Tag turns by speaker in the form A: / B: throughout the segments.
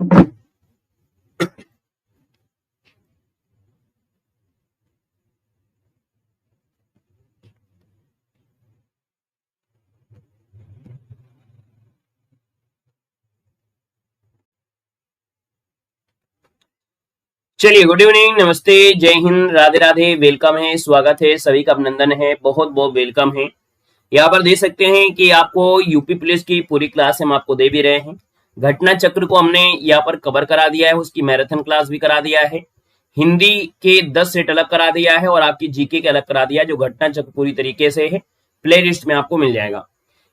A: चलिए, good evening, नमस्ते, जय हिंद, राधे राधे, वेलकम है, स्वागत है, सभी का अभिनंदन है, बहुत बहुत वेलकम है। यहाँ पर देख सकते हैं कि आपको यूपी पुलिस की पूरी क्लास हम आपको दे भी रहे हैं। घटना चक्र को हमने यहाँ पर कवर करा दिया है, उसकी मैराथन क्लास भी करा दिया है। हिंदी के 10 सेट अलग करा दिया है और आपकी जीके के अलग करा दिया है, जो घटना चक्र पूरी तरीके से है प्ले लिस्ट में आपको मिल जाएगा।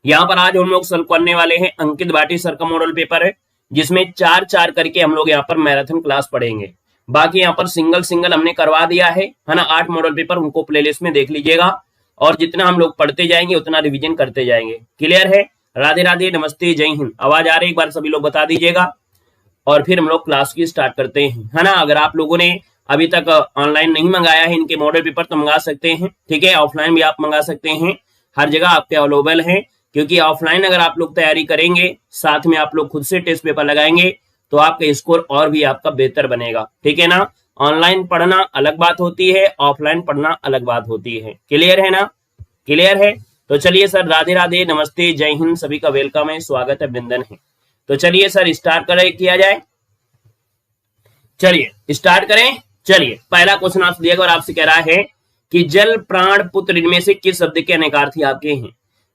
A: यहाँ पर आज हम लोग सॉल्व करने वाले हैं अंकित भाटी सर का मॉडल पेपर है, जिसमें 4-4 करके हम लोग यहाँ पर मैराथन क्लास पढ़ेंगे। बाकी यहाँ पर सिंगल सिंगल हमने करवा दिया है ना, 8 मॉडल पेपर, उनको प्लेलिस्ट में देख लीजिएगा और जितना हम लोग पढ़ते जाएंगे उतना रिवीजन करते जाएंगे। क्लियर है? राधे राधे, नमस्ते, जय हिंद। आवाज आ रही? एक बार सभी लोग बता दीजिएगा और फिर हम लोग क्लास की स्टार्ट करते हैं, है ना। अगर आप लोगों ने अभी तक ऑनलाइन नहीं मंगाया है इनके मॉडल पेपर तो मंगा सकते हैं, ठीक है। ऑफलाइन भी आप मंगा सकते हैं, हर जगह आपके अवेलेबल है। क्योंकि ऑफलाइन अगर आप लोग तैयारी करेंगे, साथ में आप लोग खुद से टेस्ट पेपर लगाएंगे तो आपका स्कोर और भी आपका बेहतर बनेगा, ठीक है ना। ऑनलाइन पढ़ना अलग बात होती है, ऑफलाइन पढ़ना अलग बात होती है। क्लियर है ना? क्लियर है? तो चलिए सर, राधे राधे, नमस्ते, जय हिंद, सभी का वेलकम है, स्वागत है, अभिनंदन है। तो चलिए सर स्टार्ट करें, किया जाए। चलिए स्टार्ट करें। चलिए, पहला क्वेश्चन आपसे दिया गया और आपसे कह रहा है कि जल, प्राण, पुत्र, इनमें से किस शब्द के अनेकार्थी आपके हैं?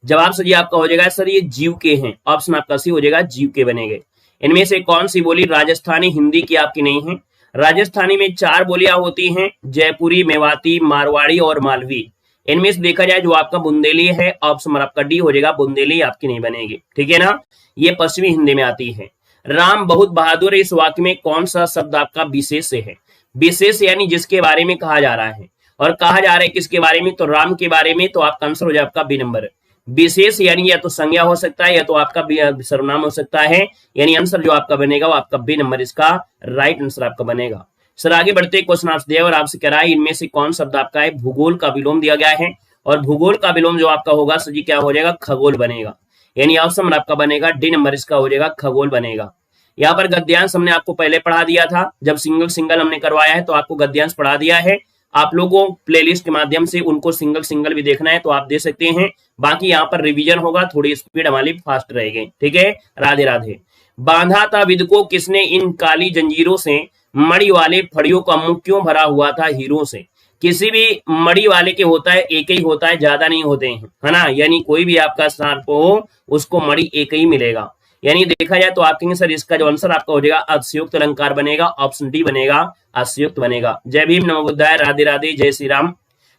A: जवाब सर जी आपका हो जाएगा सर ये जीव के हैं। ऑप्शन आपका सी हो जाएगा, जीव के बनेंगे। इनमें से कौन सी बोली राजस्थानी हिंदी की आपकी नहीं है? राजस्थानी में 4 बोलियां होती हैं, जयपुरी, मेवाती, मारवाड़ी और मालवी। इनमें से देखा जाए जो आपका बुंदेली है, ऑप्शन आपका डी हो जाएगा, बुंदेली आपकी नहीं बनेगी, ठीक है ना। ये पश्चिमी हिंदी में आती है। राम बहुत बहादुर, इस वाक्य में कौन सा शब्द आपका विशेष है? विशेष यानी जिसके बारे में कहा जा रहा है, और कहा जा रहा है किसके बारे में? तो राम के बारे में। तो आपका आंसर हो जाए आपका बी नंबर। विशेष यानी या तो संज्ञा हो सकता है या तो आपका सर्वनाम हो सकता है, यानी आंसर जो आपका बनेगा वो आपका बी नंबर इसका राइट आंसर आपका बनेगा। सर आगे बढ़ते क्वेश्चन आपसे दिया और आपसे कह रहा है इनमें से कौन शब्द आपका है? भूगोल का विलोम दिया गया है, और भूगोल का विलोम जो आपका होगा सर जी क्या हो जाएगा? खगोल बनेगा, यानी ऑप्शन आपका बनेगा डी नंबर इसका हो जाएगा, खगोल बनेगा। यहाँ पर गद्यांश हमने आपको पहले पढ़ा दिया था, जब सिंगल सिंगल हमने करवाया है तो आपको गद्यांश पढ़ा दिया है। आप लोगों प्लेलिस्ट के माध्यम से उनको सिंगल सिंगल भी देखना है तो आप दे सकते हैं। बाकी यहाँ पर रिवीजन होगा, थोड़ी स्पीड हमारी फास्ट रहेगी, ठीक है। राधे राधे। बांधा था विद को किसने इन काली जंजीरों से, मणि वाले फड़ियों का मुंह क्यों भरा हुआ था हीरों से? किसी भी मणि वाले के होता है, एक ही होता है, ज्यादा नहीं होते हैं, है ना। यानी कोई भी आपका सर्प हो उसको मणि एक ही मिलेगा। यानी देखा जाए तो आप कहेंगे सर इसका जो आंसर आपका हो जाएगा अतिशयोक्त अलंकार बनेगा, ऑप्शन डी बनेगा, अतिशयोक्त बनेगा। जय भीम, नमो बुद्धाय, राधे राधे, जय श्री राम।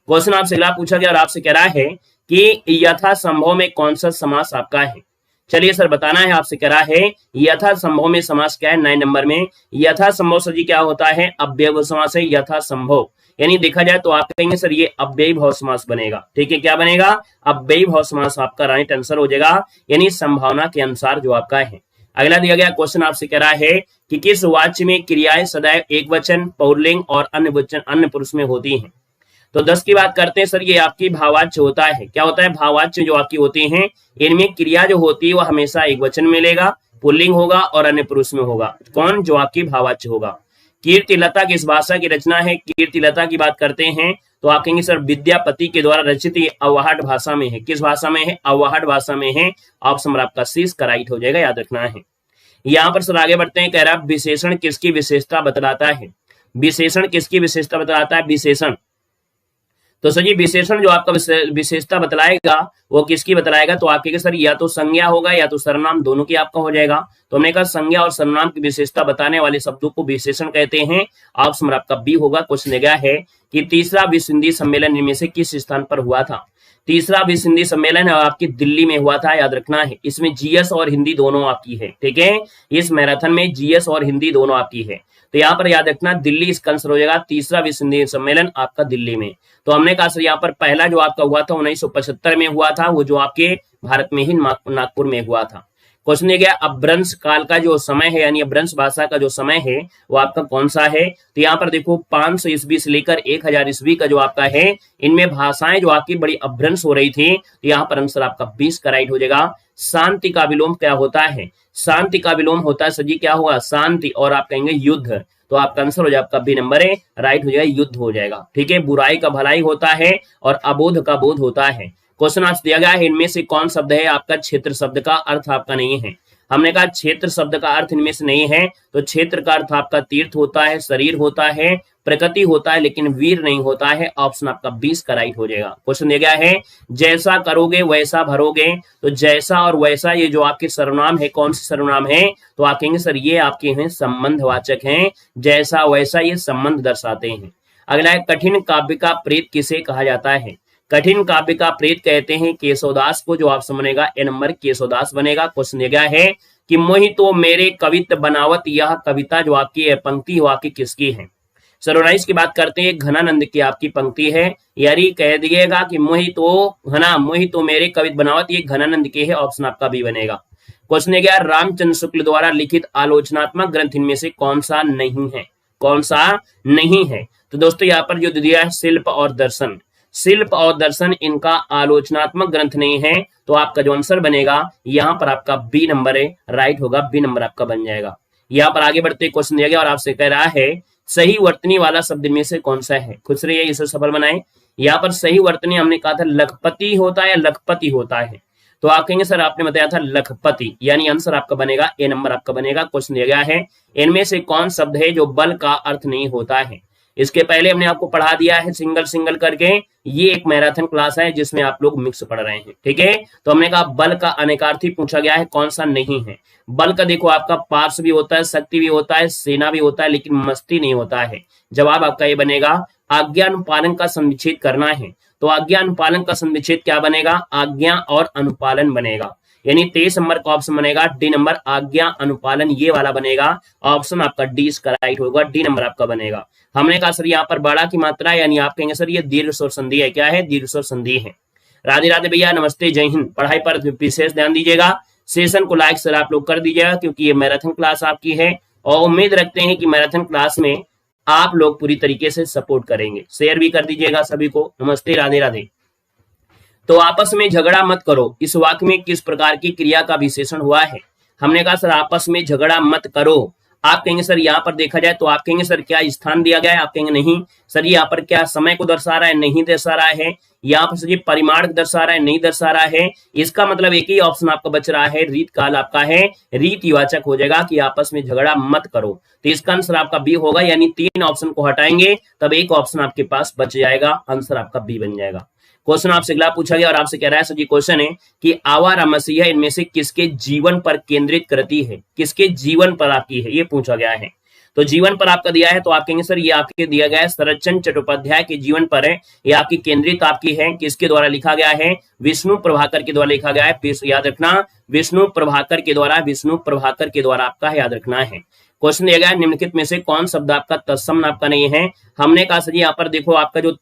A: क्वेश्चन आपसे अगला पूछा गया और आपसे कह रहा है कि यथा संभव में कौन सा समास आपका है? चलिए सर बताना है, आपसे कह रहा है यथा संभव में समास क्या है? 9 नंबर में यथा संभव सर जी क्या होता है? अव्ययभाव समास है यथा संभव। यानी देखा जाए तो आप कहेंगे सर ये अव्ययभाव समास बनेगा, ठीक है। क्या बनेगा? अव्ययभाव समास आपका राइट आंसर हो जाएगा, यानी संभावना के अनुसार जो आपका है। अगला दिया गया क्वेश्चन आपसे कह रहा है कि किस वाच्य में क्रियाएं सदैव एक वचन, पौर्लिंग और अन्य वचन अन्य पुरुष में होती हैं? तो 10 की बात करते हैं सर, ये आपकी भाववाच्य होता है। क्या होता है? भाववाच्य जो आपकी होती हैं, इनमें क्रिया जो होती है वो हमेशा एक वचन मिलेगा, पुल्लिंग होगा और अन्य पुरुष में होगा। कौन? जो आपकी भाववाच्य होगा। कीर्तिलता किस भाषा की रचना है? कीर्तिलता की बात करते हैं तो आप कहेंगे सर विद्यापति के द्वारा रचित ये अवाहट भाषा में है। किस भाषा में है? अवाहट भाषा में है। ऑप्शन आपका सी इसका राइट हो जाएगा, याद रखना है। यहाँ पर सर आगे बढ़ते हैं, कह रहा है विशेषण किसकी विशेषता बतलाता है? विशेषण किसकी विशेषता बतलाता है? विशेषण तो सर जी विशेषण जो आपका विशेषता बतलाएगा वो किसकी बतलाएगा? तो आपके सर या तो संज्ञा होगा या तो सर्वनाम, दोनों की आपका हो जाएगा। तो हमने कहा संज्ञा और सर्वनाम की विशेषता बताने वाले शब्दों को विशेषण कहते हैं। ऑप्शन आपका बी होगा। क्वेश्चन दिया गया है कि तीसरा विश्व हिंदी सम्मेलन इनमें से किस स्थान पर हुआ था? तीसरा विश्व हिंदी सम्मेलन आपकी दिल्ली में हुआ था, याद रखना है। इसमें जीएस और हिंदी दोनों आपकी है, ठीक है। इस मैराथन में जीएस और हिंदी दोनों आपकी है। तो यहाँ पर याद रखना दिल्ली इसका आंसर हो जाएगा। तीसरा विश्व हिंदी सम्मेलन आपका दिल्ली में। तो हमने कहा सर यहाँ पर पहला जो आपका हुआ था 1975 में हुआ था, वो जो आपके भारत में ही नागपुर में हुआ था। क्वेश्चन दिया गया अपभ्रंश काल का जो समय है यानी अपभ्रंश भाषा का जो समय है वो आपका कौन सा है। तो यहाँ पर देखो 500 ईस्वी से लेकर 1000 ईस्वी का जो आपका है, इनमें भाषाएं जो आपकी बड़ी अपभ्रंश हो रही थी। तो यहाँ पर आंसर आपका 20 का राइट हो जाएगा। शांति का विलोम क्या होता है? शांति का विलोम होता है सर जी क्या हुआ? शांति, और आप कहेंगे युद्ध। तो आपका आंसर हो जाएगा, आपका बी नंबर है राइट हो जाएगा, युद्ध हो जाएगा। ठीक है, बुराई का भलाई होता है और अबोध का बोध होता है। क्वेश्चन आज दिया गया है इनमें से कौन शब्द है आपका क्षेत्र शब्द का अर्थ आपका नहीं है। हमने कहा क्षेत्र शब्द का अर्थ इनमें से नहीं है, तो क्षेत्र का अर्थ आपका तीर्थ होता है, शरीर होता है, प्रकृति होता है, लेकिन वीर नहीं होता है। ऑप्शन आपका 20 का राइट हो जाएगा। क्वेश्चन दिया गया है जैसा करोगे वैसा भरोगे। तो जैसा और वैसा ये जो आपके सर्वनाम है, कौन से सर्वनाम है? तो आप कहेंगे सर ये आपके हैं संबंधवाचक हैं। जैसा वैसा ये संबंध दर्शाते हैं। अगला है कठिन काव्य का प्रेत किसे कहा जाता है? कठिन काव्य का प्रेत कहते हैं केशवदास को। जो ऑप्शन बनेगा ए नंबर केशवदास बनेगा। क्वेश्चन दिया गया है कि मोहि तो मेरे कवित बनावत, यह कविता जो आपकी पंक्ति वो आपकी किसकी है? सरोनाइज की बात करते हैं, घनानंद की आपकी पंक्ति है। यानी कह दिएगा कि मोहि तो मेरे कवित बनावत, ये घनानंद की है। ऑप्शन आपका बी बनेगा। क्वेश्चन दिया गया रामचंद्र शुक्ल द्वारा लिखित आलोचनात्मक ग्रंथ इनमें से कौन सा नहीं है? कौन सा नहीं है? तो दोस्तों यहाँ पर जो दिया है शिल्प और दर्शन, शिल्प और दर्शन इनका आलोचनात्मक ग्रंथ नहीं है। तो आपका जो आंसर बनेगा यहाँ पर आपका बी नंबर है राइट होगा, बी नंबर आपका बन जाएगा। यहाँ पर आगे बढ़ते क्वेश्चन दिया गया और आपसे कह रहा है सही वर्तनी वाला शब्द में से कौन सा है? खुश रहिए, इसे सफल बनाए। यहाँ पर सही वर्तनी हमने कहा था लखपति होता है, लखपति होता है। तो आप कहेंगे सर आपने बताया था लखपति, यानी आंसर आपका बनेगा ए नंबर आपका बनेगा। क्वेश्चन दिया गया है इनमें से कौन शब्द है जो बल का अर्थ नहीं होता है? इसके पहले हमने आपको पढ़ा दिया है सिंगल सिंगल करके। ये एक मैराथन क्लास है जिसमें आप लोग मिक्स पढ़ रहे हैं। ठीक है, तो हमने कहा बल का अनेकार्थी पूछा गया है, कौन सा नहीं है? बल का देखो आपका पार्श्व भी होता है, शक्ति भी होता है, सेना भी होता है, लेकिन मस्ती नहीं होता है। जवाब आपका ये बनेगा आज्ञा अनुपालन का संविच्छेद करना है। तो आज्ञा अनुपालन का संविच्छेद क्या बनेगा? आज्ञा और अनुपालन बनेगा। यानी 23 नंबर का ऑप्शन बनेगा डी नंबर, आज्ञा अनुपालन ये वाला बनेगा। ऑप्शन आपका डी इसका राइट होगा, डी नंबर आपका बनेगा। हमने कहा सर यहाँ पर बड़ा की मात्रा, यानी आप कहेंगे सर ये दीर्घ स्वर संधि है। क्या है? दीर्घ स्वर संधि है। राधे राधे भैया, नमस्ते, जय हिंद। पढ़ाई पर विशेष ध्यान दीजिएगा। सेशन को लाइक सर आप लोग कर दीजिएगा क्योंकि ये मैराथन क्लास आपकी है और उम्मीद रखते हैं कि मैराथन क्लास में आप लोग पूरी तरीके से सपोर्ट करेंगे। शेयर भी कर दीजिएगा सभी को। नमस्ते, राधे राधे। तो आपस में झगड़ा मत करो, इस वाक्य में किस प्रकार की क्रिया का विशेषण हुआ है? हमने कहा सर आपस में झगड़ा मत करो। आप कहेंगे सर यहाँ पर देखा जाए तो आप कहेंगे सर क्या स्थान दिया गया है? आप कहेंगे नहीं सर, यहाँ पर क्या समय को दर्शा रहा है? नहीं दर्शा रहा है। यहाँ पर सर जी परिमाण दर्शा रहा है? नहीं दर्शा रहा है। इसका मतलब एक ही ऑप्शन आपका बच रहा है, रीत काल आपका है, रीत वाचक हो जाएगा कि आपस में झगड़ा मत करो। तो इसका आंसर आपका बी होगा, यानी 3 ऑप्शन को हटाएंगे तब एक ऑप्शन आपके पास बच जाएगा। आंसर आपका बी बन जाएगा। क्वेश्चन आपसे अगला पूछा गया और आपसे कह रहा है सर जी क्वेश्चन है कि आवारा मसीहा इनमें से किसके जीवन पर केंद्रित कृति है? किसके जीवन पर आपकी है, ये पूछा गया है। तो जीवन पर आपका दिया है तो आप कहेंगे सर ये आपके दिया गया है शरदचंद्र चट्टोपाध्याय के जीवन पर है। ये आपकी केंद्रित आपकी है, किसके द्वारा लिखा गया है? विष्णु प्रभाकर के द्वारा लिखा गया है। याद रखना विष्णु प्रभाकर के द्वारा, विष्णु प्रभाकर के द्वारा आपका याद रखना है। क्वेश्चन दिया गया है निम्नलिखित में से कौन शब्द आपका तत्सम आपका नहीं है? हमने कहा सर यहाँ पर देखो आपका जो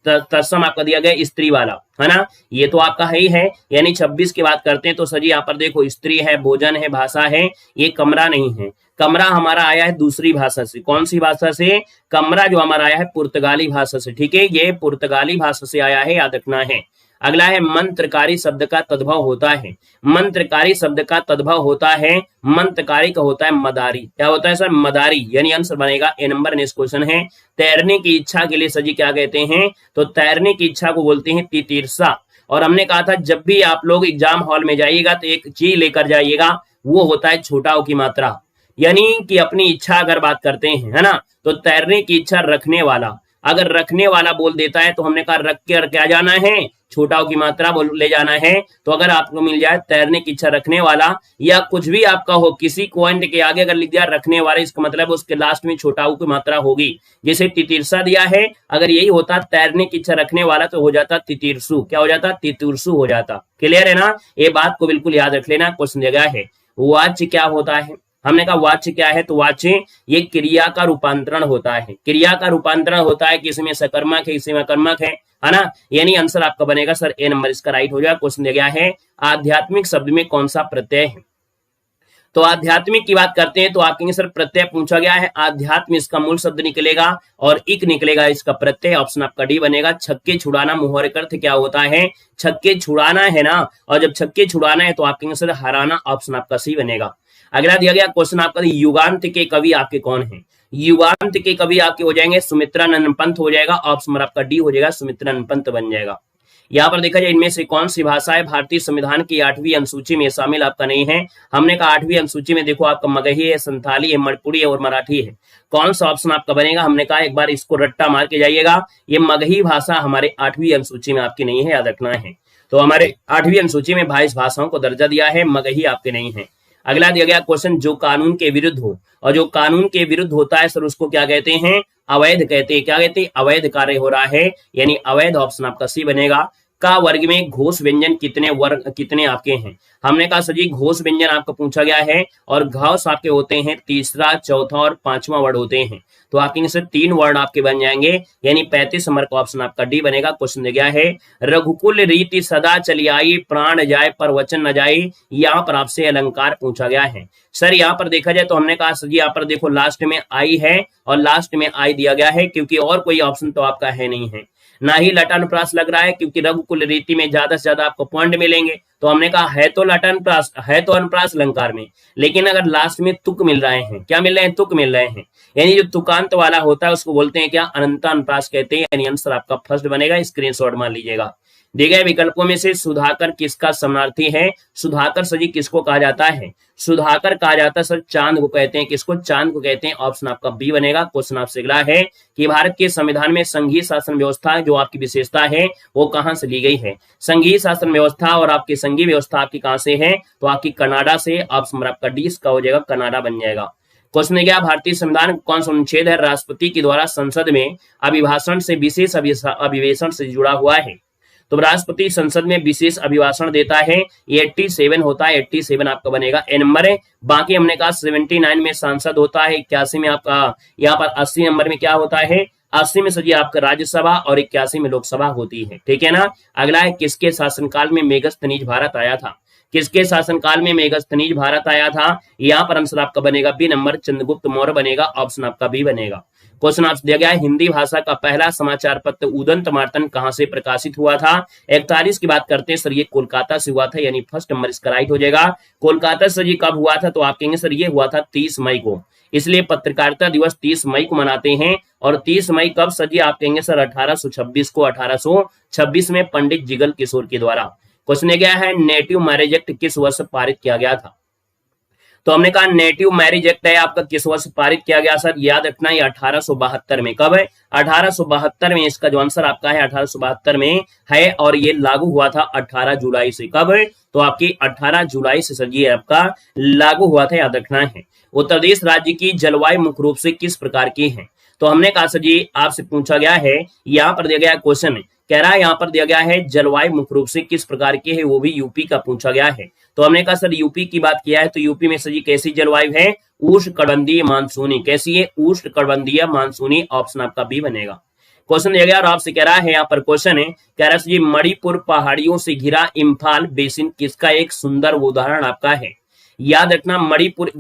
A: तत्सम आपका दिया गया स्त्री वाला है ना, ये तो आपका है ही है। यानी 26 की बात करते हैं तो सर जी यहाँ पर देखो स्त्री है, भोजन है, भाषा है, ये कमरा नहीं है। कमरा हमारा आया है दूसरी भाषा से। कौन सी भाषा से? कमरा जो हमारा आया है पुर्तगाली भाषा से। ठीक है, ये पुर्तगाली भाषा से आया है, याद रखना है। अगला है मंत्रकारी शब्द का तद्भव होता है। मंत्रकारी शब्द का तद्भव होता है, मंत्रकारी का होता है मदारी। क्या होता है सर? मदारी। यानी आंसर बनेगा ए नंबर। नेक्स्ट क्वेश्चन है तैरने की इच्छा के लिए सजी क्या कहते हैं? तो तैरने की इच्छा को बोलते हैं तितीर्षा। और हमने कहा था जब भी आप लोग एग्जाम हॉल में जाइएगा तो एक चीज लेकर जाइएगा, वो होता है छोटा ओ की मात्रा। यानी कि अपनी इच्छा अगर बात करते हैं है ना, तो तैरने की इच्छा रखने वाला, अगर रखने वाला बोल देता है तो हमने कहा रख के क्या जाना है? छोटा ओ की मात्रा बोल ले जाना है। तो अगर आपको मिल जाए तैरने की इच्छा रखने वाला या कुछ भी आपका हो, किसी पॉइंट के आगे अगर लिख दिया रखने वाला, इसका मतलब उसके लास्ट में छोटा ओ की मात्रा होगी। जैसे तितीर्षा दिया है, अगर यही होता तैरने की इच्छा रखने वाला तो हो जाता तितीर्षु। क्या हो जाता? तितीर्षु हो जाता। क्लियर है ना? ये बात को बिल्कुल याद रख लेना। क्वेश्चन दिया गया है वाच्य क्या होता है? हमने कहा वाच्य क्या है? तो वाच्य ये क्रिया का रूपांतरण होता है। क्रिया का रूपांतरण होता है, किसी में सकर्मक है, किसी में कर्मक है ना। यानी आंसर आपका बनेगा सर ए नंबर, इसका राइट हो जाएगा। क्वेश्चन दिया गया है आध्यात्मिक शब्द में कौन सा प्रत्यय है? तो आध्यात्मिक की बात करते हैं तो आप कहेंगे सर प्रत्यय पूछा गया है, आध्यात्म इसका मूल शब्द निकलेगा और इक निकलेगा इसका प्रत्यय, ऑप्शन आपका डी बनेगा। छक्के छुड़ाना मुहावरे का अर्थ क्या होता है, छक्के छुड़ाना है ना, और जब छक्के छुड़ाना है तो आप कहेंगे सर हराना, ऑप्शन आपका सी बनेगा। अगला दिया गया क्वेश्चन आपका, युगांत के कवि आपके कौन है? युगांत के कवि आपके हो जाएंगे सुमित्रानंद पंत हो जाएगा, ऑप्शन आपका डी हो जाएगा, सुमित्रानंद पंत बन जाएगा। यहाँ पर देखा जाए इनमें से कौन सी भाषा है भारतीय संविधान की 8वीं अनुसूची में शामिल आपका नहीं है? हमने कहा 8वीं अनुसूची में देखो आपका मगही है, संथाली है, मणिपुरी है और मराठी है। कौन सा ऑप्शन आपका बनेगा? हमने कहा एक बार इसको रट्टा मार के जाइएगा, ये मगही भाषा हमारे 8वीं अनुसूची में आपकी नहीं है, याद रखना है। तो हमारे 8वीं अनुसूची में 22 भाषाओं को दर्जा दिया है, मगही आपके नहीं है। अगला दिया गया क्वेश्चन, जो कानून के विरुद्ध हो, और जो कानून के विरुद्ध होता है सर उसको क्या कहते हैं? अवैध कहते हैं। क्या कहते हैं? अवैध कार्य हो रहा है, यानी अवैध, ऑप्शन आपका सी बनेगा। का वर्ग में घोष व्यंजन कितने आपके हैं? हमने कहा सर जी घोष व्यंजन आपका पूछा गया है और घोष आपके होते हैं तीसरा, चौथा और पांचवा वर्ड होते हैं, तो आपके सर 3 वर्ड आपके बन जाएंगे, यानी 35 नंबर का ऑप्शन आपका डी बनेगा। क्वेश्चन दिया गया है, रघुकुल रीति सदा चली आई, प्राण जाए पर वचन न जाए, यहाँ पर आपसे अलंकार पूछा गया है। सर यहाँ पर देखा जाए तो हमने कहा सर जी यहाँ पर देखो लास्ट में आई है और लास्ट में आई दिया गया है, क्योंकि और कोई ऑप्शन तो आपका है नहीं है। ना ही लटानुप्रास लग रहा है, क्योंकि रघुकुल रीति में ज्यादा से ज्यादा आपको पॉइंट मिलेंगे, तो हमने कहा है तो लटानुप्रास, है तो अनुप्रास अलंकार में, लेकिन अगर लास्ट में तुक मिल रहे हैं, क्या मिल रहे हैं? तुक मिल रहे हैं, यानी जो तुकांत वाला होता है उसको बोलते हैं क्या? अनंत अनुप्रास कहते हैं, यानी आंसर आपका फर्स्ट बनेगा, स्क्रीनशॉट मान लीजिएगा। दिए गए विकल्पों में से सुधाकर किसका समानार्थी है? सुधाकर सर जी किसको कहा जाता है? सुधाकर कहा जाता है सर चांद को कहते हैं। किसको? चांद को कहते हैं, ऑप्शन आपका बी बनेगा। क्वेश्चन आपसे अगला है कि भारत के संविधान में संघीय शासन व्यवस्था जो आपकी विशेषता है वो कहां से ली गई है? संघीय शासन व्यवस्था और आपकी संघीय व्यवस्था आपकी कहां से है? तो आपकी कनाडा से, ऑप्शन आपका डी इसका हो जाएगा, कनाडा बन जाएगा। क्वेश्चन है क्या, भारतीय संविधान कौन सा अनुच्छेद है राष्ट्रपति के द्वारा संसद में अभिभाषण से विशेष अभिवेशन से जुड़ा हुआ है? तो राष्ट्रपति संसद में विशेष अभिभाषण देता है, ये 87 होता है, 87 आपका बनेगा ए नंबर है। बाकी हमने कहा 79 में सांसद होता है, 81 में आपका, यहाँ पर 80 नंबर में क्या होता है? 80 में सजी आपका राज्यसभा और 81 में लोकसभा होती है, ठीक है ना। अगला है, किसके शासनकाल में मेगस्थनीज भारत आया था? किसके शासनकाल में मेगस्थनीज भारत आया था? यहाँ पर आंसर आपका बनेगा बी नंबर, चंद्रगुप्त मौर्य बनेगा, ऑप्शन आपका बी बनेगा। क्वेश्चन आपसे दिया गया है, हिंदी भाषा का पहला समाचार पत्र उदंत मार्तन कहां से प्रकाशित हुआ था? 41 की बात करते हैं सर, ये कोलकाता से हुआ था, यानी फर्स्ट नंबर इसका राइट हो जाएगा। कोलकाता से ये कब हुआ था? तो आप कहेंगे सर ये हुआ था 30 मई को, इसलिए पत्रकारिता दिवस 30 मई को मनाते हैं। और 30 मई कब सर जी? आप कहेंगे सर 1826 को, 1826 में पंडित जिगल किशोर के द्वारा। क्वेश्चन गया है, नेटिव मैरिज एक्ट किस वर्ष पारित किया गया था? तो हमने कहा नेटिव मैरिज एक्ट है आपका किस वर्ष पारित किया गया सर? याद रखना ये 1872 में। कब है? 1872 में, इसका जो आंसर आपका है 1872 में है, और ये लागू हुआ था 18 जुलाई से। कब है? तो आपकी 18 जुलाई से सर ये आपका लागू हुआ था, याद रखना है। उत्तर प्रदेश राज्य की जलवायु मुख्य रूप से किस प्रकार की है? तो हमने कहा सर जी आपसे पूछा गया है, यहाँ पर दिया गया क्वेश्चन कह रहा है, यहाँ पर दिया गया है जलवायु मुख्य रूप से किस प्रकार की है, वो भी यूपी का पूछा गया है। तो हमने कहा सर यूपी की बात किया है, तो यूपी में सर जी कैसी जलवायु है? उष्णकटिबंधीय मानसूनी। कैसी है? उष्णकटिबंधीय मानसूनी, ऑप्शन आपका बी बनेगा। क्वेश्चन दिया गया और आपसे कह रहा है, यहाँ पर क्वेश्चन है, कह रहा है जी मणिपुर पहाड़ियों से घिरा इम्फाल बेसिन किसका एक सुंदर उदाहरण आपका है? याद रखना, मणिपुर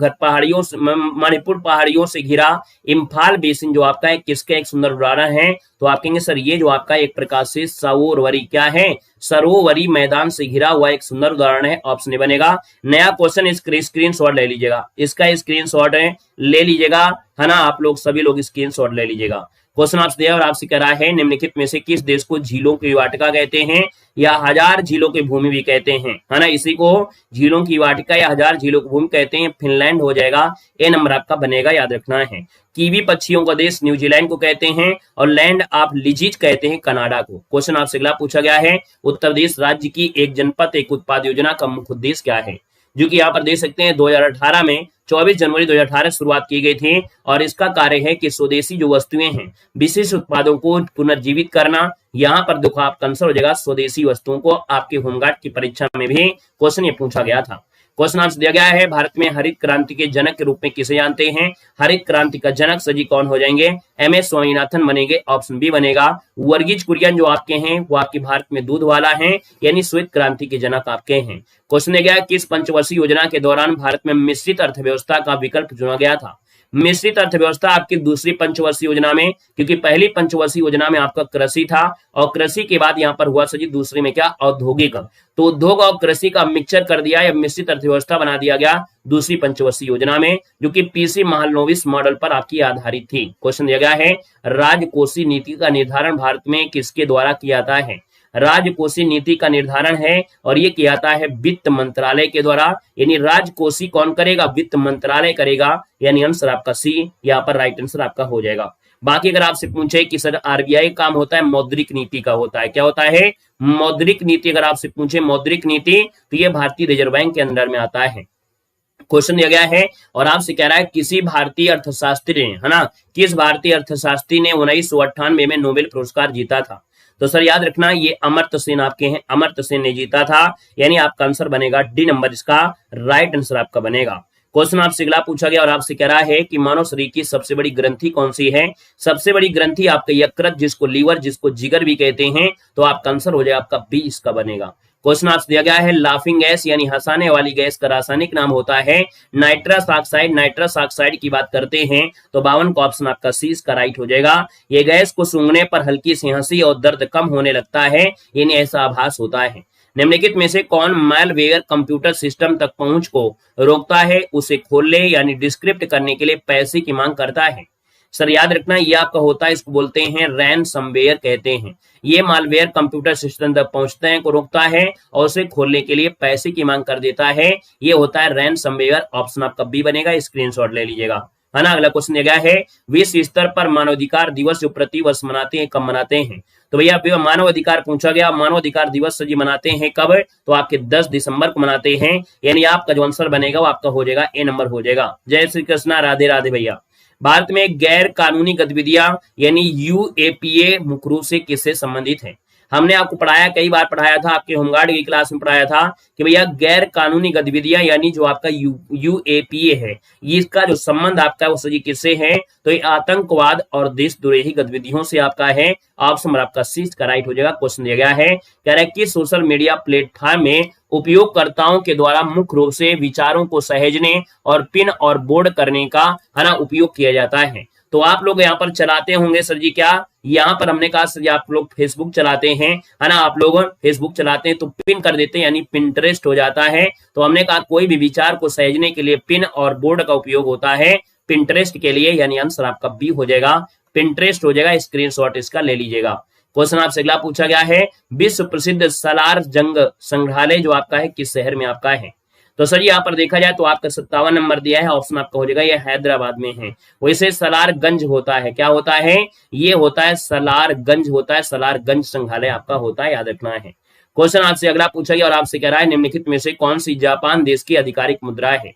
A: पहाड़ियों से घिरा इम्फाल बेसिन जो आपका है किसका एक सुंदर उदाहरण है? तो आप कहेंगे सर ये जो आपका एक प्रकार से सरोवरी, क्या है? सरोवरी मैदान से घिरा हुआ एक सुंदर उदाहरण है, ऑप्शन बनेगा। नया क्वेश्चन, स्क्रीनशॉट ले लीजिएगा, इसका स्क्रीनशॉट ले लीजिएगा, है ना, आप लोग सभी लोग स्क्रीनशॉट ले लीजिएगा। क्वेश्चन आपसे दिया और आपसे कह रहा है, निम्नलिखित में से किस देश को झीलों की वाटिका कहते हैं या हजार झीलों की भूमि भी कहते हैं? है ना, इसी को झीलों की वाटिका या हजार झीलों की भूमि कहते हैं। फिनलैंड हो जाएगा, ए नंबर आपका बनेगा, याद रखना है। कीवी पक्षियों का देश न्यूजीलैंड को कहते हैं और लैंड ऑफ लीजिज कहते हैं कनाडा को। क्वेश्चन आपसे अगला पूछा गया है, उत्तर प्रदेश राज्य की एक जनपद एक उत्पाद योजना का मुख्य उद्देश्य क्या है? जो कि यहाँ पर देख सकते हैं 2018 में 24 जनवरी 2018 शुरुआत की गई थी, और इसका कार्य है कि स्वदेशी जो वस्तुएं हैं, विशिष्ट उत्पादों को पुनर्जीवित करना। यहाँ पर देखो आपका आंसर हो जाएगा स्वदेशी वस्तुओं को। आपके होमगार्ड की परीक्षा में भी क्वेश्चन ये पूछा गया था। क्वेश्चन आंसर दिया गया है, भारत में हरित क्रांति के जनक के रूप में किसे जानते हैं? हरित क्रांति का जनक सजी कौन हो जाएंगे? MS स्वामीनाथन बनेंगे, ऑप्शन बी बनेगा। वर्गीज कुरियन जो आपके हैं वो आपके भारत में दूध वाला है, यानी श्वेत क्रांति के जनक आपके हैं। क्वेश्चन दिया गया, किस पंचवर्षीय योजना के दौरान भारत में मिश्रित अर्थव्यवस्था का विकल्प चुना गया था? मिश्रित अर्थव्यवस्था आपकी दूसरी पंचवर्षीय योजना में, क्योंकि पहली पंचवर्षीय योजना में आपका कृषि था और कृषि के बाद यहाँ पर हुआ सजी दूसरी में क्या? औद्योगिक। तो उद्योग और कृषि का मिक्सचर कर दिया या मिश्रित अर्थव्यवस्था बना दिया गया दूसरी पंचवर्षीय योजना में, जो कि PC महालनोबिस मॉडल पर आपकी आधारित थी। क्वेश्चन दिया गया है, राजकोषीय नीति का निर्धारण भारत में किसके द्वारा किया जाता है? राजकोषीय नीति का निर्धारण है और ये किया जाता है वित्त मंत्रालय के द्वारा, यानी राजकोषीय कौन करेगा? वित्त मंत्रालय करेगा, यानी आंसर आपका सी यहाँ पर राइट आंसर आपका हो जाएगा। बाकी अगर आपसे पूछे कि सर RBI काम होता है मौद्रिक नीति का होता है, क्या होता है? मौद्रिक नीति। अगर आपसे पूछे मौद्रिक नीति तो ये भारतीय रिजर्व बैंक के अंदर में आता है। क्वेश्चन दिया गया है और आपसे कह रहा है, किसी भारतीय अर्थशास्त्री ने, है ना, किस भारतीय अर्थशास्त्री ने 1998 में नोबेल पुरस्कार जीता था? तो सर याद रखना ये अमर्त्य सेन आपके हैं, अमर्त्य सेन ने जीता था, यानी आपका आंसर बनेगा डी नंबर, इसका राइट आंसर आपका बनेगा। क्वेश्चन आपसे अगला पूछा गया और आपसे कह रहा है कि मानव शरीर की सबसे बड़ी ग्रंथि कौन सी है? सबसे बड़ी ग्रंथि आपका यकृत, जिसको लीवर, जिसको जिगर भी कहते हैं, तो आपका आंसर हो जाएगा आपका बी, इसका बनेगा। क्वेश्चन आपसे दिया गया है, लाफिंग गैस यानी हंसाने वाली गैस का रासायनिक नाम होता है नाइट्रस ऑक्साइड। नाइट्रस ऑक्साइड की बात करते हैं तो 52 का ऑप्शन आपका सी इसका राइट हो जाएगा। ये गैस को सूंघने पर हल्की सी हंसी और दर्द कम होने लगता है, यानी ऐसा आभास होता है। निम्नलिखित में से कौन मैलवेयर कंप्यूटर सिस्टम तक पहुंच को रोकता है? उसे खोलने यानी डिस्क्रिप्ट करने के लिए पैसे की मांग करता है। सर याद रखना ये आपका होता है, इसको बोलते हैं रैनसमवेयर कहते हैं। ये मालवेयर कंप्यूटर सिस्टम तक पहुंचते हैं को रोकता है और उसे खोलने के लिए पैसे की मांग कर देता है, ये होता है रैनसमवेयर। ऑप्शन आपका बी बनेगा, स्क्रीनशॉट ले लीजिएगा, है ना। अगला क्वेश्चन दिया गया है, विश्व स्तर पर मानवाधिकार दिवस जो प्रति वर्ष मनाते हैं कब मनाते हैं? तो भैया मानव अधिकार पूछा गया, मानव अधिकार दिवस जी मनाते हैं कब? तो आपके 10 दिसंबर को मनाते हैं, यानी आपका जो आंसर बनेगा वो आपका हो जाएगा ए नंबर हो जाएगा। जय श्री कृष्णा, राधे राधे भैया। भारत में गैर कानूनी गतिविधियां यानी UAPA मुख्य रूप से किससे संबंधित है? हमने आपको पढ़ाया, कई बार पढ़ाया था, आपके होमगार्ड की क्लास में पढ़ाया था कि भैया गैर कानूनी गतिविधियां यानी जो आपका UAPA है, इसका जो संबंध आपका वो सही किससे है? तो ये आतंकवाद और देशद्रोही गतिविधियों से आपका है। ऑप्शन आपका सी का राइट हो जाएगा। क्वेश्चन दिया गया है, कह रहा है कि सोशल मीडिया प्लेटफॉर्म में उपयोगकर्ताओं के द्वारा मुख्य रूप से विचारों को सहेजने और पिन और बोर्ड करने का, है ना, उपयोग किया जाता है। तो आप लोग यहाँ पर चलाते होंगे सर जी क्या? यहाँ पर हमने कहा सर जी आप लोग फेसबुक चलाते हैं, है ना, आप लोग फेसबुक चलाते हैं तो पिन कर देते हैं यानी पिंटरेस्ट हो जाता है। तो हमने कहा कोई भी विचार को सहेजने के लिए पिन और बोर्ड का उपयोग होता है पिंटरेस्ट के लिए, यानी आंसर आपका बी हो जाएगा, पिंटरेस्ट हो जाएगा। स्क्रीनशॉट इसका ले लीजिएगा। क्वेश्चन आपसे अगला पूछा गया है, विश्व प्रसिद्ध सालार जंग संग्रहालय जो आपका है किस शहर में आपका है? तो सर यहाँ पर देखा जाए तो आपका 57 नंबर दिया है, ऑप्शन आपका हो जाएगा ये हैदराबाद में है। वैसे सलारगंज होता है, क्या होता है? ये होता है सलारगंज होता है, सलारगंज संग्रहालय आपका होता है, याद रखना है। क्वेश्चन आपसे अगला पूछा गया और आपसे कह रहा है निम्नलिखित में से कौन सी जापान देश की आधिकारिक मुद्रा है?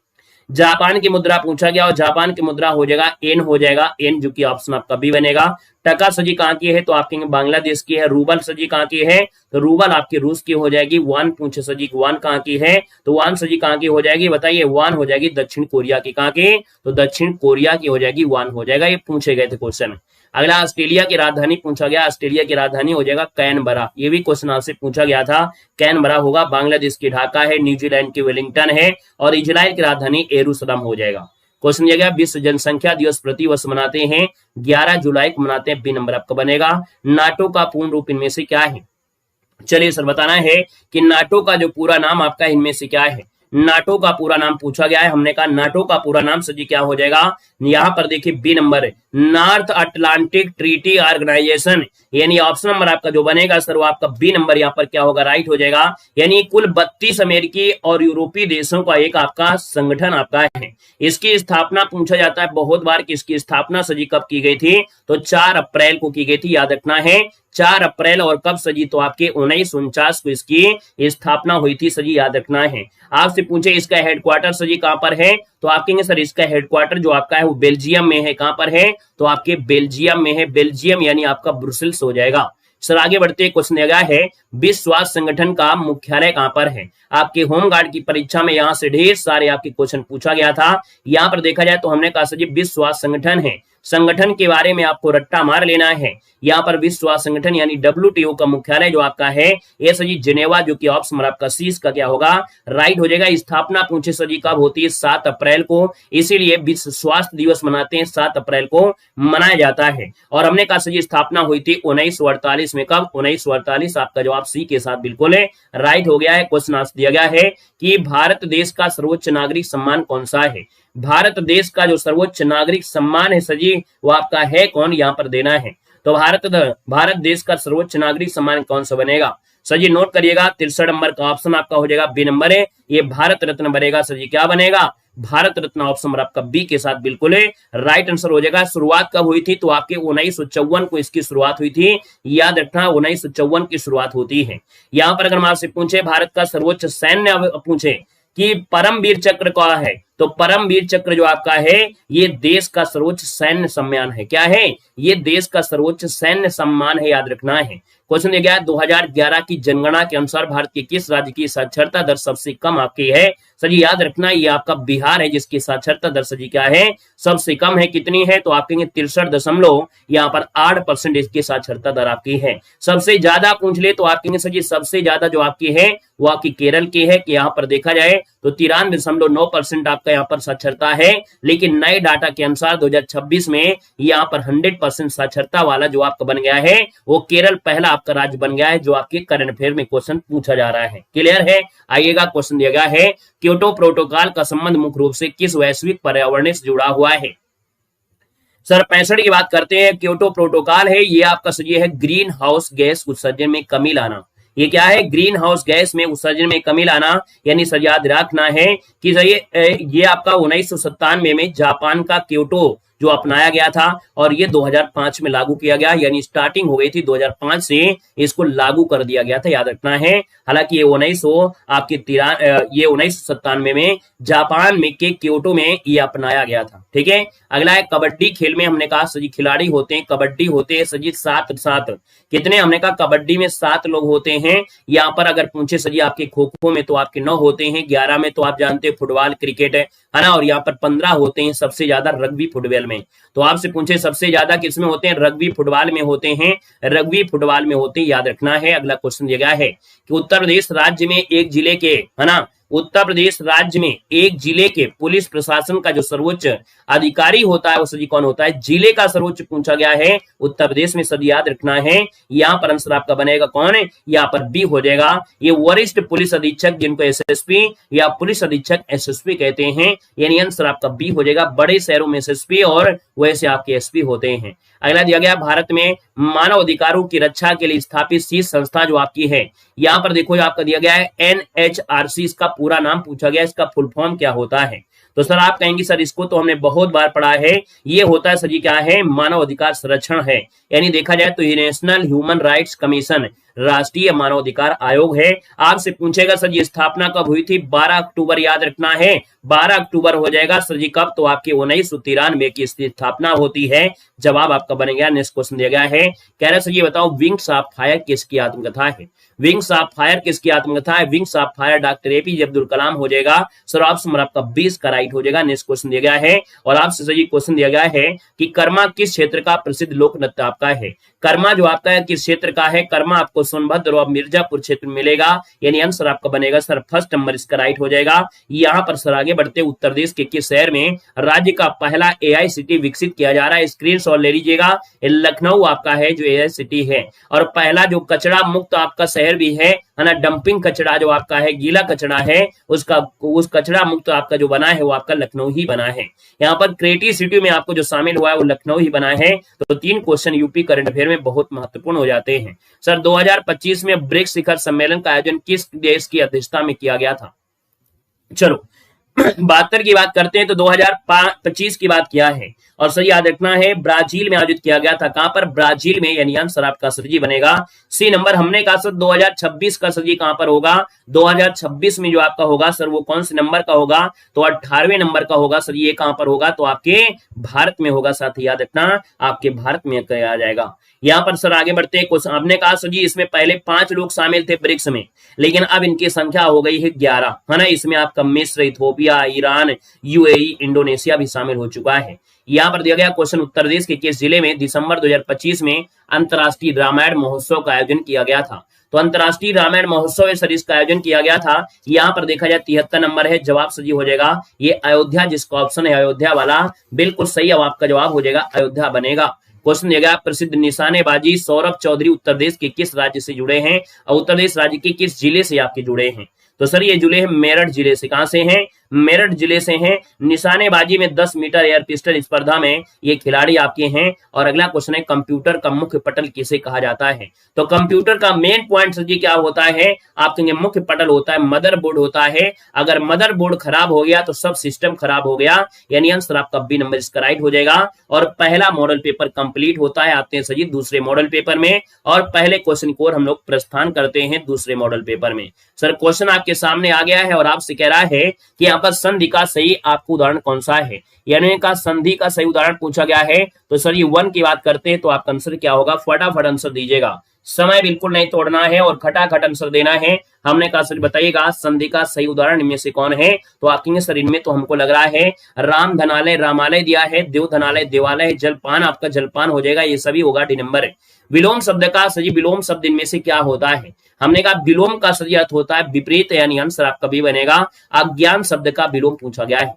A: जापान की मुद्रा पूछा गया और जापान की मुद्रा हो जाएगा एन हो जाएगा, एन जो कि ऑप्शन आपका बी बनेगा। टका सजी कहाँ की है? तो आपके बांग्लादेश की है। रूबल सजी कहाँ की है? तो रूबल आपकी रूस की हो जाएगी। वान पूछे सजी वान कहाँ की है? तो वान सजी कहाँ की हो जाएगी? बताइए, वान हो जाएगी दक्षिण कोरिया की। कहाँ की? तो दक्षिण कोरिया की हो जाएगी, वान हो जाएगा। ये पूछे गए थे क्वेश्चन। अगला ऑस्ट्रेलिया की राजधानी पूछा गया, ऑस्ट्रेलिया की राजधानी हो जाएगा कैनबरा। ये भी क्वेश्चन आपसे पूछा गया था, कैनबरा होगा। बांग्लादेश की ढाका है, न्यूजीलैंड की वेलिंगटन है और इजराइल की राजधानी यरूशलेम हो जाएगा। क्वेश्चन दिया गया, विश्व जनसंख्या दिवस प्रति वर्ष मनाते हैं 11 जुलाई को मनाते हैं, बी नंबर आपका बनेगा। नाटो का पूर्ण रूप इनमें से क्या है? चलिए सर बताना है कि नाटो का जो पूरा नाम आपका इनमें से क्या है? नाटो का पूरा नाम पूछा गया है, हमने कहा नाटो का पूरा नाम सर जी क्या हो जाएगा? यहां पर देखिए बी नंबर है, नॉर्थ अटलांटिक ट्रीटी ऑर्गेनाइजेशन, यानी ऑप्शन नंबर आपका जो बनेगा सर वो आपका बी नंबर यहाँ पर क्या होगा? राइट हो जाएगा। यानी कुल 32 अमेरिकी और यूरोपीय देशों का एक आपका संगठन आपका है। इसकी स्थापना पूछा जाता है बहुत बार कि इसकी स्थापना सजी कब की गई थी? तो 4 अप्रैल को की गई थी, याद रखना है 4 अप्रैल। और कब सजी? तो आपके 1949 को इसकी स्थापना हुई थी सजी, याद रखना है। आपसे पूछे इसका हेडक्वार्टर सजी कहां पर है? तो आप कहेंगे सर इसका हेडक्वार्टर जो आपका है वो बेल्जियम में है। कहां पर है? तो आपके बेल्जियम में है, बेल्जियम यानी आपका ब्रुसेल्स हो जाएगा। सर आगे बढ़ते क्वेश्चन दिया गया है विश्व स्वास्थ्य संगठन का मुख्यालय कहां पर है। आपके होमगार्ड की परीक्षा में यहां से ढेर सारे आपके क्वेश्चन पूछा गया था। यहां पर देखा जाए तो हमने कहा सर जी विश्व स्वास्थ्य संगठन है, संगठन के बारे में आपको रट्टा मार लेना है। यहाँ पर विश्व स्वास्थ्य संगठन यानी WTO का मुख्यालय जो आपका है ये सर जी जिनेवा, जो कि ऑप्शन आपका सी का क्या होगा राइट हो जाएगा। स्थापना पूछे सर जी कब होती है 7 अप्रैल को, इसीलिए विश्व स्वास्थ्य दिवस मनाते हैं 7 अप्रैल को मनाया जाता है। और हमने कहा सर जी स्थापना हुई थी 1948 में। कब 1948, आपका जवाब सी के साथ बिल्कुल राइट हो गया है। क्वेश्चन आंसर दिया गया है कि भारत देश का सर्वोच्च नागरिक सम्मान कौन सा है। भारत देश का जो सर्वोच्च नागरिक सम्मान है सर जी वो आपका है कौन, यहां पर देना है। तो भारत देश का सर्वोच्च नागरिक सम्मान कौन सा बनेगा सर जी, नोट करिएगा 63 नंबर का ऑप्शन आपका हो जाएगा बी नंबर है, ये भारत रत्न बनेगा सर जी। क्या बनेगा भारत रत्न, ऑप्शन नंबर आपका बी के साथ बिल्कुल राइट आंसर हो जाएगा। शुरुआत कब हुई थी तो आपके 1954 को इसकी शुरुआत हुई थी, याद रखना 1954 की शुरुआत होती है। यहां पर अगर हम आपसे पूछे भारत का सर्वोच्च सैन्य पूछे कि परमवीर चक्र क्या है, तो परमवीर चक्र जो आपका है ये देश का सर्वोच्च सैन्य सम्मान है। क्या है, ये देश का सर्वोच्च सैन्य सम्मान है, याद रखना है। क्वेश्चन दिया गया 2011 की जनगणना के अनुसार भारत के किस राज्य की साक्षरता दर सबसे कम आपकी है। सर जी याद रखना ये आपका बिहार है जिसकी साक्षरता दर सर जी क्या है सबसे कम है। कितनी है तो आप कहेंगे 63 यहाँ पर 8% इसकी साक्षरता दर आपकी है। सबसे ज्यादा पूछ ले तो आप कहेंगे सर जी सबसे ज्यादा जो आपकी है वो आपकी केरल की है कि यहाँ पर देखा जाए तो 93.9% आपका यहाँ पर साक्षरता है। लेकिन नए डाटा के अनुसार 2026 में यहाँ पर 100% साक्षरता वाला जो आपका बन गया है वो केरल पहला आपका राज्य बन गया है, जो आपके करंट अफेयर में क्वेश्चन पूछा जा रहा है। क्लियर है। आइएगा क्वेश्चन दिया गया है क्योटो प्रोटोकॉल का संबंध मुख्य रूप से किस वैश्विक पर्यावरण से जुड़ा हुआ है। सर 65 की बात करते हैं। क्योटो प्रोटोकॉल है ये आपका सर ये है ग्रीन हाउस गैस उत्सर्जन में कमी लाना। ये क्या है ग्रीन हाउस गैस में उत्सर्जन में कमी लाना, यानी सर याद रखना है कि ये आपका 1997 में जापान का क्योटो जो अपनाया गया था और ये 2005 में लागू किया गया, यानी स्टार्टिंग हो गई थी 2005 से इसको लागू कर दिया गया था, याद रखना है। हालांकि ये 1997 में जापान में के क्योटो में ये अपनाया गया था। ठीक है। अगला है कबड्डी खेल में हमने कहा सजी खिलाड़ी होते हैं, कबड्डी होते हैं सजी 7 कितने, हमने कहा कबड्डी में 7 लोग होते हैं। यहाँ पर अगर पूछे सजी आपके खो खो में तो आपके 9 होते हैं, 11 में तो आप जानते हैं फुटबॉल क्रिकेट है ना, और यहाँ पर 15 होते हैं सबसे ज्यादा रग्बी फुटबॉल में। तो आपसे पूछे सबसे ज्यादा किसमें होते हैं, रग्बी फुटबॉल में होते हैं, रग्बी फुटबॉल में होते हैं, याद रखना है। अगला क्वेश्चन दिया गया है कि उत्तर प्रदेश राज्य में एक जिले के है ना, उत्तर प्रदेश राज्य में एक जिले के पुलिस प्रशासन का जो सर्वोच्च अधिकारी होता है वो सजी कौन होता है, जिले का सर्वोच्च पूछा गया है उत्तर प्रदेश में, सजी याद रखना है। यहाँ पर आंसर आपका बनेगा कौन है, यहाँ पर बी हो जाएगा, ये वरिष्ठ पुलिस अधीक्षक जिनको एसएसपी या पुलिस अधीक्षक एसएसपी कहते हैं, यानी आंसर आपका बी हो जाएगा। बड़े शहरों में एसएसपी और वैसे आपके एसपी होते हैं। अगला दिया गया भारत में मानव अधिकारों की रक्षा के लिए स्थापित शीर्ष संस्था जो आपकी है, यहाँ पर देखो आपका दिया गया है NHRC, इसका पूरा नाम पूछा गया, इसका फुल फॉर्म क्या होता है। तो सर आप कहेंगे सर इसको तो हमने बहुत बार पढ़ा है, ये होता है सर जी क्या है, मानव अधिकार संरक्षण है, यानी देखा जाए तो ये नेशनल ह्यूमन राइट्स कमीशन, राष्ट्रीय मानवाधिकार आयोग है। आपसे पूछेगा सर जी स्थापना कब हुई थी, 12 अक्टूबर, याद रखना है 12 अक्टूबर हो जाएगा सर जी कब, तो आपके 1993 की स्थापना होती है। जवाब आपका बनेगा। नेक्स्ट क्वेश्चन दिया गया है, कह रहे सर ये बताओ विंग्स ऑफ फायर किसकी आत्मकथा है। विंग्स ऑफ फायर किसकी आत्मकथा है, wings of fire doctor APJ Abdul Kalam हो जाएगा। सर ऑप्शन आपका 20 का राइट हो जाएगा। नेक्स्ट क्वेश्चन दिया गया है और आपसे सर ये क्वेश्चन दिया गया है कि कर्मा किस क्षेत्र का प्रसिद्ध लोक नृत्य आपका है। कर्मा जो आपका है किस क्षेत्र का है, कर्मा आपको सोनभद्र और मिर्जापुर क्षेत्र में मिलेगा, यानी आंसर आपका बनेगा सर फर्स्ट नंबर इसका राइट हो जाएगा। यहाँ पर सर आगे बढ़ते उत्तर प्रदेश के किस शहर में राज्य का पहला AI सिटी विकसित किया जा रहा है, स्क्रीनशॉट ले लीजिएगा, लखनऊ आपका है जो AI सिटी है। और पहला जो कचरा मुक्त आपका शहर भी है ना, डंपिंग कचरा जो आपका है, गीला कचरा है, उस कचरा मुक्त आपका जो बना है वो आपका लखनऊ ही बना है। यहाँ पर क्रिएटिव सिटी में आपको जो शामिल हुआ है वो लखनऊ ही बना है। तो 3 क्वेश्चन यूपी करंट अफेयर में बहुत महत्वपूर्ण हो जाते हैं। सर 2025 में ब्रिक्स शिखर सम्मेलन का आयोजन किस देश की अध्यक्षता में किया गया था। चलो 72 की बात करते हैं तो 2025 की बात किया है। और सर याद रखना है ब्राजील में आयोजित किया गया था। कहां पर? ब्राजील में, यानी आंसर आपका सर जी बनेगा सी नंबर। हमने कहा सर 2026 का सर जी कहां पर होगा? 2026 में जो आपका होगा सर वो कौन से नंबर का होगा? तो 18वें नंबर का होगा सर। ये कहां पर होगा? तो आपके भारत में होगा। साथ ही याद रखना आपके भारत में आ जाएगा। यहां पर सर आगे बढ़ते हैं। कुछ आपने कहा सर जी इसमें पहले 5 लोग शामिल थे ब्रिक्स में, लेकिन अब इनकी संख्या हो गई है 11, है ना। इसमें आपका मिस्र, इथोपिया, ईरान, यूएई, इंडोनेशिया भी शामिल हो चुका है। यहां पर दिया गया क्वेश्चन, उत्तर प्रदेश के किस जिले में दिसंबर 2025 में अंतर्राष्ट्रीय रामायण महोत्सव का आयोजन किया गया था? तो अंतर्राष्ट्रीय रामायण महोत्सव सर इसका आयोजन किया गया था। यहां पर देखा जाए 73 नंबर है। जवाब सही हो जाएगा ये अयोध्या, जिसका ऑप्शन है अयोध्या वाला, बिल्कुल सही। अब आपका जवाब हो जाएगा अयोध्या बनेगा। क्वेश्चन दिया गया, प्रसिद्ध निशानेबाजी सौरभ चौधरी उत्तर प्रदेश के किस राज्य से जुड़े हैं और उत्तर प्रदेश राज्य के किस जिले से आपके जुड़े हैं? तो सर ये जुड़े हैं मेरठ जिले से। कहां से हैं? मेरठ जिले से हैं। निशानेबाजी में 10 मीटर एयर पिस्टल स्पर्धा में ये खिलाड़ी आपके हैं। और अगला क्वेश्चन है, कंप्यूटर का मुख्य पटल किसे कहा जाता है? तो कंप्यूटर का मेन पॉइंट सर जी क्या होता है? आप कहेंगे मुख्य पटल होता है, मदरबोर्ड होता है। अगर मदरबोर्ड खराब हो गया तो सब सिस्टम खराब हो गया, यानी आंसर आपका बी नंबर इसका राइट हो जाएगा। और पहला मॉडल पेपर कंप्लीट होता है, आते हैं सर जी दूसरे मॉडल पेपर में, और पहले क्वेश्चन को हम लोग प्रस्थान करते हैं दूसरे मॉडल पेपर में। सर क्वेश्चन आपके सामने आ गया है और आपसे कह रहा है कि यहाँ पर संधि का सही आपको उदाहरण कौन सा है, यानी का संधि का सही उदाहरण पूछा गया है। तो सर ये 1 की बात करते हैं तो आपका आंसर क्या होगा? फटाफट आंसर दीजिएगा, समय बिल्कुल नहीं तोड़ना है और खटाखट आंसर देना है। हमने कहा सर बताइएगा संधि का सही उदाहरण इनमें से कौन है? तो आप कहेंगे सर इनमें तो हमको लग रहा है राम धनालय रामालय दिया है, देव धनालय देवालय, जलपान आपका जलपान हो जाएगा, ये सभी होगा डी नंबर है। विलोम शब्द का सही विलोम शब्द इनमें से क्या होता है? हमने कहा विलोम का सही अर्थ होता है विपरीत, यानी आंसर आपका भी बनेगा। अज्ञान शब्द का विलोम पूछा गया है।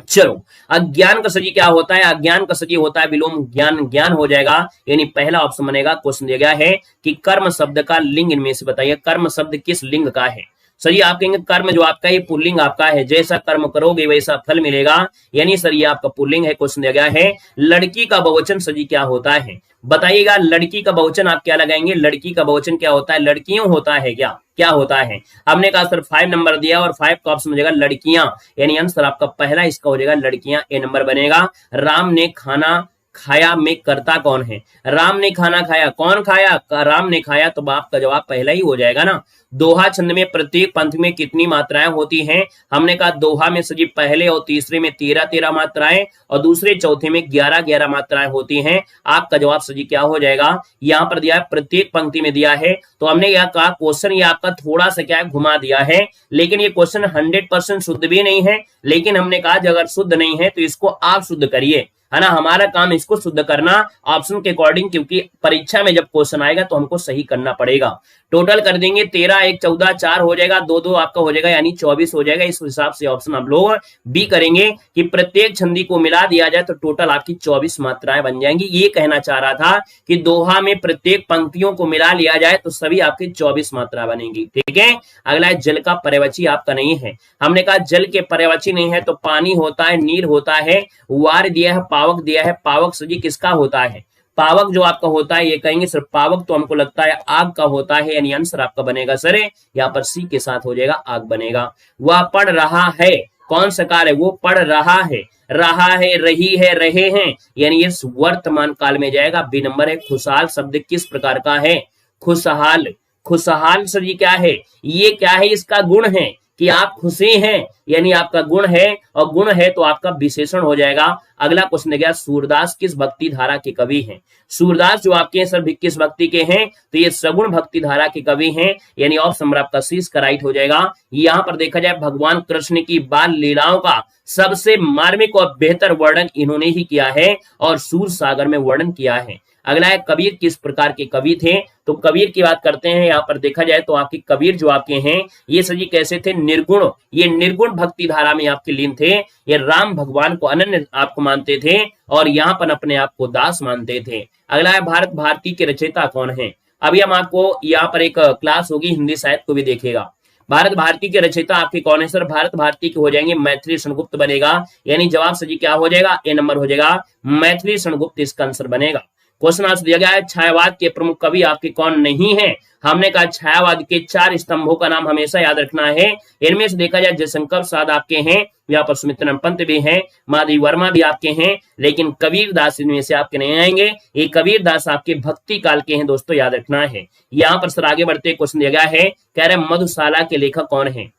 A: चलो अज्ञान का सही क्या होता है? अज्ञान का सही होता है विलोम ज्ञान, ज्ञान हो जाएगा, यानी पहला ऑप्शन बनेगा। क्वेश्चन दिया गया है कि कर्म शब्द का लिंग इनमें से बताइए, कर्म शब्द किस लिंग का है? सर ये आप कहेंगे कर्म जो आपका ये पुल्लिंग आपका है, जैसा कर्म करोगे वैसा फल मिलेगा, यानी सर ये आपका पुल्लिंग है। क्वेश्चन दिया गया है लड़की का बहुवचन सर जी क्या होता है? बताइएगा लड़की का बहुवचन आप क्या लगाएंगे? लड़की का बहुवचन क्या होता है? लड़कियों होता है क्या? क्या होता है? हमने कहा सर 5 नंबर दिया और 5 का ऑप्शन हो जाएगा लड़कियां, यानी आंसर आपका पहला इसका हो जाएगा लड़कियां, ए नंबर बनेगा। राम ने खाना खाया में करता कौन है? राम ने खाना खाया, कौन खाया? राम ने खाया, तो आपका जवाब पहला ही हो जाएगा ना। दोहा छंद में प्रत्येक पंथ में कितनी मात्राएं होती हैं? हमने कहा दोहा में सजी पहले और तीसरे में 13-13 मात्राएं और दूसरे चौथे में 11-11 मात्राएं होती हैं। आपका जवाब सजी क्या हो जाएगा? यहां पर दिया है प्रत्येक पंक्ति में दिया है, तो हमने यह कहा क्वेश्चन ये आपका थोड़ा सा क्या है घुमा दिया है, लेकिन ये क्वेश्चन 100% शुद्ध भी नहीं है, लेकिन हमने कहा अगर शुद्ध नहीं है तो इसको आप शुद्ध करिए, है ना। हमारा काम इसको शुद्ध करना ऑप्शन के अकॉर्डिंग, क्योंकि परीक्षा में जब क्वेश्चन आएगा तो हमको सही करना पड़ेगा। टोटल कर देंगे 13, 1, 14, 4 हो जाएगा, 2, 2 आपका हो जाएगा, यानी 24 हो जाएगा। इस हिसाब से ऑप्शन आप लोग बी करेंगे कि प्रत्येक छंदी को मिला दिया जाए तो टोटल आपकी 24 मात्राएं बन जाएंगी। ये कहना चाह रहा था कि दोहा में प्रत्येक पंक्तियों को मिला लिया जाए तो सभी आपकी 24 मात्रा बनेगी। ठीक है, अगला है जल का पर्यायवाची आपका नहीं है। हमने कहा जल के पर्यायवाची नहीं है तो पानी होता है, नीर होता है, वार दिया है, पावक दिया है। पावक सजी किसका होता है? पावक जो आपका होता है ये कहेंगे सर पावक तो हमको लगता है आग का होता है, यानी आंसर आपका बनेगा सर यहाँ पर सी के साथ हो जाएगा आग बनेगा। वह पढ़ रहा है, कौन सा काल है? वो पढ़ रहा है, रहा है, रही है, रहे हैं, यानी ये वर्तमान काल में जाएगा। बी नंबर है। खुशहाल शब्द किस प्रकार का है? खुशहाल, खुशहाल सर ये क्या है? ये क्या है? इसका गुण है कि आप खुशी हैं, यानी आपका गुण है, और गुण है तो आपका विशेषण हो जाएगा। अगला क्वेश्चन है गया सूरदास किस भक्ति धारा के कवि हैं? सूरदास जो आपके सर किस भक्ति के हैं? तो ये सगुण भक्ति धारा के कवि हैं, यानी ऑप्शन नंबर आपका सी का राइट हो जाएगा। यहाँ पर देखा जाए भगवान कृष्ण की बाल लीलाओं का सबसे मार्मिक और बेहतर वर्णन इन्होंने ही किया है और सूर सागर में वर्णन किया है। अगला है कबीर किस प्रकार के कवि थे? तो कबीर की बात करते हैं। यहाँ पर देखा जाए तो आपके कबीर जो आपके हैं ये सजी कैसे थे? निर्गुण, ये निर्गुण भक्ति धारा में आपके लीन थे। ये राम भगवान को अनन्य आपको मानते थे और यहाँ पर अपने आप को दास मानते थे। अगला है भारत भारती के रचयिता कौन है? अभी हम आपको यहाँ पर एक क्लास होगी हिंदी साहित्य को भी देखेगा। भारत भारती के रचयिता आपके कौन है? सर भारत भारती के हो जाएंगे मैथिली शरणगुप्त बनेगा, यानी जवाब सजी क्या हो जाएगा? ए नंबर हो जाएगा मैथिली शरणगुप्त इसका आंसर बनेगा। क्वेश्चन आंसर दिया गया है छायावाद के प्रमुख कवि आपके कौन नहीं है। हमने कहा छायावाद के 4 स्तंभों का नाम हमेशा याद रखना है। इनमें से देखा जाए जयशंकर प्रसाद आपके हैं, यहाँ पर सुमित्रन पंत भी हैं, माधवी वर्मा भी आपके हैं, लेकिन कबीरदास इनमें से आपके नहीं आएंगे। ये कबीरदास आपके भक्ति काल के हैं दोस्तों, याद रखना है। यहाँ पर सर आगे बढ़ते क्वेश्चन दिया गया है, कह रहे मधुशाला के लेखक कौन है।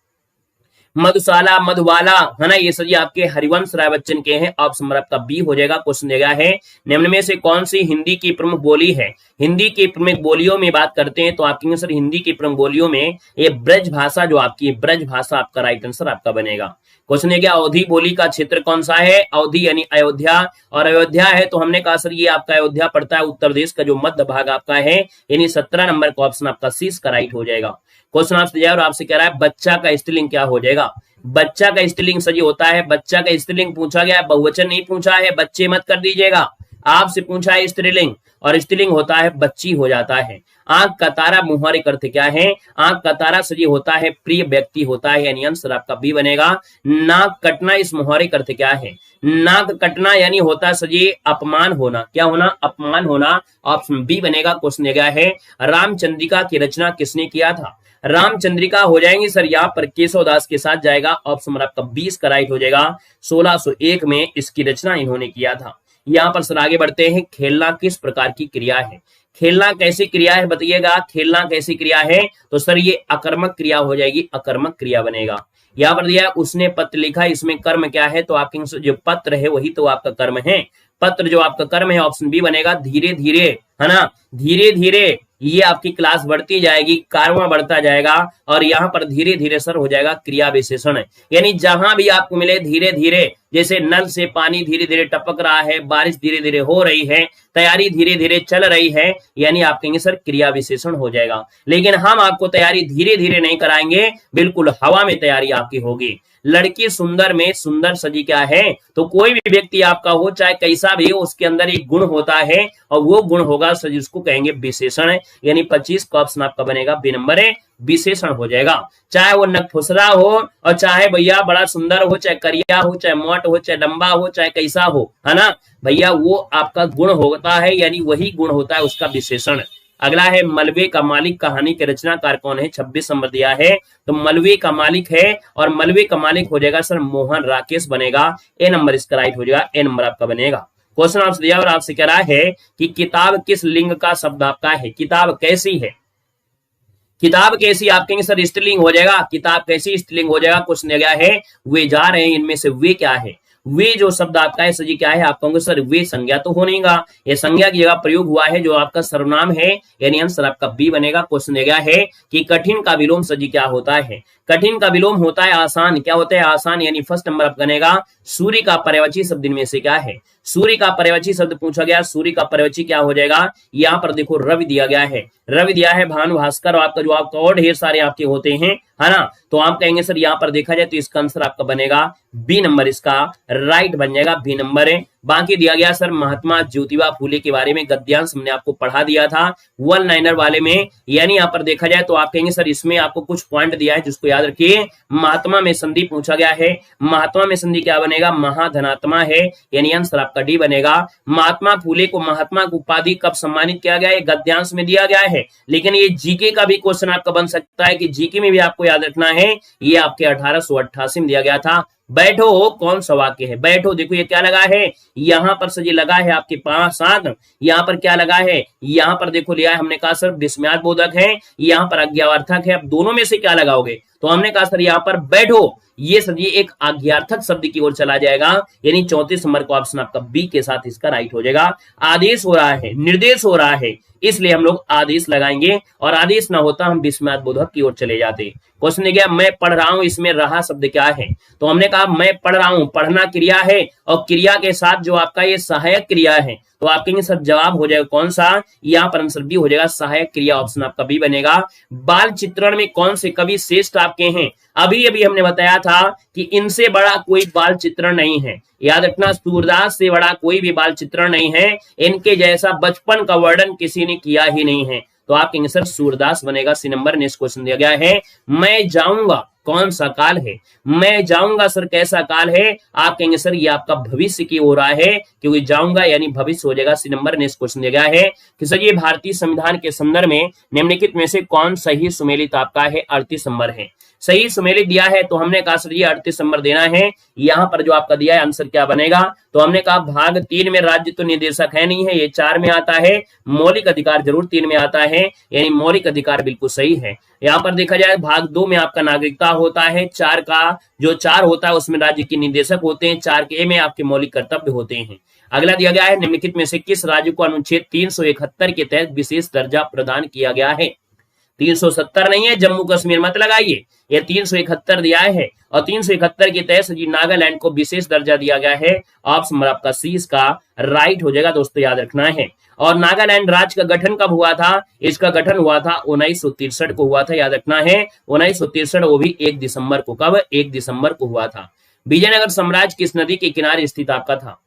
A: मधुशाला, मधुबाला है ना, ये सभी आपके हरिवंश राय बच्चन के हैं। ऑप्शन नंबर आपका बी हो जाएगा। क्वेश्चन दिया गया है निम्न में से कौन सी हिंदी की प्रमुख बोली है। हिंदी की प्रमुख बोलियों में बात करते हैं तो आपके सर हिंदी की प्रमुख बोलियों में ये ब्रज भाषा जो आपकी ब्रज भाषा आपका राइट आंसर आपका बनेगा। क्वेश्चन है क्या अवधि बोली का क्षेत्र कौन सा है। अवधि यानी अयोध्या, और अयोध्या है तो हमने कहा सर ये आपका अयोध्या पड़ता है उत्तर प्रदेश का जो मध्य भाग आपका है, यानी 17 नंबर का ऑप्शन आपका सी का राइट हो जाएगा। क्वेश्चन आपसे दिया और आपसे कह रहा है बच्चा का स्त्रीलिंग क्या हो जाएगा। बच्चा का स्त्रीलिंग सही होता है, बच्चा का स्त्रीलिंग पूछा गया, बहुवचन नहीं पूछा है, बच्चे मत कर दीजिएगा, आपसे पूछा है स्त्रीलिंग, और स्त्रीलिंग होता है बच्ची हो जाता है। आंख का तारा मुहावरे का अर्थ क्या है। आंख का तारा सही होता है प्रिय व्यक्ति होता है, यानी आंसर आपका बी बनेगा। नाक कटना इस मुहावरे का अर्थ क्या है। नाक कटना यानी होता है सजी अपमान होना, क्या होना, अपमान होना, ऑप्शन बी बनेगा। क्वेश्चन दिया गया है रामचंद्रिका की रचना किसने किया था। रामचंद्रिका हो जाएंगे सर यहाँ पर केशवदास के साथ जाएगा, ऑप्शन नंबर आपका 20 का राइट हो जाएगा। 1601 में इसकी रचना इन्होंने किया था। यहाँ पर सर आगे बढ़ते हैं, खेलना किस प्रकार की क्रिया है। खेलना कैसी क्रिया है बताइएगा, खेलना कैसी क्रिया है तो सर ये अकर्मक क्रिया हो जाएगी, अकर्मक क्रिया बनेगा। यहाँ पर दिया उसने पत्र लिखा, इसमें कर्म क्या है तो आपके जो पत्र है वही तो आपका कर्म है। पत्र जो आपका कर्म है ऑप्शन बी बनेगा। धीरे धीरे है ना, धीरे धीरे ये आपकी क्लास बढ़ती जाएगी, कारवां बढ़ता जाएगा, और यहाँ पर धीरे धीरे सर हो जाएगा क्रिया विशेषण, यानी जहां भी आपको मिले धीरे धीरे, जैसे नल से पानी धीरे धीरे टपक रहा है, बारिश धीरे धीरे हो रही है, तैयारी धीरे धीरे चल रही है, यानी आप कहेंगे सर क्रिया विशेषण हो जाएगा। लेकिन हम आपको तैयारी धीरे धीरे नहीं कराएंगे, बिल्कुल हवा में तैयारी आपकी होगी। लड़की सुंदर में सुंदर सजी क्या है तो कोई भी व्यक्ति आपका हो चाहे कैसा भी हो उसके अंदर एक गुण होता है और वो गुण होगा सजी, उसको कहेंगे विशेषण, यानी 25 का ऑप्शन आपका बनेगा बी नंबर है, विशेषण हो जाएगा। चाहे वो नखफुसरा हो और चाहे भैया बड़ा सुंदर हो, चाहे करिया हो, चाहे मोट हो, चाहे लंबा हो, चाहे कैसा हो, है ना भैया, वो आपका गुण होता है, यानी वही गुण होता है उसका विशेषण। अगला है मलबे का मालिक कहानी के रचनाकार कौन है। 26 नंबर दिया है तो मलबे का मालिक है, और मलबे का मालिक हो जाएगा सर मोहन राकेश बनेगा। ए नंबर इसका राइट हो जाएगा, ए नंबर आपका बनेगा। क्वेश्चन आपसे दिया और आपसे कह रहा है कि किताब किस लिंग का शब्द आपका है। किताब कैसी है, किताब कैसी आप कहेंगे सर स्त्रीलिंग हो जाएगा। किताब कैसी स्त्रीलिंग हो जाएगा। क्वेश्चन दिया गया है वे जा रहे हैं, इनमें से वे क्या है। वे जो शब्द आपका है सजी क्या है, आप कहोगे सर वे संज्ञा तो हो नहींगा, ये संज्ञा की जगह प्रयोग हुआ है जो आपका सर्वनाम है, यानी आंसर आपका बी बनेगा। क्वेश्चन दिया गया है कि कठिन का विलोम सजी क्या होता है। कठिन का विलोम होता है आसान, क्या होता है आसान, यानी फर्स्ट नंबर आप बनेगा। सूर्य का पर्यायवाची शब्द इनमें से क्या है। सूर्य का पर्यायवाची शब्द पूछा गया, सूर्य का पर्यायवाची क्या हो जाएगा। यहाँ पर देखो रवि दिया गया है, रवि दिया है, भानु भास्कर, और आपका जो आपका और ढेर सारे आपके होते हैं, है ना, तो आप कहेंगे सर यहाँ पर देखा जाए तो इसका आंसर आपका बनेगा बी नंबर, इसका राइट बन जाएगा, बी नंबर है। बाकी दिया गया सर महात्मा ज्योतिबा फूले के बारे में गद्यांश हमने आपको पढ़ा दिया था वन लाइनर वाले में, यानी यहाँ पर देखा जाए तो आप कहेंगे सर इसमें आपको कुछ पॉइंट दिया है जिसको याद रखिए। महात्मा में संधि पूछा गया है, महात्मा में संधि क्या बनेगा, महाधनात्मा है, यानी आंसर आपका डी बनेगा। महात्मा फूले को महात्मा की उपाधि कब सम्मानित किया गया है, गद्यांश में दिया गया है, लेकिन ये जीके का भी क्वेश्चन आपका बन सकता है कि जीके में भी आपको याद रखना है, ये आपके 1888 में दिया गया था। बैठो कौन सा वाक्य है, बैठो देखो ये क्या लगा है, यहाँ पर सजी लगा है आपके 5-7, यहाँ पर क्या लगा है, यहाँ पर देखो लिया है हमने कहा सर विस्मयार्थ बोधक है, यहाँ पर आज्ञार्थक है। अब दोनों में से क्या लगाओगे तो हमने कहा सर यहाँ पर बैठो, ये सर ये एक आज्ञार्थक शब्द की ओर चला जाएगा, यानी 34 नंबर का ऑप्शन आपका बी के साथ इसका राइट हो जाएगा। आदेश हो रहा है, निर्देश हो रहा है, इसलिए हम लोग आदेश लगाएंगे, और आदेश ना होता हम विस्मयार्थ बोधक की ओर चले जाते। क्वेश्चन ने गया मैं पढ़ रहा हूं, इसमें रहा शब्द क्या है, तो हमने कहा मैं पढ़ रहा हूं, पढ़ना क्रिया है, और क्रिया के साथ जो आपका ये सहायक क्रिया है, तो आप कहेंगे सर जवाब हो जाएगा कौन सा, यहाँ पर आंसर बी हो जाएगा, सहायक क्रिया, ऑप्शन आपका बी बनेगा। बाल चित्रण में कौन से कवि श्रेष्ठ आपके हैं, अभी अभी हमने बताया था कि इनसे बड़ा कोई बाल चित्रण नहीं है, याद रखना सूरदास से बड़ा कोई भी बाल चित्रण नहीं है, इनके जैसा बचपन का वर्णन किसी ने किया ही नहीं है, तो आप कहेंगे सर सूरदास बनेगा, सी नंबर। नेक्स्ट क्वेश्चन दिया गया है मैं जाऊंगा, कौन सा काल है? मैं जाऊंगा सर कैसा काल है? आप कहेंगे सर ये आपका भविष्य की हो रहा है, क्योंकि जाऊंगा यानी भविष्य हो जाएगा। सी नंबर नेक्स्ट क्वेश्चन दिया गया है कि सर ये भारतीय संविधान के संदर्भ में निम्नलिखित में से कौन सही सुमेलित आपका है? 38 नंबर है। सही सुमेलित दिया है तो हमने कहा सर ये 38 नंबर देना है। यहां पर जो आपका दिया है आंसर क्या बनेगा? तो हमने कहा भाग 3 में राज्य तो निर्देशक है नहीं है, ये 4 में आता है। मौलिक अधिकार जरूर 3 में आता है, यानी मौलिक अधिकार बिल्कुल सही है। यहाँ पर देखा जाए भाग 2 में आपका नागरिकता होता है। 4 का जो 4 होता है उसमें राज्य के निर्देशक होते हैं। 4 के में आपके मौलिक कर्तव्य होते हैं। अगला दिया गया है निम्नलिखित में से किस राज्य को अनुच्छेद 371 के तहत विशेष दर्जा प्रदान किया गया है? 370 नहीं है, जम्मू कश्मीर मत लगाइए, ये 371 दिया है और 371 के तहत जी नागालैंड को विशेष दर्जा दिया गया है। ऑप्शन आपका सी इसका राइट हो जाएगा दोस्तों, याद रखना है। और नागालैंड राज्य का गठन कब हुआ था? इसका गठन हुआ था 1963 को हुआ था, याद रखना है 1963, वो भी 1 दिसंबर को। कब? 1 दिसंबर को हुआ था। विजयनगर साम्राज्य किस नदी के किनारे स्थित आपका था?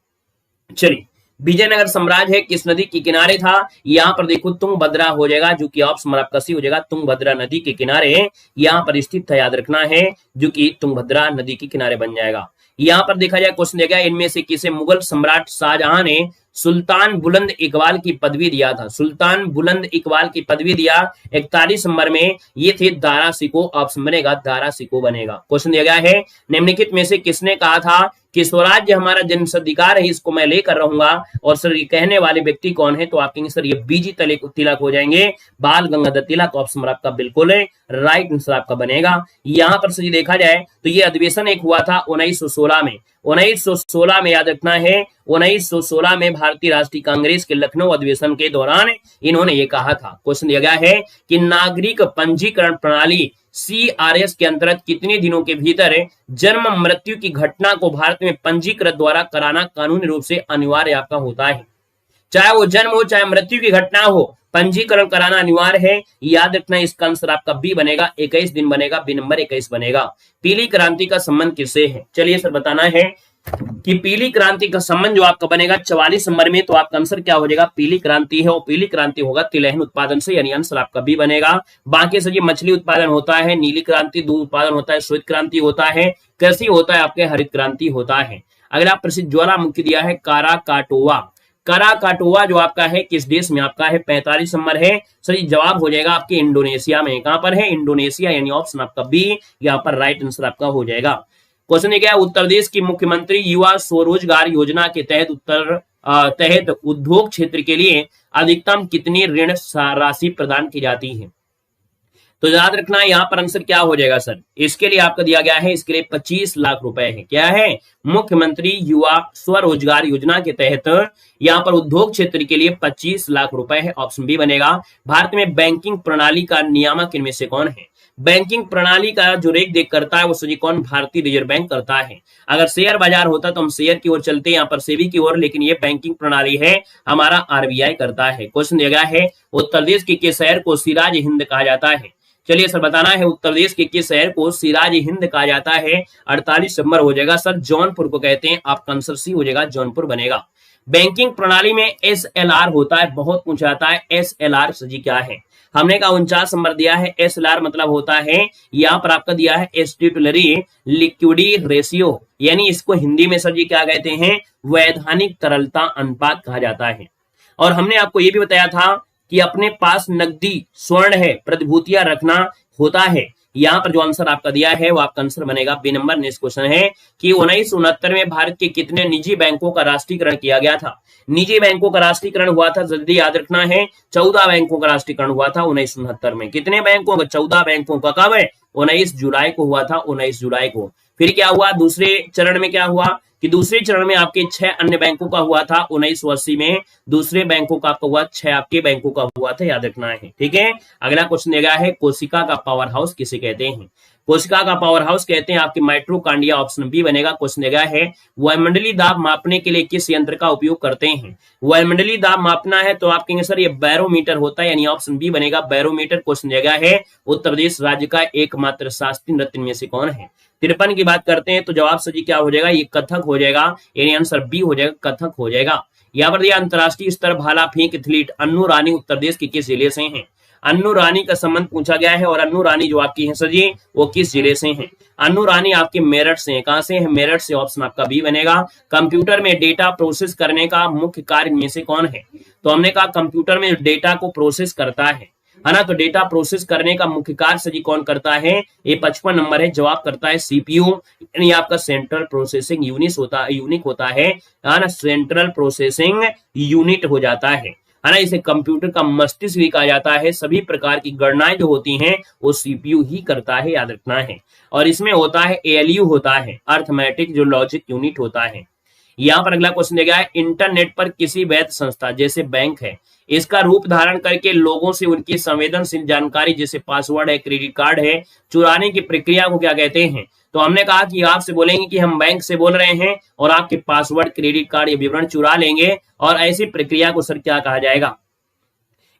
A: चलिए विजयनगर साम्राज्य है किस नदी के किनारे था? यहाँ पर देखो तुंगभद्रा हो जाएगा, जो कि ऑप्शन आपका सी हो जाएगा। तुंगभद्रा नदी के किनारे यहाँ पर स्थित है, याद रखना है, जो कि तुंगभद्रा नदी के किनारे बन जाएगा। यहाँ पर देखा जाए क्वेश्चन दिया गया इनमें से किसे मुगल सम्राट शाहजहां ने सुल्तान बुलंद इकबाल की पदवी दिया था? सुल्तान बुलंद इकबाल की पदवी दिया 41 नंबर में, ये थे दारा सिको। ऑप्शन बनेगा दारा सिको बनेगा। क्वेश्चन दिया गया है निम्नलिखित में से किसने कहा था कि स्वराज्य हमारा जन्मसिद्ध है, इसको मैं लेकर रहूंगा? और सर ये कहने वाले व्यक्ति कौन है? तो आप कहेंगे सर ये बीजी तिलक हो जाएंगे, बाल गंगाधर तिलक। ऑप्शन आपका बिल्कुल है राइट आंसर आपका बनेगा। यहाँ पर सर देखा जाए तो ये अधिवेशन एक हुआ था 1916 में। 1916 में याद रखना है, 1916 में भारतीय राष्ट्रीय कांग्रेस के लखनऊ अधिवेशन के दौरान इन्होंने ये कहा था। क्वेश्चन दिया गया है कि नागरिक पंजीकरण प्रणाली CRS के अंतर्गत कितने दिनों के भीतर जन्म मृत्यु की घटना को भारत में पंजीकृत द्वारा कराना कानूनी रूप से अनिवार्य आपका होता है? चाहे वो जन्म हो चाहे मृत्यु की घटना हो, पंजीकरण कराना अनिवार्य है। याद रखना इसका आंसर आपका बी बनेगा, 21 दिन बनेगा, बी नंबर 21 बनेगा। पीली क्रांति का संबंध किससे है? चलिए सर बताना है कि पीली क्रांति का संबंध जो आपका बनेगा 44 नंबर में, तो आपका आंसर क्या हो जाएगा? पीली क्रांति है, और पीली क्रांति होगा तिलहन उत्पादन से, यानी आंसर आपका बी बनेगा। बाकी से ये मछली उत्पादन होता है, नीली क्रांति दूध उत्पादन होता है, श्वेत क्रांति होता है, कृषि होता है, आपके हरित क्रांति होता है। अगला प्रसिद्ध ज्वालामुखी दिया है काराकाटोवा। काराकाटोवा जो आपका है किस देश में आपका है? 45 नंबर है। सही जवाब हो जाएगा आपके इंडोनेशिया में। कहां पर है? इंडोनेशिया, यानी ऑप्शन आपका बी यहाँ पर राइट आंसर आपका हो जाएगा। क्वेश्चन क्या है? उत्तर प्रदेश की मुख्यमंत्री युवा स्वरोजगार योजना के तहत उद्योग क्षेत्र के लिए अधिकतम कितनी ऋण राशि प्रदान की जाती है? तो याद रखना यहाँ पर आंसर क्या हो जाएगा सर? इसके लिए आपका दिया गया है, इसके लिए 25 लाख रुपए है। क्या है? मुख्यमंत्री युवा स्वरोजगार योजना के तहत यहाँ पर उद्योग क्षेत्र के लिए 25 लाख रुपए है। ऑप्शन बी बनेगा। भारत में बैंकिंग प्रणाली का नियामक इनमें से कौन है? बैंकिंग प्रणाली का जो रेख देख करता है वो सभी कौन? भारतीय रिजर्व बैंक करता है। अगर शेयर बाजार होता तो हम शेयर की ओर चलते हैं, यहाँ पर सेबी की ओर, लेकिन ये बैंकिंग प्रणाली है हमारा RBI करता है। क्वेश्चन दिया गया है उत्तर प्रदेश के किस शहर को सिराज हिंद कहा जाता है? चलिए सर बताना है उत्तर प्रदेश के किस शहर को सिराज हिंद कहा जाता है? 48 नंबर हो जाएगा सर, जौनपुर को कहते हैं। आपका आंसर सी हो जाएगा, जौनपुर बनेगा। बैंकिंग प्रणाली में SLR होता है, बहुत पूछा जाता है। SLR सर जी क्या है? हमने कहा 49 नंबर दिया है। SLR मतलब होता है, यहाँ पर आपका दिया है स्टैट्यूटरी लिक्विडिटी रेशियो, यानी इसको हिंदी में सर जी क्या कहते हैं? वैधानिक तरलता अनुपात कहा जाता है। और हमने आपको ये भी बताया था कि अपने पास नकदी स्वर्ण है प्रतिभूतियां रखना होता है। यहाँ पर जो आंसर आपका दिया है वो आपका आंसर बनेगा बी नंबर। नेक्स्ट क्वेश्चन है कि 1969 में भारत के कितने निजी बैंकों का राष्ट्रीयकरण किया गया था? निजी बैंकों का राष्ट्रीयकरण हुआ था, जल्दी याद रखना है, 14 बैंकों का राष्ट्रीयकरण हुआ था 1969 में। कितने बैंकों का? 14 बैंकों का। कब है? 19 जुलाई को हुआ था, 19 जुलाई को। फिर क्या हुआ? दूसरे चरण में क्या हुआ कि दूसरे चरण में आपके 6 अन्य बैंकों का हुआ था 1980 में। दूसरे बैंकों का आपका हुआ 6 आपके बैंकों का हुआ था, याद रखना है। ठीक है, अगला क्वेश्चन दिया गया है कोशिका का पावर हाउस किसे कहते हैं? कोशिका का पावर हाउस कहते हैं आपके माइटोकॉन्ड्रिया। ऑप्शन बी बनेगा। क्वेश्चन दिया गया है वायुमंडलीय दाब मापने के लिए किस यंत्र का उपयोग करते हैं? वायुमंडलीय दाब मापना है तो आप कहेंगे सर ये बैरोमीटर होता है, यानी ऑप्शन बी बनेगा बैरोमीटर। क्वेश्चन दिया गया है उत्तर प्रदेश राज्य का एकमात्र शास्त्रीय नृत्य में से कौन है? 53 की बात करते हैं तो जवाब सही क्या हो जाएगा? ये कथक हो जाएगा, यानी आंसर बी हो जाएगा, कथक हो जाएगा। यहाँ पर दिया अंतरराष्ट्रीय स्तर भाला फेंक एथलीट अन्नू रानी उत्तर प्रदेश के किस जिले से हैं? अन्नू रानी का संबंध पूछा गया है, और अन्नू रानी जो आपकी है सर जी वो किस जिले से हैं? अन्नू रानी आपके मेरठ से है। कहां से है? मेरठ से। ऑप्शन आपका बी बनेगा। कंप्यूटर में डेटा प्रोसेस करने का मुख्य कार्य में से कौन है? तो हमने कहा कंप्यूटर में डेटा को प्रोसेस करता है ना, तो डेटा प्रोसेस करने का मुख्य कार्य सजी कौन करता है? ये 55 नंबर है, जवाब करता है सीपीयू, यानी आपका सेंट्रल प्रोसेसिंग यूनिट होता है ना, सेंट्रल प्रोसेसिंग यूनिट हो जाता है ना। इसे कंप्यूटर का मस्तिष्क भी कहा जाता है। सभी प्रकार की गणनाएं जो होती हैं वो सीपीयू ही करता है, याद रखना है। और इसमें होता है एएलयू होता है, अर्थमेटिक जो लॉजिक यूनिट होता है। यहाँ पर अगला क्वेश्चन दिया गया है, इंटरनेट पर किसी वैध संस्था जैसे बैंक है, इसका रूप धारण करके लोगों से उनकी संवेदनशील जानकारी जैसे पासवर्ड है, क्रेडिट कार्ड है, चुराने की प्रक्रिया को क्या कहते हैं? तो हमने कहा कि आपसे बोलेंगे कि हम बैंक से बोल रहे हैं और आपके पासवर्ड, क्रेडिट कार्ड या विवरण चुरा लेंगे, और ऐसी प्रक्रिया को सर क्या कहा जाएगा?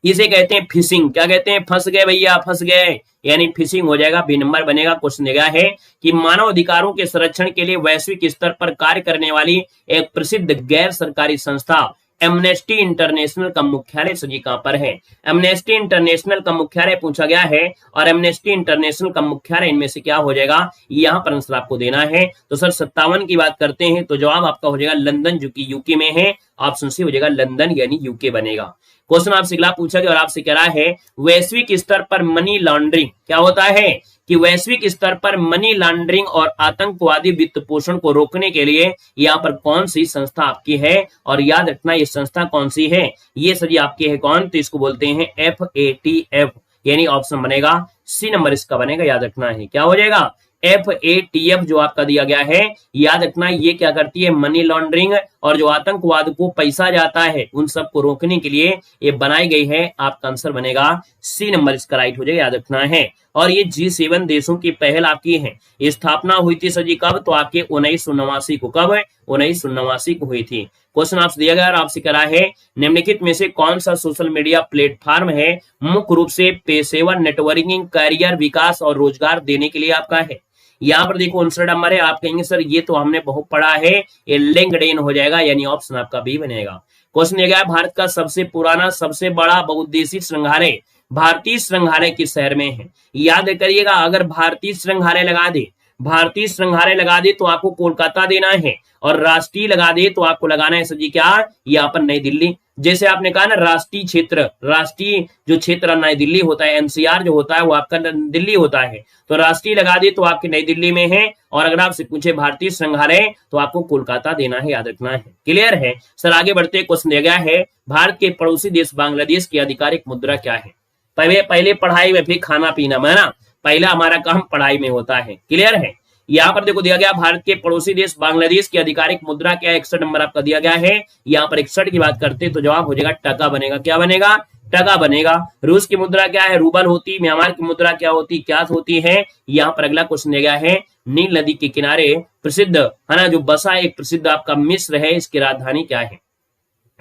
A: इसे कहते हैं फिशिंग। क्या कहते हैं? फंस गए भैया, फंस गए, यानी फिशिंग हो जाएगा। बी नंबर बनेगा। क्वेश्चन दिया है कि मानव अधिकारों के संरक्षण के लिए वैश्विक स्तर पर कार्य करने वाली एक प्रसिद्ध गैर सरकारी संस्था एमनेस्टी इंटरनेशनल का मुख्यालय सजी कहां पर है? एमनेस्टी इंटरनेशनल का मुख्यालय पूछा गया है, और एमनेस्टी इंटरनेशनल का मुख्यालय इनमें से क्या हो जाएगा? यहां पर आंसर आपको देना है। तो सर 57 की बात करते हैं तो जवाब आपका हो जाएगा लंदन, जो कि यूके में है। ऑप्शन सी हो जाएगा लंदन, यानी यूके बनेगा। क्वेश्चन आपसे अगला पूछा गया और आपसे कह रहा है, वैश्विक स्तर पर मनी लॉन्ड्रिंग क्या होता है? कि वैश्विक स्तर पर मनी लॉन्ड्रिंग और आतंकवादी वित्त पोषण को रोकने के लिए यहाँ पर कौन सी संस्था आपकी है? और याद रखना ये संस्था कौन सी है? ये सभी आपके है कौन? तो इसको बोलते हैं FATF, यानी ऑप्शन बनेगा सी नंबर इसका बनेगा। याद रखना है क्या हो जाएगा? FATF जो आपका दिया गया है, याद रखना ये क्या करती है? मनी लॉन्ड्रिंग और जो आतंकवाद को पैसा जाता है उन सबको रोकने के लिए ये बनाई गई है। आपका आंसर बनेगा सी नंबर इसका राइट हो जाएगा। याद रखना है। और ये G7 देशों की पहल आपकी है। स्थापना हुई थी सजी कब? तो आपके 1989 को। कब? 1989 को हुई थी। क्वेश्चन आपसे दिया गया और आपसे करा है, निम्नलिखित में से कौन सा सोशल मीडिया प्लेटफॉर्म है मुख्य रूप से पेशेवर नेटवर्किंग, करियर विकास और रोजगार देने के लिए आपका है? यहाँ पर देखो 59 नंबर है। आप कहेंगे सर ये तो हमने बहुत पढ़ा है, ये लिंक्डइन हो जाएगा, यानी ऑप्शन आपका बी बनेगा। क्वेश्चन दिया गया, भारत का सबसे पुराना, सबसे बड़ा बहुउद्देशीय संग्रहालय भारतीय संग्रहालय किस शहर में है? याद करिएगा, अगर भारतीय संग्रहालय लगा दे तो आपको कोलकाता देना है, और राष्ट्रीय लगा दे तो आपको लगाना है सजी क्या? यहाँ पर नई दिल्ली। जैसे आपने कहा ना राष्ट्रीय जो क्षेत्र नई दिल्ली होता है, NCR जो होता है वो आपका दिल्ली होता है, तो राष्ट्रीय लगा दे तो आपकी नई दिल्ली में है, और अगर आपसे पूछे भारतीय संग्रहालय तो आपको कोलकाता देना है। याद रखना है। क्लियर है सर? आगे बढ़ते क्वेश्चन दिया गया है, भारत के पड़ोसी देश बांग्लादेश की आधिकारिक मुद्रा क्या है? पहले पढ़ाई में, फिर खाना पीना में ना, पहला हमारा काम पढ़ाई में होता है। क्लियर है? यहाँ पर देखो दिया गया भारत के पड़ोसी देश बांग्लादेश की आधिकारिक मुद्रा क्या है? 61 नंबर आपका दिया गया है। यहाँ पर 61 की बात करते तो जवाब हो जाएगा टका बनेगा। क्या बनेगा? टका बनेगा। रूस की मुद्रा क्या है? रूबल होती। म्यांमार की मुद्रा क्या होती? क्या होती है? यहाँ पर अगला क्वेश्चन दिया गया है, नील नदी के किनारे प्रसिद्ध है ना जो बसा एक प्रसिद्ध आपका मिस्र है, इसकी राजधानी क्या है?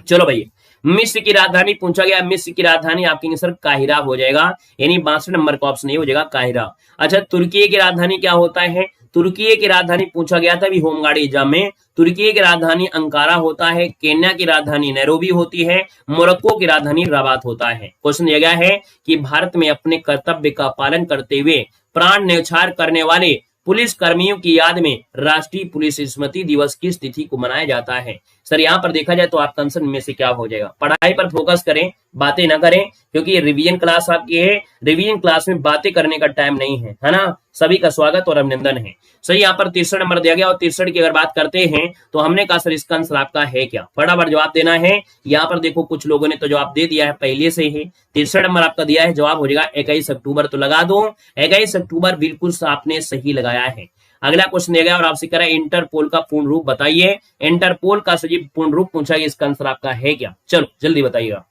A: चलो भैया, मिस्र की राजधानी पूछा गया। मिस्र की राजधानी आपके सर काहिरा हो जाएगा, यानी 62 नंबर का ऑप्शन हो जाएगा काहिरा। अच्छा, तुर्की की राजधानी क्या होता है? तुर्की की राजधानी पूछा गया था अभी होमगार्ड एग्जाम में। तुर्की की राजधानी अंकारा होता है। केन्या की राजधानी नैरोबी होती है। मोरक्को की राजधानी रबात होता है। क्वेश्चन दिया गया है कि भारत में अपने कर्तव्य का पालन करते हुए प्राण न्यौछावर करने वाले पुलिस कर्मियों की याद में राष्ट्रीय पुलिस स्मृति दिवस किस तिथि को मनाया जाता है? सर यहाँ पर देखा जाए तो आपका आंसर में से क्या हो जाएगा? पढ़ाई पर फोकस करें, बातें ना करें, क्योंकि ये रिवीजन क्लास आपकी है। रिवीजन क्लास में बातें करने का टाइम नहीं है, है ना। सभी का स्वागत और अभिनंदन है। सर यहाँ पर 63 नंबर दिया गया, और 63 की अगर बात करते हैं तो हमने कहा सर इसका आंसर आपका है क्या? फटाफट जवाब देना है। यहाँ पर देखो कुछ लोगों ने तो जवाब दे दिया है पहले से ही। 63 नंबर आपका दिया है, जवाब हो जाएगा 21 अक्टूबर। तो लगा दो 21 अक्टूबर, बिल्कुल आपने सही लगाया है। अगला क्वेश्चन दिया गया और आपसे कह रहा है इंटरपोल का पूर्ण रूप बताइए। इंटरपोल का सही पूर्ण रूप पूछा गया, इसका आंसर आपका है क्या? चलो जल्दी बताइएगा।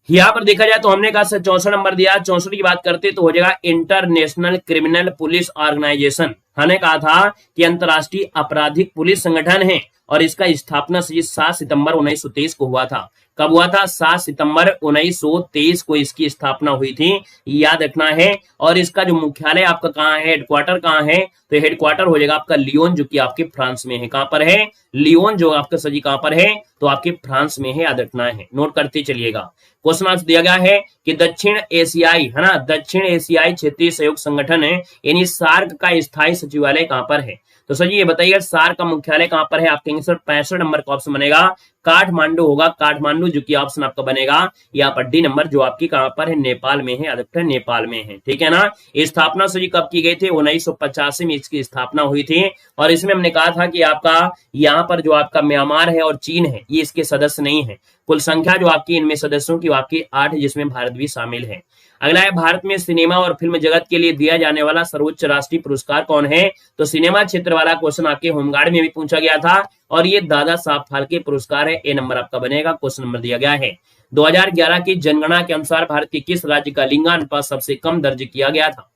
A: यहाँ पर देखा जाए तो हमने कहा सर 64 नंबर दिया। 64 की बात करते तो हो जाएगा इंटरनेशनल क्रिमिनल पुलिस ऑर्गेनाइजेशन। हमने कहा था कि अंतरराष्ट्रीय आपराधिक पुलिस संगठन है, और इसका स्थापना 7 सितंबर 1923 को हुआ था। कब हुआ था? 7 सितंबर 1923 को इसकी स्थापना हुई थी, याद रखना है। और इसका जो मुख्यालय आपका कहाँ है, हेडक्वार्टर कहाँ है? तो हेडक्वार्टर हो जाएगा आपका लियोन, जो कि आपके फ्रांस में है। कहां पर है? लियोन, जो आपका सजी कहां पर है? तो आपके फ्रांस में है, याद रखना है, नोट करते चलिएगा। क्वेश्चन आंसर दिया गया है कि दक्षिण एशियाई, है ना, दक्षिण एशियाई क्षेत्रीय सहयोग संगठन है यानी सार्क का स्थायी सचिवालय कहां पर है? तो सर ये बताइए सार्क का मुख्यालय कहां पर है? आप कहेंगे सर 65 नंबर का ऑप्शन बनेगा काठमांडू होगा, काठमांडू, जो कि ऑप्शन आपका बनेगा यहाँ पर डी नंबर, जो आपकी कहां पर है? नेपाल में है, अधिकतर नेपाल में है, ठीक है ना। स्थापना सर कब की गई थी? 1985 में इसकी स्थापना हुई थी। और इसमें हमने कहा था कि आपका यहाँ पर जो आपका म्यांमार है और चीन है, ये इसके सदस्य नहीं है। कुल संख्या जो आपकी इनमें सदस्यों की आपकी 8, जिसमें भारत भी शामिल है। अगला है भारत में सिनेमा और फिल्म जगत के लिए दिया जाने वाला सर्वोच्च राष्ट्रीय पुरस्कार कौन है? तो सिनेमा क्षेत्र वाला क्वेश्चन आपके होमगार्ड में भी पूछा गया था और ये दादा साहब फाल्के पुरस्कार है, ए नंबर आपका बनेगा। क्वेश्चन नंबर दिया गया है 2011 की जनगणना के अनुसार भारत के किस राज्य का लिंगानुपात सबसे कम दर्ज किया गया था?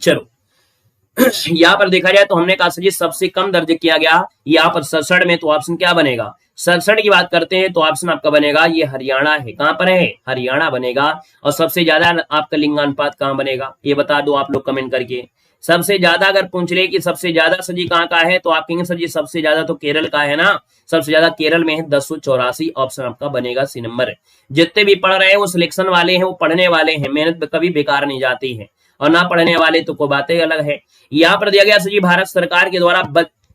A: चलो यहाँ पर देखा जाए तो हमने कहा जी सबसे कम दर्ज किया गया यहाँ पर 67 में, तो ऑप्शन क्या बनेगा? 67 की बात करते हैं तो ऑप्शन आपका बनेगा ये हरियाणा है। कहां पर है? हरियाणा बनेगा। और सबसे ज्यादा आपका लिंगानुपात कहां बनेगा? ये बता दो आप लोग कमेंट करके। सबसे ज्यादा अगर पूछ ले कि सबसे ज्यादा सजी कहां का है, तो आप कहेंगे सर जी सबसे ज्यादा तो केरल का है ना, सबसे ज्यादा केरल में है 1084, ऑप्शन आपका बनेगा सी नंबर। जितने भी पढ़ रहे हैं वो सिलेक्शन वाले हैं, वो पढ़ने वाले हैं, मेहनत कभी बेकार नहीं जाती है, और ना पढ़ने वाले तो कोई बातें अलग है। यहाँ पर दिया गया सर जी भारत सरकार के द्वारा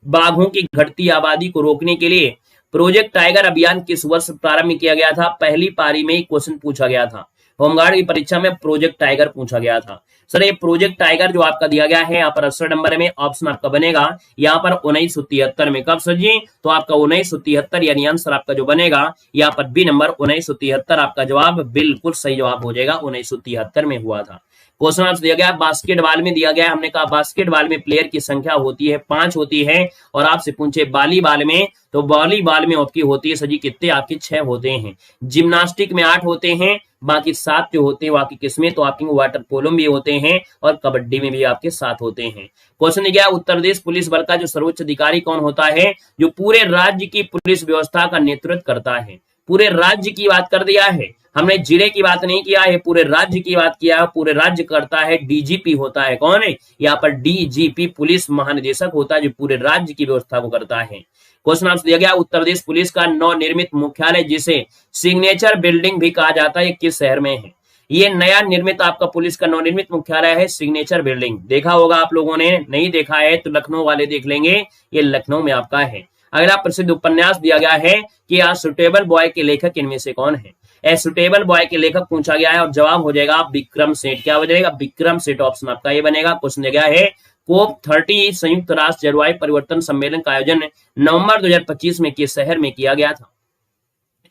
A: बाघों की घटती आबादी को रोकने के लिए प्रोजेक्ट टाइगर अभियान किस वर्ष प्रारंभ किया गया था? पहली पारी में ही क्वेश्चन पूछा गया था, होमगार्ड की परीक्षा में प्रोजेक्ट टाइगर पूछा गया था। सर ये प्रोजेक्ट टाइगर जो आपका दिया गया है यहाँ पर 80 नंबर में, ऑप्शन आपका बनेगा यहाँ पर 1973 में। कब सर जी? तो आपका 1973, यानी आंसर आपका जो बनेगा यहाँ पर बी नंबर 1973 आपका जवाब बिल्कुल सही जवाब हो जाएगा, 1973 में हुआ था। क्वेश्चन आंसर दिया गया बास्केटबॉल में दिया गया, हमने कहा बास्केटबॉल में प्लेयर की संख्या होती है 5 होती है, और आपसे पूछे वॉलीबॉल में, तो वॉलीबॉल में आपकी होती है सजी कितने? आपके 6 होते हैं। जिम्नास्टिक में 8 होते हैं, बाकी 7 जो होते हैं बाकी किसमें? तो आपके वाटर पोलो में भी होते हैं और कबड्डी में भी आपके 7 होते हैं। क्वेश्चन दिया उत्तर प्रदेश पुलिस बल का जो सर्वोच्च अधिकारी कौन होता है? जो पूरे राज्य की पुलिस व्यवस्था का नेतृत्व करता है। पूरे राज्य की बात कर दिया है हमने, जिले की बात नहीं किया है, पूरे राज्य की बात किया है। पूरे राज्य करता है डीजीपी होता है, कौन है यहाँ पर? डीजीपी पुलिस महानिदेशक होता है जो पूरे राज्य की व्यवस्था को करता है। क्वेश्चन आंसर दिया गया उत्तर प्रदेश पुलिस का नवनिर्मित मुख्यालय जिसे सिग्नेचर बिल्डिंग भी कहा जाता है किस शहर में है? ये नया निर्मित आपका पुलिस का नवनिर्मित मुख्यालय है सिग्नेचर बिल्डिंग। देखा होगा आप लोगों ने, नहीं देखा है तो लखनऊ वाले देख लेंगे, ये लखनऊ में आपका है। अगला प्रसिद्ध उपन्यास दिया गया है कि आ सुटेबल बॉय के लेखक इनमें से कौन है? ए सुटेबल बॉय के लेखक पूछा गया है और जवाब हो जाएगा विक्रम सेठ। क्या हो जाएगा? विक्रम सेठ, ऑप्शन आपका ये बनेगा। क्वेश्चन दिया गया है कोप 30 संयुक्त राष्ट्र जलवायु परिवर्तन सम्मेलन का आयोजन नवंबर 2025 में किस शहर में किया गया था?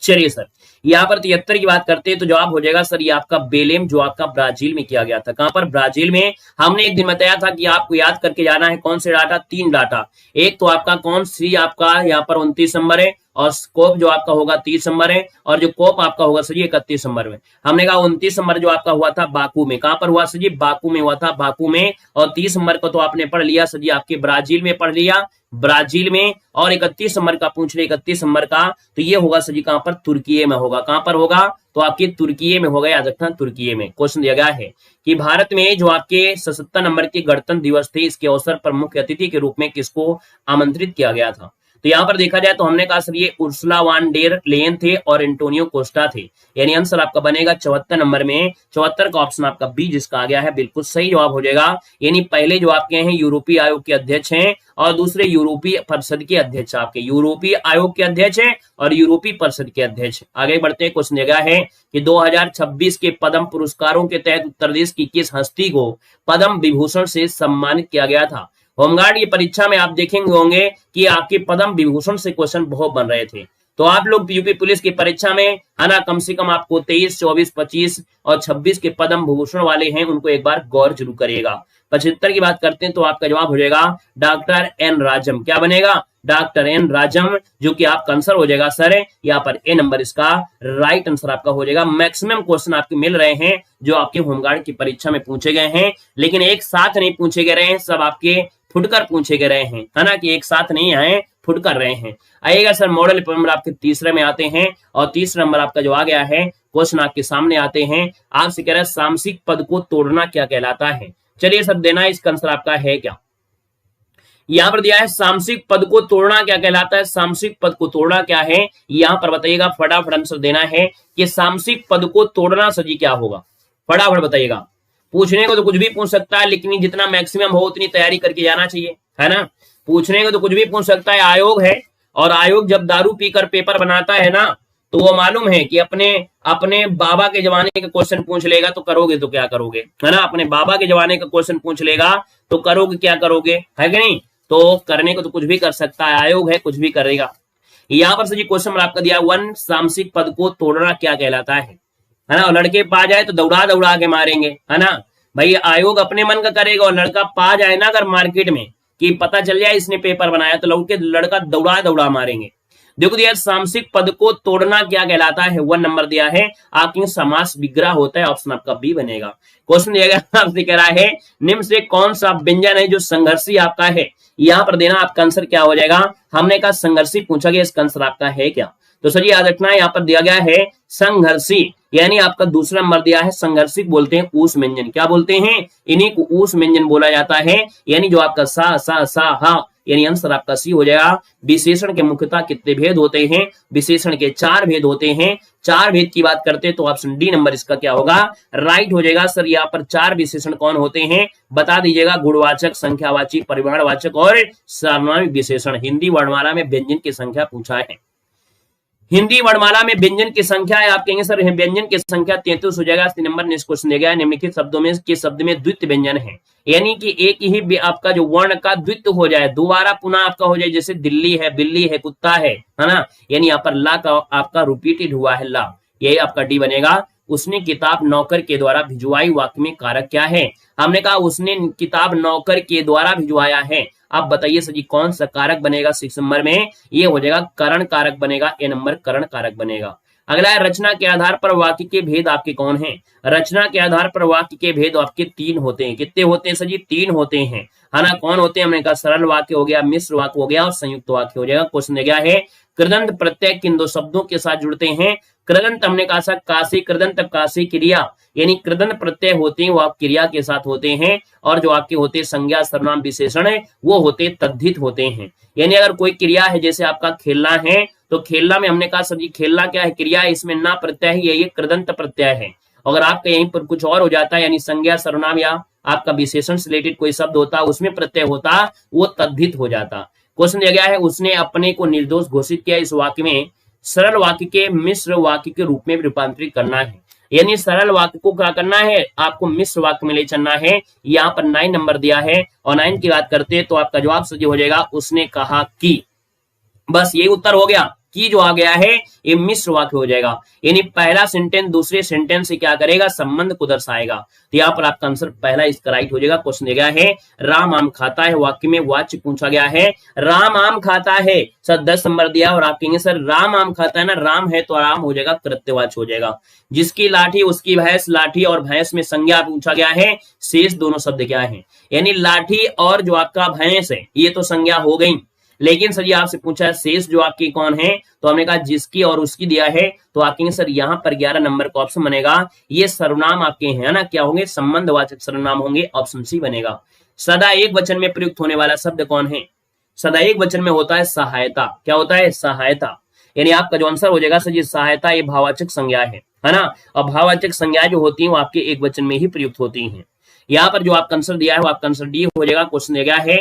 A: चलिए सर यहाँ पर 73 की बात करते हैं तो जवाब हो जाएगा सर ये आपका बेलेम, जो आपका ब्राजील में किया गया था। कहां पर? ब्राजील में। हमने एक दिन बताया था कि आपको याद करके जाना है कौन से डाटा? 3 डाटा। एक तो आपका कौन सी आपका यहाँ पर 29 नंबर है, और स्कोप जो आपका होगा 30 नंबर है, और जो कोप आपका होगा सर 31 नंबर में। हमने कहा 29 नंबर जो आपका हुआ था बाकू में। कहां पर हुआ सर जी? बाकू में हुआ था, बाकू में। और 30 नंबर को तो आपने पढ़ लिया सर जी आपके ब्राजील में पढ़ लिया, ब्राजील में। और 31 नंबर का पूछ रहे 31 नंबर का, तो ये होगा सर जी कहां पर? तुर्की में होगा। कहां पर होगा? तो आपकी तुर्की में होगा, याद रखना तुर्की में। क्वेश्चन दिया गया है कि भारत में जो आपके 77 नंबर के गणतंत्र दिवस थे, इसके अवसर पर मुख्य अतिथि के रूप में किसको आमंत्रित किया गया था? तो यहाँ पर देखा जाए तो हमने कहा सर ये उर्सुला वान डेर लेयन थे और एंटोनियो कोस्टा थे, यानी आंसर आपका बनेगा 74 नंबर में। 74 का ऑप्शन आपका बी जिसका आ गया है बिल्कुल सही जवाब हो जाएगा। यानी पहले जो आपके हैं यूरोपीय आयोग के अध्यक्ष हैं और दूसरे यूरोपीय परिषद के अध्यक्ष, आपके यूरोपीय आयोग के अध्यक्ष हैं और यूरोपीय परिषद के अध्यक्ष। आगे बढ़ते हैं। क्वेश्चन दिया है कि 2026 के पद्म पुरस्कारों के तहत उत्तर प्रदेश की किस हस्ती को पद्म विभूषण से सम्मानित किया गया था? होमगार्ड की परीक्षा में आप देखेंगे होंगे कि आपके पद्म विभूषण से क्वेश्चन बहुत बन रहे थे, तो आप लोग यूपी पुलिस की परीक्षा में है ना कम से कम आपको 23, 24, 25 और 26 के पद्म विभूषण वाले हैं, उनको एक बार गौर जरूर करिएगा। 75 की बात करते हैं तो आपका जवाब हो जाएगा डॉक्टर एन राजम। क्या बनेगा? डॉक्टर एन राजम, जो कि आपका आंसर हो जाएगा सर यहाँ पर ए नंबर इसका राइट आंसर आपका हो जाएगा। मैक्सिमम क्वेश्चन आपके मिल रहे हैं जो आपके होमगार्ड की परीक्षा में पूछे गए हैं, लेकिन एक साथ नहीं पूछे गए रहे हैं, सब आपके फुटकर पूछे गए रहे हैं, है ना, कि एक साथ नहीं आए, फुटकर रहे हैं। आइएगा सर मॉडल नंबर आपके तीसरे में आते हैं, और तीसरा नंबर आपका जो आ गया है क्वेश्चन आपके सामने आते हैं। आपसे कह रहा है सामसिक पद को तोड़ना क्या कहलाता है। चलिए सर देना इसका आंसर आपका है क्या। यहां पर दिया है सामसिक पद को तोड़ना क्या कहलाता है। सामसिक पद को तोड़ना क्या है, यहां पर बताइएगा, फटाफट आंसर देना है कि सामसिक पद को तोड़ना सजी क्या होगा, फटाफट बताइएगा। पूछने को तो कुछ भी पूछ सकता है, लेकिन जितना मैक्सिमम हो उतनी तैयारी करके जाना चाहिए, है ना। पूछने को तो कुछ भी पूछ सकता है, आयोग है, और आयोग जब दारू पीकर पेपर बनाता है ना, तो वो मालूम है कि अपने बाबा के जमाने का क्वेश्चन पूछ लेगा तो करोगे तो क्या करोगे, है ना। अपने बाबा के जमाने का क्वेश्चन पूछ लेगा तो करोगे क्या करोगे, है कि नहीं। तो करने को तो कुछ भी कर सकता है, आयोग है, कुछ भी करेगा। यहां पर सही क्वेश्चन आपका दिया 1, सामसिक पद को तोड़ना क्या कहलाता है ना। और लड़के पा जाए तो दौड़ा दौड़ा के मारेंगे, है ना भाई। आयोग अपने मन का करेगा, और लड़का पा जाए ना अगर मार्केट में कि पता चल जाए इसने पेपर बनाया, तो लड़का दौड़ा दौड़ा मारेंगे। देखो दिया सामसिक पद को तोड़ना क्या कहलाता है, 1 नंबर दिया है। आपके समास विग्रह होता है, ऑप्शन आपका बी बनेगा। क्वेश्चन दिया गया आपसे कह रहा है निम्न से कौन सा व्यंजन है जो संघर्षी आपका है। यहां पर देना आपका आंसर क्या हो जाएगा। हमने कहा संघर्षी पूछा गया, इसका आंसर आपका है क्या। तो सर याद रखना है, यहाँ पर दिया गया है संघर्षी, यानी आपका दूसरा नंबर दिया है। संघर्षिक बोलते हैं ऊस व्यंजन, क्या बोलते हैं, इन्हीं को ऊस व्यंजन बोला जाता है। यानी जो आपका सा हा, यानी आंसर आपका सी हो जाएगा। विशेषण के मुख्यतः कितने भेद होते हैं, विशेषण के 4 भेद होते हैं। 4 भेद की बात करते हैं तो ऑप्शन डी नंबर इसका क्या होगा, राइट हो जाएगा। सर यहाँ पर 4 विशेषण कौन होते हैं बता दीजिएगा। गुणवाचक, संख्यावाची, परिमाणवाचक और सार्वनामिक विशेषण। हिंदी वर्णमाला में व्यंजन की संख्या पूछा है। हिंदी वर्णमाला में व्यंजन की संख्या है, आप कहेंगे सर व्यंजन की संख्या 33 हो जाएगा। 3 नंबर नेक्स्ट क्वेश्चन दिया गया निम्नलिखित शब्दों में किस शब्द में द्वित्व व्यंजन है, यानी कि एक ही आपका जो वर्ण का द्वित्व हो जाए, दोबारा पुनः आपका हो जाए। जैसे दिल्ली है, बिल्ली है, कुत्ता है ना, यानी यहाँ पर ला का आपका रिपीटेड हुआ है ला, यही आपका डी बनेगा। उसने किताब नौकर के द्वारा भिजवाई, वाक्य में कारक क्या है। हमने कहा उसने किताब नौकर के द्वारा भिजवाया है। आप बताइए सर जी कौन सा कारक बनेगा 6 नंबर में, ये हो जाएगा करण कारक बनेगा, ए नंबर करण कारक बनेगा। अगला है रचना के आधार पर वाक्य के भेद आपके कौन हैं। रचना के आधार पर वाक्य के भेद आपके 3 होते हैं। कितने होते हैं सर जी, 3 होते हैं, है ना। कौन होते हैं, हमने कहा सरल वाक्य हो गया, मिश्र वाक्य हो गया और संयुक्त वाक्य हो जाएगा। क्वेश्चन दिया गया है कृदंत प्रत्यय किन 2 शब्दों के साथ जुड़ते हैं। कृदंत हमने कहा था काशी, कृदंत काशी क्रिया, यानी कृदंत प्रत्यय होते हैं वो आप क्रिया के साथ होते हैं, और जो आपके होते हैं संज्ञा सर्वनाम विशेषण है वो होते तद्धित होते हैं। यानी अगर कोई क्रिया है, जैसे आपका खेलना है, तो खेलना में हमने कहा सर जी खेलना क्या है, क्रिया है, इसमें ना प्रत्यय है, ये कृदंत प्रत्यय है। अगर आपका यहीं पर कुछ और हो जाता है, यानी संज्ञा सर्वनाम या आपका विशेषण से रिलेटेड कोई शब्द होता, उसमें प्रत्यय होता, वो तद्धित हो जाता। क्वेश्चन दिया गया है उसने अपने को निर्दोष घोषित किया, इस वाक्य में सरल वाक्य के मिश्र वाक्य के रूप में रूपांतरित करना है। यानी सरल वाक्य को क्या करना है, आपको मिश्र वाक्य में ले चलना है। यहाँ पर 9 नंबर दिया है, और 9 की बात करते हैं तो आपका जवाब सही हो जाएगा उसने कहा कि। बस यही उत्तर हो गया कि जो आ गया है ये मिश्र वाक्य हो जाएगा। यानी पहला सेंटेंस दूसरे सेंटेंस से क्या करेगा, संबंध को दर्शाएगा। तो यहाँ पर आपका आंसर पहला इसका राइट हो जाएगा। क्वेश्चन दिया गया है राम आम खाता है, वाक्य में वाच्य पूछा गया है राम आम खाता है। सर 10 नंबर दिया, और आप कहेंगे सर राम आम खाता है ना, राम है तो आराम हो जाएगा, कृत्यवाच्य हो जाएगा। जिसकी लाठी उसकी भैंस, लाठी और भैंस में संज्ञा पूछा गया है, शेष दोनों शब्द क्या है। यानी लाठी और जो आपका भैंस है ये तो संज्ञा हो गई, लेकिन सर ये आपसे पूछा है शेष जो आपकी कौन है, तो हमने कहा जिसकी और उसकी दिया है, तो आपके सर यहाँ पर 11 नंबर का ऑप्शन बनेगा। ये सर्वनाम आपके हैं ना, क्या होंगे, संबंधवाचक सर्वनाम होंगे, ऑप्शन सी बनेगा। सदा एक वचन में प्रयुक्त होने वाला शब्द कौन है। सदा एक वचन में होता है सहायता। क्या होता है, सहायता। यानी आपका जो आंसर हो जाएगा सर जी सहायता, ये भाववाचक संज्ञा है ना। और भाववाचक संज्ञा जो होती है वो आपके एक वचन में ही प्रयुक्त होती हैं। यहाँ पर जो आपका आंसर दिया है वो आपका आंसर डी हो जाएगा। क्वेश्चन दिया गया है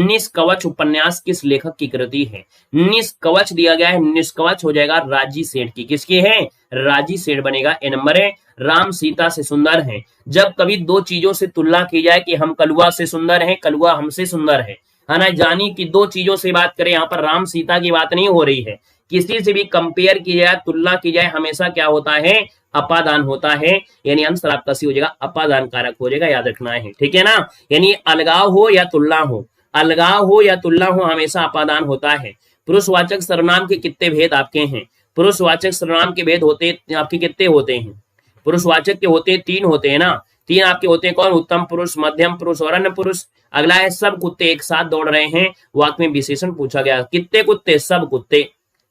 A: निष्कवच उपन्यास किस लेखक की कृति है। निष्कवच दिया गया है, निष्कवच हो जाएगा राजी सेठ की। किसकी है, राजी सेठ बनेगा, ए नंबर है। राम सीता से सुंदर है। जब कभी 2 चीजों से तुलना की जाए कि हम कलुआ से सुंदर है, कलुआ हमसे सुंदर है ना, जानी कि 2 चीजों से बात करें, यहाँ पर राम सीता की बात नहीं हो रही है। किसी से भी कंपेयर की जाए, तुलना की जाए, हमेशा क्या होता है, अपादान होता है। यानी आंसर आपका सी हो जाएगा, अपादान कारक हो जाएगा, याद रखना है, ठीक है ना। यानी अलगाव हो या तुलना हो, अलगाव हो या तुलना हो, हमेशा अपादान होता है। पुरुषवाचक सर्वनाम के कितने भेद आपके हैं। पुरुषवाचक सर्वनाम के भेद होते आपके कितने होते हैं, पुरुषवाचक के होते 3 होते हैं ना। तीन आपके होते हैं कौन, उत्तम पुरुष, मध्यम पुरुष और अन्य पुरुष। अगला है सब कुत्ते एक साथ दौड़ रहे हैं, वाक्य में विशेषण पूछा गया, कितने कुत्ते, सब कुत्ते,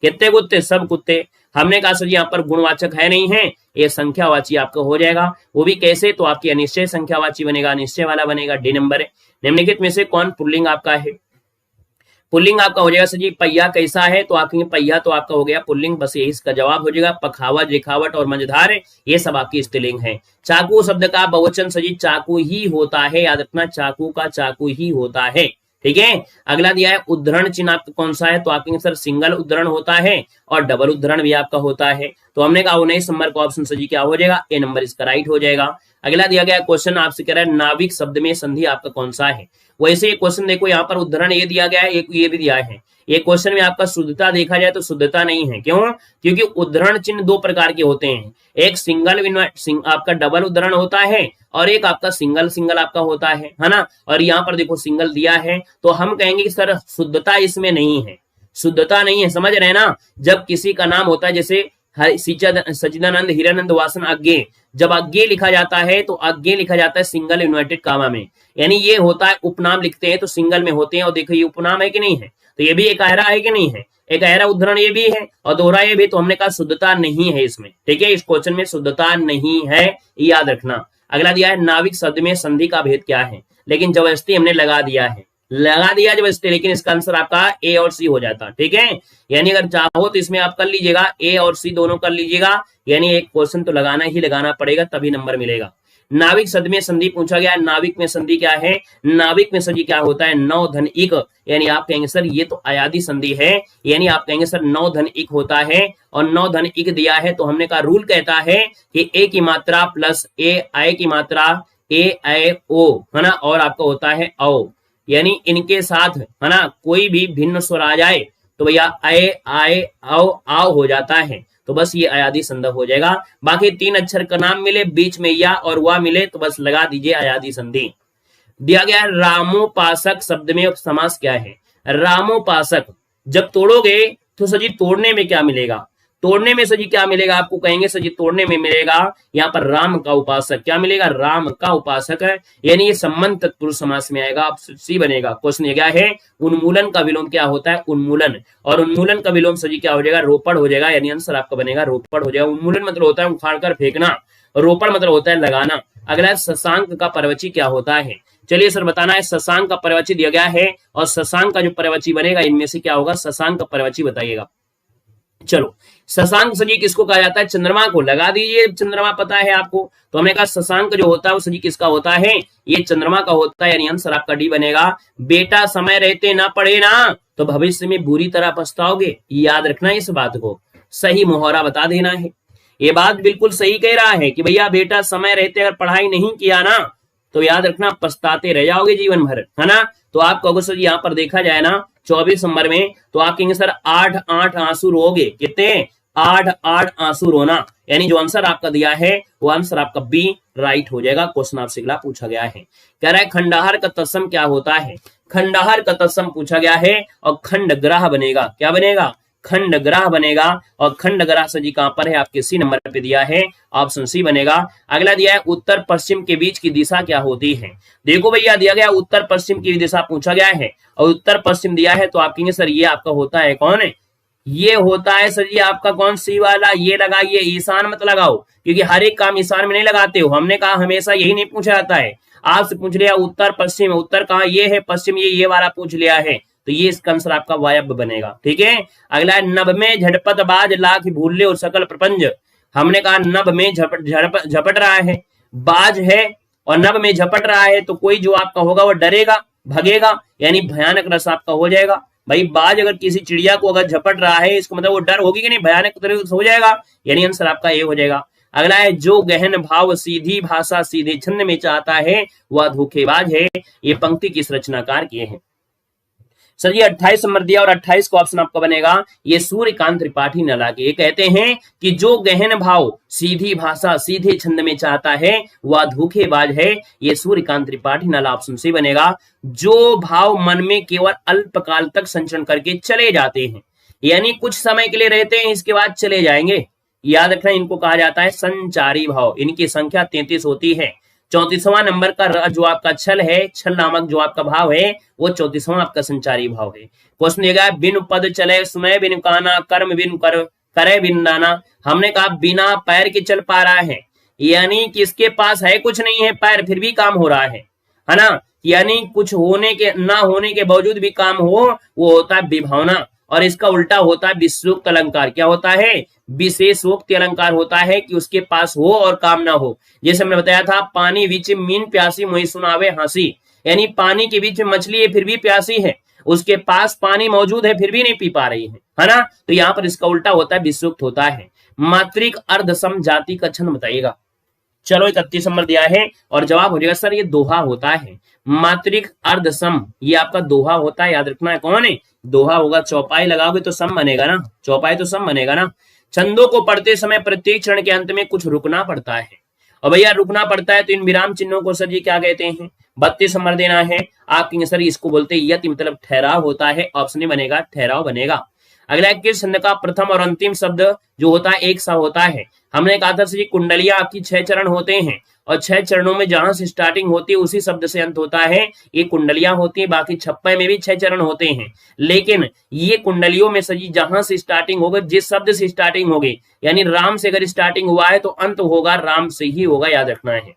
A: कितने कुत्ते, सब कुत्ते। हमने कहा सर यहाँ पर गुणवाचक है नहीं है, ये संख्यावाची आपका हो जाएगा, वो भी कैसे, तो आपकी अनिश्चय संख्यावाची बनेगा, निश्चय वाला बनेगा, डी नंबर है। निम्नलिखित में से कौन पुल्लिंग आपका है, पुल्लिंग आपका हो जाएगा सर जी पहिया कैसा है, तो आप कहेंगे पहिया तो आपका हो गया पुल्लिंग, बस यही इसका जवाब हो जाएगा। पखावत, लिखावट और मझधार ये सब आपकी स्त्रीलिंग है। चाकू शब्द का बहुवचन सर जी चाकू ही होता है, याद रखना चाकू का चाकू ही होता है, ठीक है। अगला दिया है उद्धरण चिन्ह आपका कौन सा है, तो आप कहेंगे सर सिंगल उद्धरण होता है और डबल उद्धरण भी आपका होता है, तो हमने कहा 19 नंबर का ऑप्शन सर जी क्या हो जाएगा, ए नंबर इसका राइट हो जाएगा। अगला दिया गया क्वेश्चन आपसे कह रहा है नाविक शब्द में संधि आपका कौन सा है। वैसे ये क्वेश्चन देखो यहाँ पर उद्धरण ये दिया गया है, एक ये भी दिया है। ये क्वेश्चन में आपका शुद्धता देखा जाए तो शुद्धता नहीं है, क्यों, क्योंकि उद्धरण चिन्ह दो प्रकार के होते हैं, एक सिंगल आपका डबल उद्धरण होता है और एक आपका सिंगल सिंगल आपका होता है ना। और यहाँ पर देखो सिंगल दिया है, तो हम कहेंगे कि सर शुद्धता इसमें नहीं है, शुद्धता नहीं है, समझ रहे ना। जब किसी का नाम होता है जैसे सचिदानंद, हीरानंद, वासन, अज्ञे, जब अज्ञे लिखा जाता है तो अज्ञे लिखा जाता है सिंगल इन्वर्टेड कामा में, यानी ये होता है उपनाम लिखते हैं तो सिंगल में होते हैं, और देखो ये उपनाम है कि नहीं है, तो ये भी एक अहरा है कि नहीं है, एक अहरा उद्धरण ये भी है और दोहरा ये भी, तो हमने कहा शुद्धता नहीं है इसमें, ठीक है, इस क्वेश्चन में शुद्धता नहीं है, याद रखना। अगला दिया है नाविक शब्द में संधि का भेद क्या है, लेकिन जबरदस्ती हमने लगा दिया है, लगा दिया जबरदस्ती, लेकिन इसका आंसर आपका ए और सी हो जाता, ठीक है। यानी अगर चाहो तो इसमें आप कर लीजिएगा, ए और सी दोनों कर लीजिएगा, यानी एक क्वेश्चन तो लगाना ही लगाना पड़ेगा तभी नंबर मिलेगा। नाविक शब्द में संधि पूछा गया, नाविक में संधि क्या है, नाविक में संधि क्या होता है, नौ धन इक, यानी आप कहेंगे सर ये तो अयादी संधि है, यानी आप कहेंगे सर नौ धन इक होता है, और नौ धन इक दिया है तो हमने कहा रूल कहता है कि ए की मात्रा प्लस ए आय की मात्रा, ए आय ओ है ना, और आपका होता है औ, यानी इनके साथ है ना कोई भी भिन्न स्वर आ जाए तो भैया आए आए आओ आओ हो जाता है, तो बस ये अयादी संधि हो जाएगा। बाकी तीन अक्षर का नाम मिले, बीच में या और वा मिले तो बस लगा दीजिए अयादी संधि। दिया गया है रामोपासक शब्द में समास क्या है, रामोपासक जब तोड़ोगे तो सजी तोड़ने में क्या मिलेगा, तोड़ने में सजी क्या मिलेगा, आपको कहेंगे सजी तोड़ने में मिलेगा यहाँ पर राम का उपासक, क्या मिलेगा, राम का उपासक है, यानी ये संबंध तत्पुरुष समास में आएगा, आप सी बनेगा। क्वेश्चन ये क्या है, उन्मूलन का विलोम क्या होता है, उन्मूलन, और उन्मूलन का विलोम सजी क्या हो जाएगा, रोपड़ हो जाएगा, यानी आंसर आपका बनेगा रोपड़ हो जाएगा। उन्मूलन मतलब होता है उखाड़ कर फेंकना, रोपड़ मतलब होता है लगाना। अगला है शशांक का परवची क्या होता है, चलिए सर बताना है, शशांक का परवची दिया गया है और शशांक का जो परवची बनेगा इनमें से क्या होगा, शशांक का परवची बताइएगा। चलो शशांक सजी किसको कहा जाता है, चंद्रमा को, लगा दीजिए, चंद्रमा पता है आपको, तो हमने कहा शशांक जो होता है वो सजी किसका होता है, ये चंद्रमा का होता है, यानी आंसर आपका डी बनेगा। बेटा समय रहते ना पढ़े ना तो भविष्य में बुरी तरह पछताओगे, याद रखना इस बात को, सही मुहौरा बता देना है। ये बात बिल्कुल सही कह रहा है कि भैया बेटा समय रहते अगर पढ़ाई नहीं किया ना तो याद रखना पछताते रह जाओगे जीवन भर, है ना। तो आप कहोगे सर यहाँ पर देखा जाए ना 24 नंबर में, तो आप कहेंगे सर 8 आंसू रोगे, कितने, 8 आंसू रोना, यानी जो आंसर आपका दिया है वो आंसर आपका बी राइट हो जाएगा। क्वेश्चन आपसे अगला पूछा गया है, कह रहा है खंडहार का तत्सम क्या होता है, खंडहार का तत्सम पूछा गया है और खंड ग्रह बनेगा, क्या बनेगा, खंड ग्रह बनेगा, और खंड ग्रह सजी कहां पर है, आपके सी नंबर पे दिया है, ऑप्शन सी बनेगा। अगला दिया है उत्तर पश्चिम के बीच की दिशा क्या होती है, देखो भैया दिया गया उत्तर पश्चिम की दिशा पूछा गया है और उत्तर पश्चिम दिया है, तो आप कहेंगे सर ये आपका होता है कौन है, ये होता है सर जी आपका कौन, सी वाला, ये लगाइए, ईशान मत लगाओ, क्योंकि हर एक काम ईशान में नहीं लगाते हो, हमने कहा हमेशा यही नहीं पूछा जाता है, आपसे पूछ लिया उत्तर पश्चिम, उत्तर कहाँ ये है, पश्चिम ये वाला पूछ लिया है, तो ये इसका आंसर आपका वायव्य बनेगा, ठीक है। अगला है नभ में झटपट बाज लाख भूल्य और सकल प्रपंच, हमने कहा नभ में झपट रहा है, बाज है और नभ में झपट रहा है, तो कोई जो आपका होगा वो डरेगा भगेगा, यानी भयानक रस आपका हो जाएगा। भाई बाज अगर किसी चिड़िया को अगर झपट रहा है इसको मतलब वो डर होगी कि नहीं, भयानक तरह हो जाएगा, यानी आंसर आपका ये हो जाएगा। अगला है जो गहन भाव सीधी भाषा सीधे छंद में चाहता है वह धोखेबाज है, ये पंक्ति किस रचनाकार किए हैं। सर ये 28 नंबर दिया और 28 का ऑप्शन आपका बनेगा ये सूर्यकांत त्रिपाठी नला के, ये कहते हैं कि जो गहन भाव सीधी भाषा सीधे छंद में चाहता है वह धोखेबाज है, ये सूर्यकांत त्रिपाठी नला, ऑप्शन सी बनेगा। जो भाव मन में केवल अल्पकाल तक संचरण करके चले जाते हैं, यानी कुछ समय के लिए रहते हैं इसके बाद चले जाएंगे, याद रखना इनको कहा जाता है संचारी भाव, इनकी संख्या 33 होती है। 34वां नंबर का जो आपका छल है, छल नामक जो आपका भाव है, वो 34वां आपका संचारी भाव है। क्वेश्चन दिया बिन पद चले, सुने बिन काना, कर्म बिन कर, करे बिन दाना। हमने कहा बिना पैर के चल पा रहा है, यानी कि इसके पास है कुछ नहीं है पैर, फिर भी काम हो रहा है ना। यानी कुछ होने के ना होने के बावजूद भी काम हो, वो होता है विभावना। और इसका उल्टा होता है विशेषोक्त अलंकार। क्या होता है? विशेषोक्त अलंकार होता है कि उसके पास हो और काम ना हो। जैसे हमने बताया था, पानी बीच मीन प्यासी मोहि सुनावे हंसी, यानी पानी के बीच में मछली है फिर भी प्यासी है, उसके पास पानी मौजूद है फिर भी नहीं पी पा रही है ना। तो यहाँ पर इसका उल्टा होता है, विशेषोक्त होता है। मात्रिक अर्धसम जाति का छंद बताइएगा। चलो 31 नंबर दिया है और जवाब हो जाएगा सर ये दोहा होता है। मात्रिक अर्धसम ये आपका दोहा होता है, याद रखना है। कौन है? दोहा होगा। चौपाई लगाओगे तो सम बनेगा ना, चौपाई तो सम बनेगा ना। छंदों को पढ़ते समय प्रत्येक चरण के अंत में कुछ रुकना पड़ता है, और भैया रुकना पड़ता है तो इन विराम चिन्हों को सर जी क्या कहते हैं? 32 नंबर देना है। आप कहेंगे सर इसको बोलते हैं यति, मतलब ठहराव होता है। ऑप्शन ही बनेगा, ठहराव बनेगा। अगला किस छंद का प्रथम और अंतिम शब्द जो होता है एक सा होता है? हमने कहा था सर जी कुंडलियां आपकी 6 चरण होते हैं, और 6 चरणों में जहां से स्टार्टिंग होती है उसी शब्द से अंत होता है, ये कुंडलियां होती है। बाकी छप्पे में भी 6 चरण होते हैं, लेकिन ये कुंडलियों में सर जी जहां से स्टार्टिंग होगा, जिस शब्द से स्टार्टिंग होगी, यानी राम से अगर स्टार्टिंग हुआ है तो अंत होगा राम से ही होगा, याद रखना है।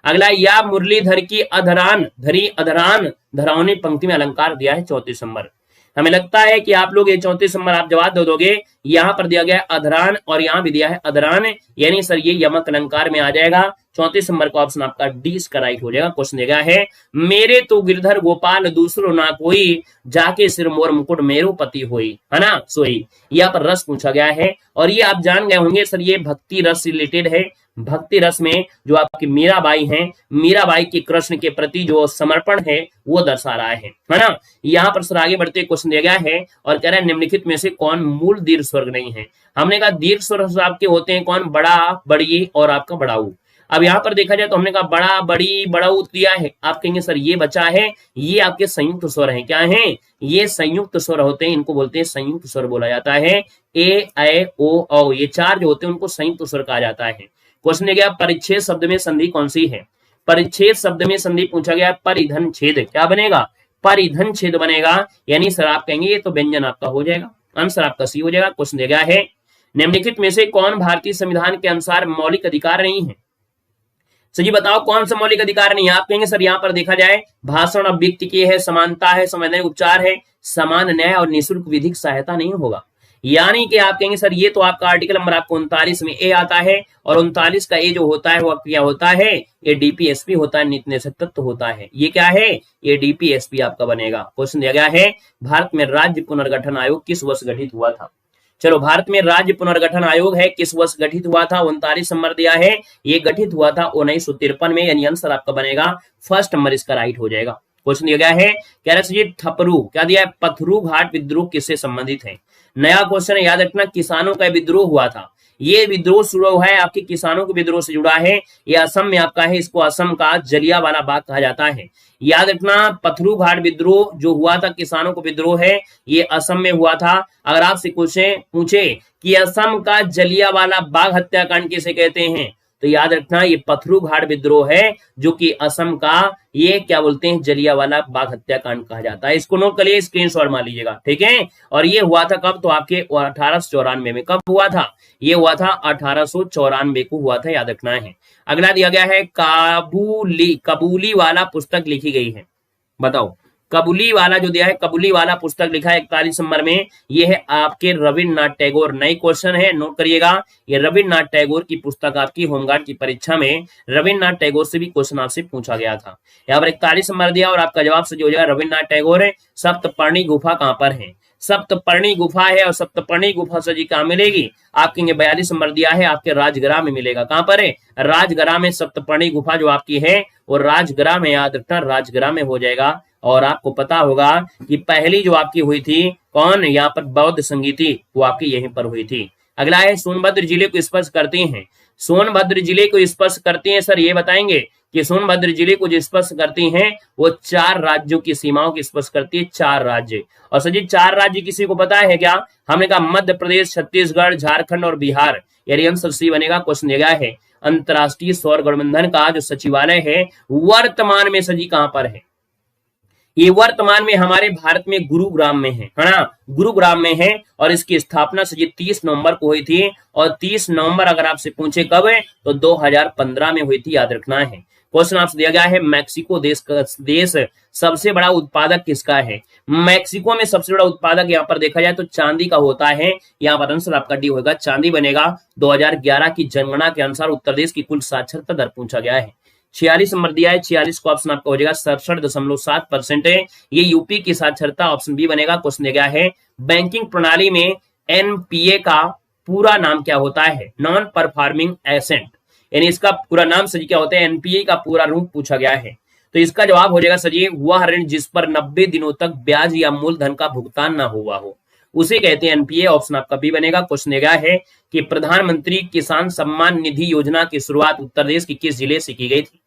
A: अगला या मुरलीधर की अधरान धरी अधरान धरावनी पंक्ति में अलंकार दिया है 34 नंबर। हमें लगता है कि आप लोग ये 34 नंबर आप जवाब दे दोगे। यहाँ पर दिया गया है अधरान और यहाँ भी दिया है अधरान, यानी सर ये यमक अलंकार में आ जाएगा। 34 नंबर का ऑप्शन आपका डी इसका राइट हो जाएगा। क्वेश्चन दिया गया है मेरे तो गिरधर गोपाल दूसरो ना कोई, जाके सिर मोर मुकुट मेरो पति होई, है ना सोई। यहाँ पर रस पूछा गया है और ये आप जान गए होंगे सर ये भक्ति रस से रिलेटेड है। भक्ति रस में जो आपकी मीराबाई हैं, मीराबाई के कृष्ण के प्रति जो समर्पण है वो दर्शा रहा है ना। यहाँ पर सर आगे बढ़ते क्वेश्चन दिया गया है और कह रहा है निम्नलिखित में से कौन मूल दीर्घ स्वर्ग नहीं है? हमने कहा दीर्घ स्वर्ग आपके होते हैं कौन? बड़ा, बड़ी और आपका बड़ाऊ। अब यहाँ पर देखा जाए तो हमने कहा बड़ा, बड़ी, बड़ाऊ दिया है। आप कहेंगे सर ये बचा है, ये आपके संयुक्त स्वर हैं। क्या है? ये संयुक्त स्वर होते हैं, इनको बोलते हैं संयुक्त स्वर बोला जाता है। ए, ऐ, ओ, औ, ये 4 जो होते हैं उनको संयुक्त स्वर कहा जाता है। क्वेश्चन दिया गया परिच्छेद शब्द में संधि कौन सी है? परिच्छेद शब्द में संधि पूछा गया परिधन छेद। क्या बनेगा? परिधन छेद बनेगा, यानी सर आप कहेंगे ये तो व्यंजन आपका हो जाएगा, आंसर आपका सी हो जाएगा। क्वेश्चन दिया गया है निम्नलिखित में से कौन भारतीय संविधान के अनुसार मौलिक अधिकार नहीं है? सर जी बताओ कौन सा मौलिक अधिकार नहीं है? आप कहेंगे सर यहाँ पर देखा जाए भाषण अभिव्यक्ति की है, समानता है, संवैधानिक उपचार है, समान न्याय और निःशुल्क विधिक सहायता नहीं होगा। यानी कि आप कहेंगे सर ये तो आपका आर्टिकल नंबर आपको 39 में ए आता है, और 39 का ए जो होता है वो क्या होता है? ये डीपीएसपी होता है, नीति निषेध तत्व होता है। ये क्या है? ये डीपीएसपी आपका बनेगा। क्वेश्चन दिया गया है भारत में राज्य पुनर्गठन आयोग किस वर्ष गठित हुआ था? चलो भारत में राज्य पुनर्गठन आयोग है, किस वर्ष गठित हुआ था? 39 नंबर दिया है, ये गठित हुआ था 1953 में, यानी आंसर आपका बनेगा फर्स्ट नंबर इसका राइट हो जाएगा। क्वेश्चन दिया गया है कह रहे जी थपरू क्या दिया है? पथरू घाट विद्रोह किससे संबंधित है? नया क्वेश्चन है, याद रखना किसानों का विद्रोह हुआ था। ये विद्रोह शुरू हुआ है आपके किसानों के विद्रोह से जुड़ा है। ये असम में आपका है, इसको असम का जलियांवाला बाग कहा जाता है। याद रखना पथरू घाट विद्रोह जो हुआ था किसानों को विद्रोह है, ये असम में हुआ था। अगर आपसे पूछे कि असम का जलियांवाला बाग हत्याकांड किसे कहते हैं, तो याद रखना ये पथरू घाट विद्रोह है, जो कि असम का ये क्या बोलते हैं जलियांवाला बाग हत्याकांड कहा जाता है। इसको नोट करिए, स्क्रीनशॉट मार लीजिएगा, ठीक है। और ये हुआ था कब? तो आपके 1894 में। कब हुआ था? ये हुआ था 1894 को हुआ था, याद रखना है। अगला दिया गया है कबूली वाला पुस्तक लिखी गई है, बताओ। कबूली वाला जो दिया है, कबूली वाला पुस्तक लिखा है 41 नंबर में, ये है आपके रविन्द्रनाथ टैगोर। नई क्वेश्चन है, नोट करिएगा। ये रविन्द्रनाथ टैगोर की पुस्तक आपकी होमगार्ड की परीक्षा में रविन्द्रनाथ टैगोर से भी क्वेश्चन आपसे पूछा गया था। यहाँ पर 41 नंबर दिया और आपका जवाब सही हो जाएगा रविन्द्रनाथ टैगोर है। सप्तपर्णी गुफा कहां पर है? सप्तपर्णी गुफा है, और सप्तपर्णी गुफा से जी कहां मिलेगी? आप कहेंगे 42 नंबर दिया है, आपके राजगरा में मिलेगा। कहां पर है? राजगरा में सप्तपर्णी गुफा जो आपकी है वो राजगरा में, याद रखना राजगरा में हो जाएगा। और आपको पता होगा कि पहली जो आपकी हुई थी कौन? यहाँ पर बौद्ध संगीति, वो आपकी यहीं पर हुई थी। अगला है सोनभद्र जिले को स्पर्श करते हैं। सोनभद्र जिले को स्पर्श करते हैं सर, ये बताएंगे कि सोनभद्र जिले को जो स्पर्श करती हैं वो 4 राज्यों की सीमाओं की स्पर्श करती है, 4 राज्य। और सर जी 4 राज्य किसी को पता है क्या? हमने कहा मध्य प्रदेश, छत्तीसगढ़, झारखंड और बिहार, यानी आंसर सी बनेगा। क्वेश्चन दिया गया है अंतरराष्ट्रीय सौर गठबंधन का जो सचिवालय है वर्तमान में सर जी कहां पर है? ये वर्तमान में हमारे भारत में गुरुग्राम में है ना, गुरुग्राम में है। और इसकी स्थापना सर जी 30 नवंबर को हुई थी। और 30 नवंबर अगर आपसे पूछे कब है तो 2015 में हुई थी, याद रखना है। क्वेश्चन आपसे दिया गया है मैक्सिको देश सबसे बड़ा उत्पादक किसका है? मैक्सिको में सबसे बड़ा उत्पादक यहाँ पर देखा जाए तो चांदी का होता है। यहाँ पर आंसर आपका डी होगा, चांदी बनेगा। 2011 की जनगणना के अनुसार उत्तर प्रदेश की कुल साक्षरता दर पूछा गया है, 46 नंबर दिया है। 46 को ऑप्शन आपका हो जाएगा 67.7% है। ये यूपी की साक्षरता, ऑप्शन बी बनेगा। क्वेश्चन दिया गया है बैंकिंग प्रणाली में एनपीए का पूरा नाम क्या होता है? नॉन परफॉर्मिंग एसेट, यानी इसका पूरा नाम सर क्या होता है? एनपीए का पूरा रूप पूछा गया है। तो इसका जवाब हो जाएगा सर जी वह ऋण जिस पर 90 दिनों तक ब्याज या मूलधन का भुगतान ना हुआ हो, उसे कहते हैं एनपीए। ऑप्शन आपका बी बनेगा। क्वेश्चन दिया है कि प्रधानमंत्री किसान सम्मान निधि योजना की शुरुआत उत्तर प्रदेश के किस जिले से की गई थी?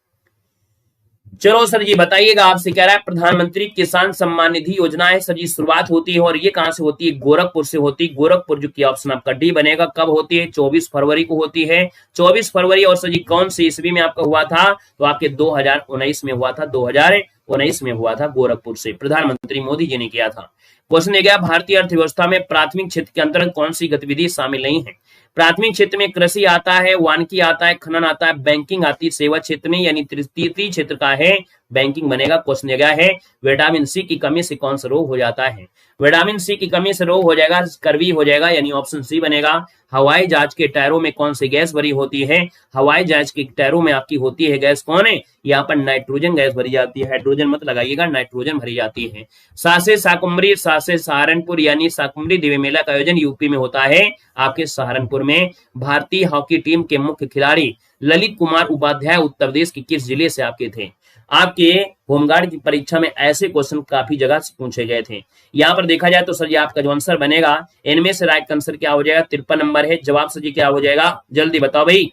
A: चलो सर जी बताइएगा, आपसे कह रहा है प्रधानमंत्री किसान सम्मान निधि योजना है सर जी, शुरुआत होती है और ये कहां से होती है? गोरखपुर से होती है। गोरखपुर जो कि ऑप्शन आपका डी बनेगा। कब होती है? 24 फरवरी को होती है, 24 फरवरी। और सर जी कौन सी ईस्वी में आपका हुआ था? तो आपके 2019 में हुआ था, 2019 में हुआ था। गोरखपुर से प्रधानमंत्री मोदी जी ने किया था। क्वेश्चन दिया गया भारतीय अर्थव्यवस्था में प्राथमिक क्षेत्र के अंतर्गत कौन सी गतिविधि शामिल नहीं है? प्राथमिक क्षेत्र में कृषि आता है, वानिकी आता है, खनन आता है, बैंकिंग आती है। सेवा क्षेत्र में यानी तृतीय क्षेत्र का है बैंकिंग बनेगा। क्वेश्चन दिया गया है विटामिन सी की कमी से कौन सा रोग हो जाता है? विटामिन सी की कमी से रोग हो जाएगा स्कर्वी हो जाएगा, यानी ऑप्शन सी बनेगा। हवाई जहाज के टायरों में कौन सी गैस भरी होती है? हवाई जहाज के टायरों में आपकी होती है गैस कौन है? यहाँ पर नाइट्रोजन गैस भरी जाती है, हाइड्रोजन मत लगाइएगा, नाइट्रोजन भरी जाती है। सासे शाकुम्भरी सासे सहारनपुर यानी शाकुम्भरी देवी मेला का आयोजन यूपी में होता है आपके सहारनपुर में। भारतीय हॉकी टीम के मुख्य खिलाड़ी ललित कुमार उपाध्याय उत्तर प्रदेश के किस जिले से आपके थे? आपके होमगार्ड की परीक्षा में ऐसे क्वेश्चन काफी जगह से पूछे गए थे। यहाँ पर देखा जाए तो सर जी आपका जो आंसर बनेगा इनमें से राइट आंसर क्या हो जाएगा? 53 नंबर है जवाब। सर जी क्या हो जाएगा? जल्दी बताओ भाई।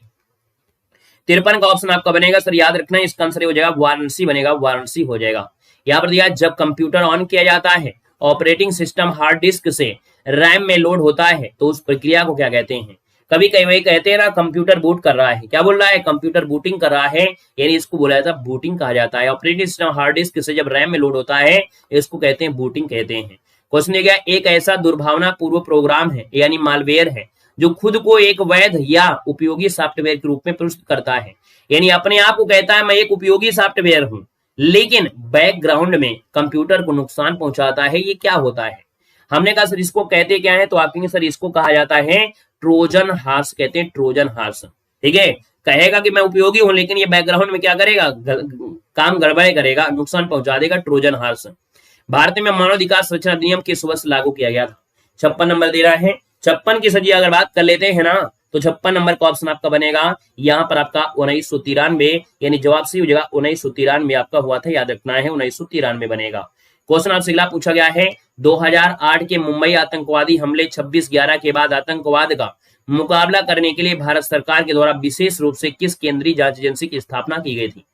A: 53 का ऑप्शन आपका बनेगा सर, याद रखना इसका आंसर हो जाएगा वाराणसी बनेगा, वाराणसी हो जाएगा। यहाँ पर दिया जब कंप्यूटर ऑन किया जाता है, ऑपरेटिंग सिस्टम हार्ड डिस्क से रैम में लोड होता है तो उस प्रक्रिया को क्या कहते हैं? कभी कई वही कहते हैं ना कंप्यूटर बूट कर रहा है, क्या बोल रहा है? कंप्यूटर बूटिंग कर रहा है, यानी इसको बोला जाता है बूटिंग कहा जाता है। ऑपरेटिंग सिस्टम हार्ड डिस्क से जब रैम में लोड होता है इसको कहते हैं बूटिंग कहते हैं। क्वेश्चन दिया गया एक ऐसा दुर्भावना पूर्व प्रोग्राम है यानी मालवेयर है जो खुद को एक वैध या उपयोगी सॉफ्टवेयर के रूप में प्रस्तुत करता है, यानी अपने आप को कहता है मैं एक उपयोगी सॉफ्टवेयर हूं, लेकिन बैकग्राउंड में कंप्यूटर को नुकसान पहुंचाता है। ये क्या होता है? हमने कहा सर इसको कहते क्या है? तो आप कहेंगे सर इसको कहा जाता है ट्रोजन हॉर्स, कहते हैं ट्रोजन हॉर्स। ठीक है, कहेगा कि मैं उपयोगी हूं लेकिन ये बैकग्राउंड में क्या करेगा? काम गड़बड़ करेगा, नुकसान पहुंचा देगा, ट्रोजन हॉर्स। भारत में मानव अधिकार संरक्षण अधिनियम किस वर्ष लागू किया गया था? 56 नंबर दे रहा है। 56 की सजी अगर बात कर लेते हैं ना तो 56 नंबर का ऑप्शन आपका बनेगा। यहाँ पर आपका 1993, यानी जवाब सी हो जाएगा 1993 आपका हुआ था, याद रखना है 1993 बनेगा। क्वेश्चन आपसे अगला पूछा गया है 2008 के मुंबई आतंकवादी हमले 26/11 के बाद आतंकवाद का मुकाबला करने के लिए भारत सरकार के द्वारा विशेष रूप से किस केंद्रीय जांच एजेंसी की स्थापना की गई थी?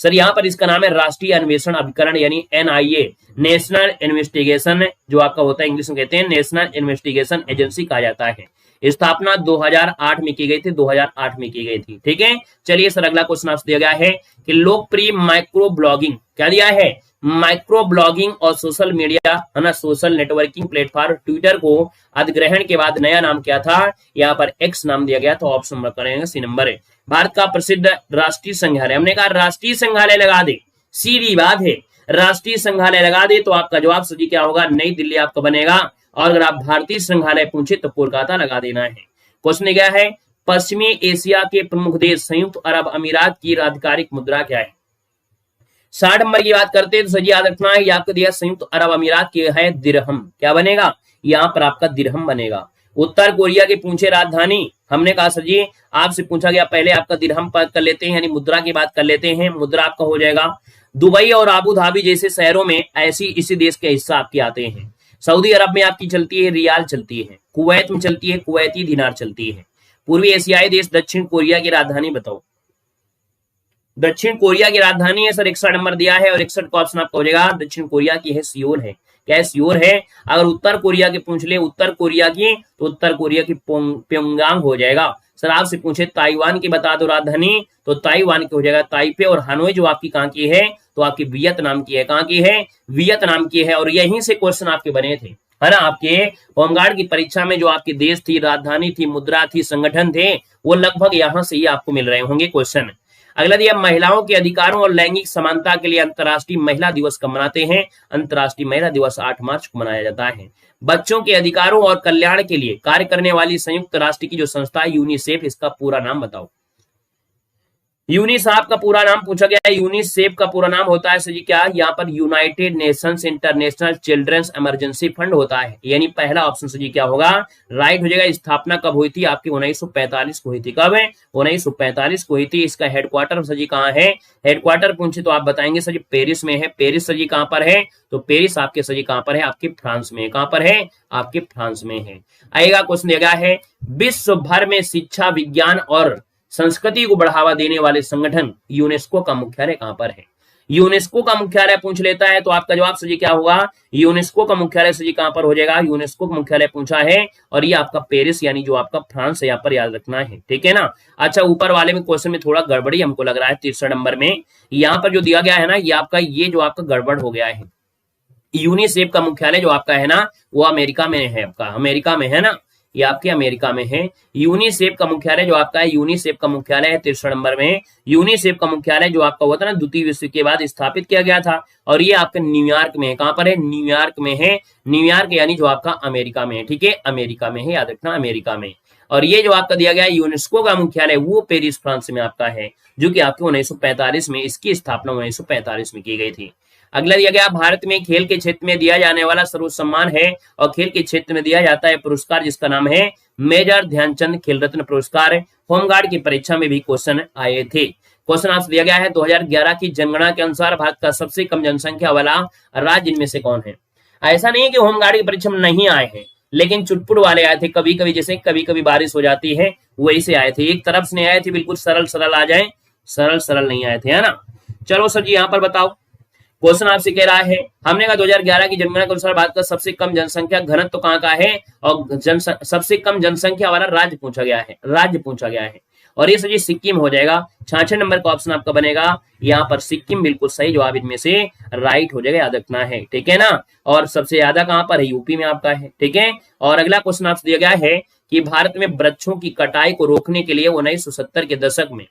A: सर यहाँ पर इसका नाम है राष्ट्रीय अन्वेषण अभिकरण यानी एनआईए, नेशनल इन्वेस्टिगेशन, जो आपका होता है इंग्लिश में कहते हैं नेशनल इन्वेस्टिगेशन एजेंसी कहा जाता है। स्थापना 2008 में की गई थी, 2008 में की गई थी। ठीक है, चलिए सर अगला क्वेश्चन आपसे दिया गया है कि लोकप्रिय माइक्रो ब्लॉगिंग, क्या दिया है? माइक्रो ब्लॉगिंग और सोशल मीडिया है ना, सोशल नेटवर्किंग प्लेटफॉर्म ट्विटर को अधिग्रहण के बाद नया नाम क्या था? यहाँ पर एक्स नाम दिया गया, तो ऑप्शन नंबर करेंगे सी नंबर है। भारत का प्रसिद्ध राष्ट्रीय संग्रहालय, हमने कहा राष्ट्रीय संग्रहालय लगा दे, सीधी बात है राष्ट्रीय संग्रहालय लगा दे, तो आपका जवाब सही क्या होगा? नई दिल्ली आपका बनेगा। और अगर आप भारतीय संग्रहालय पूछे तो कोलकाता लगा देना है। क्वेश्चन क्या है पश्चिमी एशिया के प्रमुख देश संयुक्त अरब अमीरात की आधिकारिक मुद्रा क्या है? 60 नंबर की बात करते हैं तो सही याद रखना है आपको दिया संयुक्त अरब अमीरात की है दिरहम, क्या बनेगा? यहाँ पर आपका दिरहम बनेगा। उत्तर कोरिया की पूछे राजधानी, हमने कहा सर जी आपसे पूछा गया पहले आपका दिरहम पर कर लेते हैं यानी मुद्रा की बात कर लेते हैं, मुद्रा आपका हो जाएगा। दुबई और आबू धाबी जैसे शहरों में ऐसी इसी देश के हिस्सा आपके आते हैं। सऊदी अरब में आपकी चलती है रियाल चलती है, कुवैत में चलती है कुवैती दिनार चलती है। पूर्वी एशियाई देश दक्षिण कोरिया की राजधानी बताओ। दक्षिण कोरिया की राजधानी है सर 61 नंबर दिया है और 61 का ऑप्शन आपका हो जाएगा दक्षिण कोरिया की है सियोल है। क्या है? सियोल है। अगर उत्तर कोरिया की पूछ ले उत्तर कोरिया की तो उत्तर कोरिया की प्योंगयांग हो जाएगा। सर आपसे पूछे ताइवान की बता दो राजधानी, तो ताइवान की हो जाएगा ताइपे, और हनोई जो आपकी कहाँ की है, तो आपकी वियतनाम की है। कहाँ की है, वियतनाम की है। और यहीं से क्वेश्चन आपके बने थे, है ना। आपके होमगार्ड की परीक्षा में जो आपके देश थी, राजधानी थी, मुद्रा थी, संगठन थे, वो लगभग यहां से ही आपको मिल रहे होंगे क्वेश्चन। अगला दिया महिलाओं के अधिकारों और लैंगिक समानता के लिए अंतर्राष्ट्रीय महिला दिवस कब मनाते हैं। अंतर्राष्ट्रीय महिला दिवस 8 मार्च को मनाया जाता है। बच्चों के अधिकारों और कल्याण के लिए कार्य करने वाली संयुक्त राष्ट्र की जो संस्था है यूनिसेफ, इसका पूरा नाम बताओ। यूनिसेफ का पूरा नाम पूछा गया है। यूनिसेफ का पूरा नाम होता है सर जी क्या, यहाँ पर United Nations International Children's Emergency Fund होता है। यानी पहला ऑप्शन सर जी क्या होगा, राइट हो जाएगा। स्थापना कब हुई थी आपकी, 1945 को हुई थी। कब है, 1945 को हुई थी। इसका हेडक्वार्टर सर जी कहाँ है, हेडक्वार्टर पूछे तो आप बताएंगे सर जी पेरिस में है। पेरिस सर जी कहाँ पर है, तो पेरिस आपके सर जी कहाँ पर है, आपके फ्रांस में। कहाँ पर है, आपके फ्रांस में है। आएगा क्वेश्चन दिया गया है, विश्व भर में शिक्षा, विज्ञान और संस्कृति को बढ़ावा देने वाले संगठन यूनेस्को का मुख्यालय कहां पर है। यूनेस्को का मुख्यालय पूछ लेता है तो आपका जवाब सही क्या होगा, यूनेस्को का मुख्यालय सही कहां पर हो जाएगा, यूनेस्को का मुख्यालय पूछा है और ये आपका पेरिस यानी जो आपका फ्रांस है, यहाँ पर याद रखना है, ठीक है ना। अच्छा, ऊपर वाले में क्वेश्चन में थोड़ा गड़बड़ी हमको लग रहा है। 63 नंबर में यहाँ पर जो दिया गया है ना, ये आपका ये जो आपका गड़बड़ हो गया है। यूनिसेफ का मुख्यालय जो आपका है ना, वो अमेरिका में है, आपका अमेरिका में है ना, ये आपके अमेरिका में है। यूनिसेफ का मुख्यालय जो आपका है, यूनिसेफ का मुख्यालय है 63 नंबर में। यूनिसेफ का मुख्यालय जो आपका हुआ था ना, द्वितीय विश्व के बाद स्थापित किया गया था और ये आपके न्यूयॉर्क में है। कहां पर है, न्यूयॉर्क में है। न्यूयॉर्क यानी जो आपका अमेरिका में है, ठीक है, अमेरिका में है, याद रखना अमेरिका में। और ये जो आपका दिया गया है यूनेस्को का मुख्यालय, वो पेरिस फ्रांस में आपका है, जो कि आपके 1945 में, इसकी स्थापना 1945 में की गई थी। अगला दिया गया, भारत में खेल के क्षेत्र में दिया जाने वाला सर्वोच्च सम्मान है और खेल के क्षेत्र में दिया जाता है पुरस्कार जिसका नाम है मेजर ध्यानचंद खेल रत्न पुरस्कार। होमगार्ड की परीक्षा में भी क्वेश्चन आए थे। क्वेश्चन आपसे दिया गया है 2011 की जनगणना के अनुसार भारत का सबसे कम जनसंख्या वाला राज्य इनमें से कौन है। ऐसा नहीं है कि होमगार्ड की परीक्षा में नहीं आए हैं, लेकिन चुटपुट वाले आए थे, कभी कभी जैसे कभी कभी बारिश हो जाती है वही से आए थे। एक तरफ से नहीं आए थे बिल्कुल सरल सरल आ जाए, सरल सरल नहीं आए थे, है ना। चलो सर जी यहाँ पर बताओ, क्वेश्चन आपसे कह रहा है, हमने कहा 2011 की जनगणना के अनुसार भारत का सबसे कम जनसंख्या घनत्व तो कहाँ का है और सबसे कम जनसंख्या वाला राज्य पूछा गया है, राज्य पूछा गया है और ये सही सिक्किम हो जाएगा। 66 नंबर का ऑप्शन आपका बनेगा यहाँ पर सिक्किम, बिल्कुल सही जवाब इनमें से राइट हो जाएगा, याद रखना है, ठीक है ना। और सबसे ज्यादा कहां पर है, यूपी में आपका है, ठीक है। और अगला क्वेश्चन आपसे दिया गया है कि भारत में वृक्षों की कटाई को रोकने के लिए 1970 के दशक में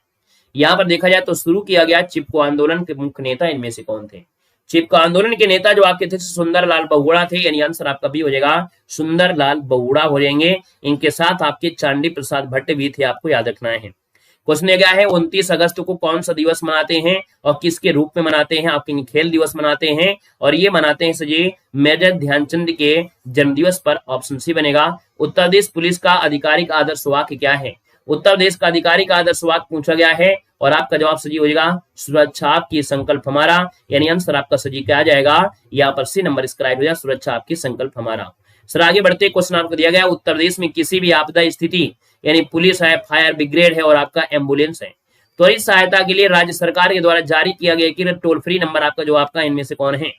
A: यहाँ पर देखा जाए तो शुरू किया गया चिपको आंदोलन के मुख्य नेता इनमें से कौन थे। चिपको आंदोलन के नेता जो आपके थे सुंदरलाल बहुगुणा थे, यानी आंसर आपका भी हो जाएगा सुंदरलाल बहुगुणा हो जाएंगे। इनके साथ आपके चांडी प्रसाद भट्ट भी थे, आपको याद रखना है। क्वेश्चन दिया गया है 29 अगस्त को कौन सा दिवस मनाते हैं और किसके रूप में मनाते हैं। आपके खेल दिवस मनाते हैं और ये मनाते हैं सजी मेजर ध्यानचंद के जन्मदिवस पर, ऑप्शन सी बनेगा। उत्तर प्रदेश पुलिस का आधिकारिक आदर्श वाक्य क्या है। उत्तर प्रदेश का आधिकारिक आदर्श वाक्य पूछा गया है और आपका जवाब सही हो जाएगा सुरक्षा आपकी संकल्प हमारा, यानी आंसर आपका सही क्या आ जाएगा, यहाँ पर सी नंबर स्क्राइब हो जाएगा, सुरक्षा आपकी संकल्प हमारा। सर आगे बढ़ते क्वेश्चन आपको दिया गया, उत्तर प्रदेश में किसी भी आपदा स्थिति यानी पुलिस है, फायर ब्रिगेड है और आपका एम्बुलेंस है, तो इस सहायता के लिए राज्य सरकार के द्वारा जारी किया गया कि टोल फ्री नंबर आपका जो आपका इनमें से कौन है।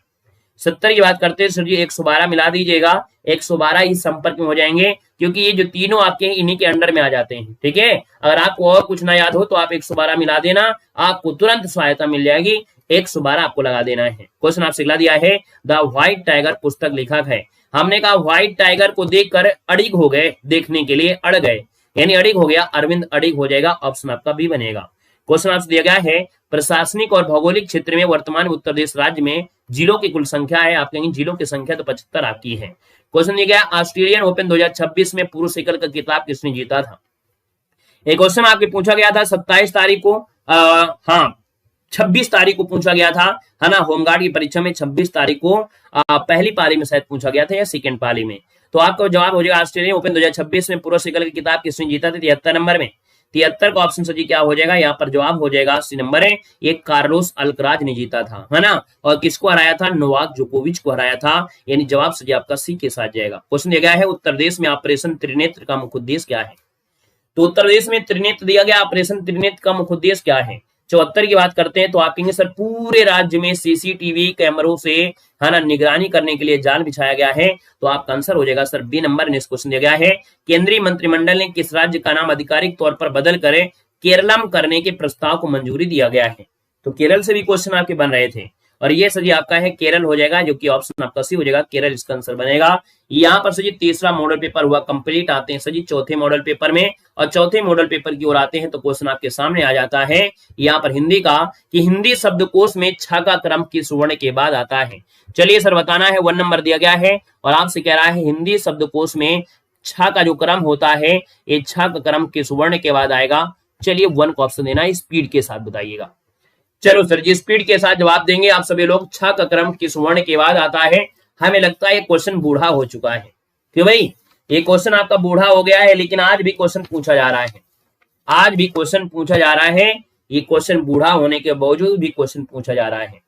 A: 70 की बात करते हैं सर जी 112 मिला दीजिएगा, 112 ही संपर्क में हो जाएंगे क्योंकि ये जो तीनों आपके इन्हीं के अंडर में आ जाते हैं, ठीक है। अगर आपको और कुछ ना याद हो तो आप 112 मिला देना, आपको तुरंत सहायता मिल जाएगी। 112 आपको लगा देना है। क्वेश्चन आपसे खिला दिया है, द व्हाइट टाइगर पुस्तक लेखक है। हमने कहा व्हाइट टाइगर को देखकर अड़िग हो गए, देखने के लिए अड़ गए, यानी अड़िग हो गया, अरविंद अड़िग हो जाएगा, ऑप्शन आपका बी बनेगा। क्वेश्चन आपसे दिया गया है, प्रशासनिक और भौगोलिक क्षेत्र में वर्तमान उत्तर प्रदेश राज्य में जिलों की कुल संख्या है। आप कहेंगे जिलों की संख्या तो 75 आपकी है। क्वेश्चन दिया गया, ऑस्ट्रेलियन ओपन 2026 में पुरुष एकल का खिताब किसने जीता था। एक क्वेश्चन आपके पूछा गया था 27 तारीख को, हाँ 26 तारीख को पूछा गया था, है ना। होमगार्ड की परीक्षा में 26 तारीख को पहली पारी में शायद पूछा गया था या सेकंड पारी में, तो आपका जवाब हो जाएगा ऑस्ट्रेलियन ओपन 2026 में पुरुष एकल की किताब किसने जीता था, 73 नंबर में। 73 का ऑप्शन सजी क्या हो जाएगा, यहाँ पर जवाब हो जाएगा 80 नंबर है, ये कार्लोस अल्कराज ने जीता था, है ना। और किसको हराया था, नोवाक जोकोविच को हराया था, यानी जवाब सजी आपका सी के साथ जाएगा। क्वेश्चन दिया गया है, उत्तर प्रदेश में ऑपरेशन त्रिनेत्र का मुख्य उद्देश्य क्या है। तो उत्तर प्रदेश में त्रिनेत्र दिया गया, ऑपरेशन त्रिनेत्र का मुख्य उद्देश्य क्या है। 74 की बात करते हैं तो आप कहेंगे सर पूरे राज्य में सीसीटीवी कैमरों से है ना निगरानी करने के लिए जाल बिछाया गया है, तो आपका आंसर हो जाएगा sir B number. Next question दिया गया है, केंद्रीय मंत्रिमंडल ने किस राज्य का नाम आधिकारिक तौर पर बदल कर केरलम करने के प्रस्ताव को मंजूरी दिया गया है। तो केरल से भी क्वेश्चन आपके बन रहे थे, और ये सर जी आपका है केरल हो जाएगा, जो कि ऑप्शन आपका सी हो जाएगा, केरल इसका आंसर बनेगा। यहाँ पर सर जी तीसरा मॉडल पेपर हुआ कंप्लीट। आते हैं सर जी चौथे मॉडल पेपर में, और चौथे मॉडल पेपर की ओर आते हैं तो क्वेश्चन आपके सामने आ जाता है यहाँ पर हिंदी का, कि हिंदी शब्दकोश में छ का क्रम किस वर्ण के बाद आता है। चलिए सर बताना है, 1 नंबर दिया गया है और आपसे कह रहा है हिंदी शब्दकोश में छ का जो क्रम होता है ये छ का क्रम किस वर्ण के बाद आएगा। चलिए 1 का ऑप्शन देना, स्पीड के साथ बताइएगा। चलो सर जी स्पीड के साथ जवाब देंगे आप सभी लोग, छ का क्रम किस वर्ण के बाद आता है। हमें लगता है ये क्वेश्चन बूढ़ा हो चुका है, क्यों भाई ये क्वेश्चन आपका बूढ़ा हो गया है, लेकिन आज भी क्वेश्चन पूछा जा रहा है, आज भी क्वेश्चन पूछा जा रहा है। ये क्वेश्चन बूढ़ा होने के बावजूद भी क्वेश्चन पूछा जा रहा है,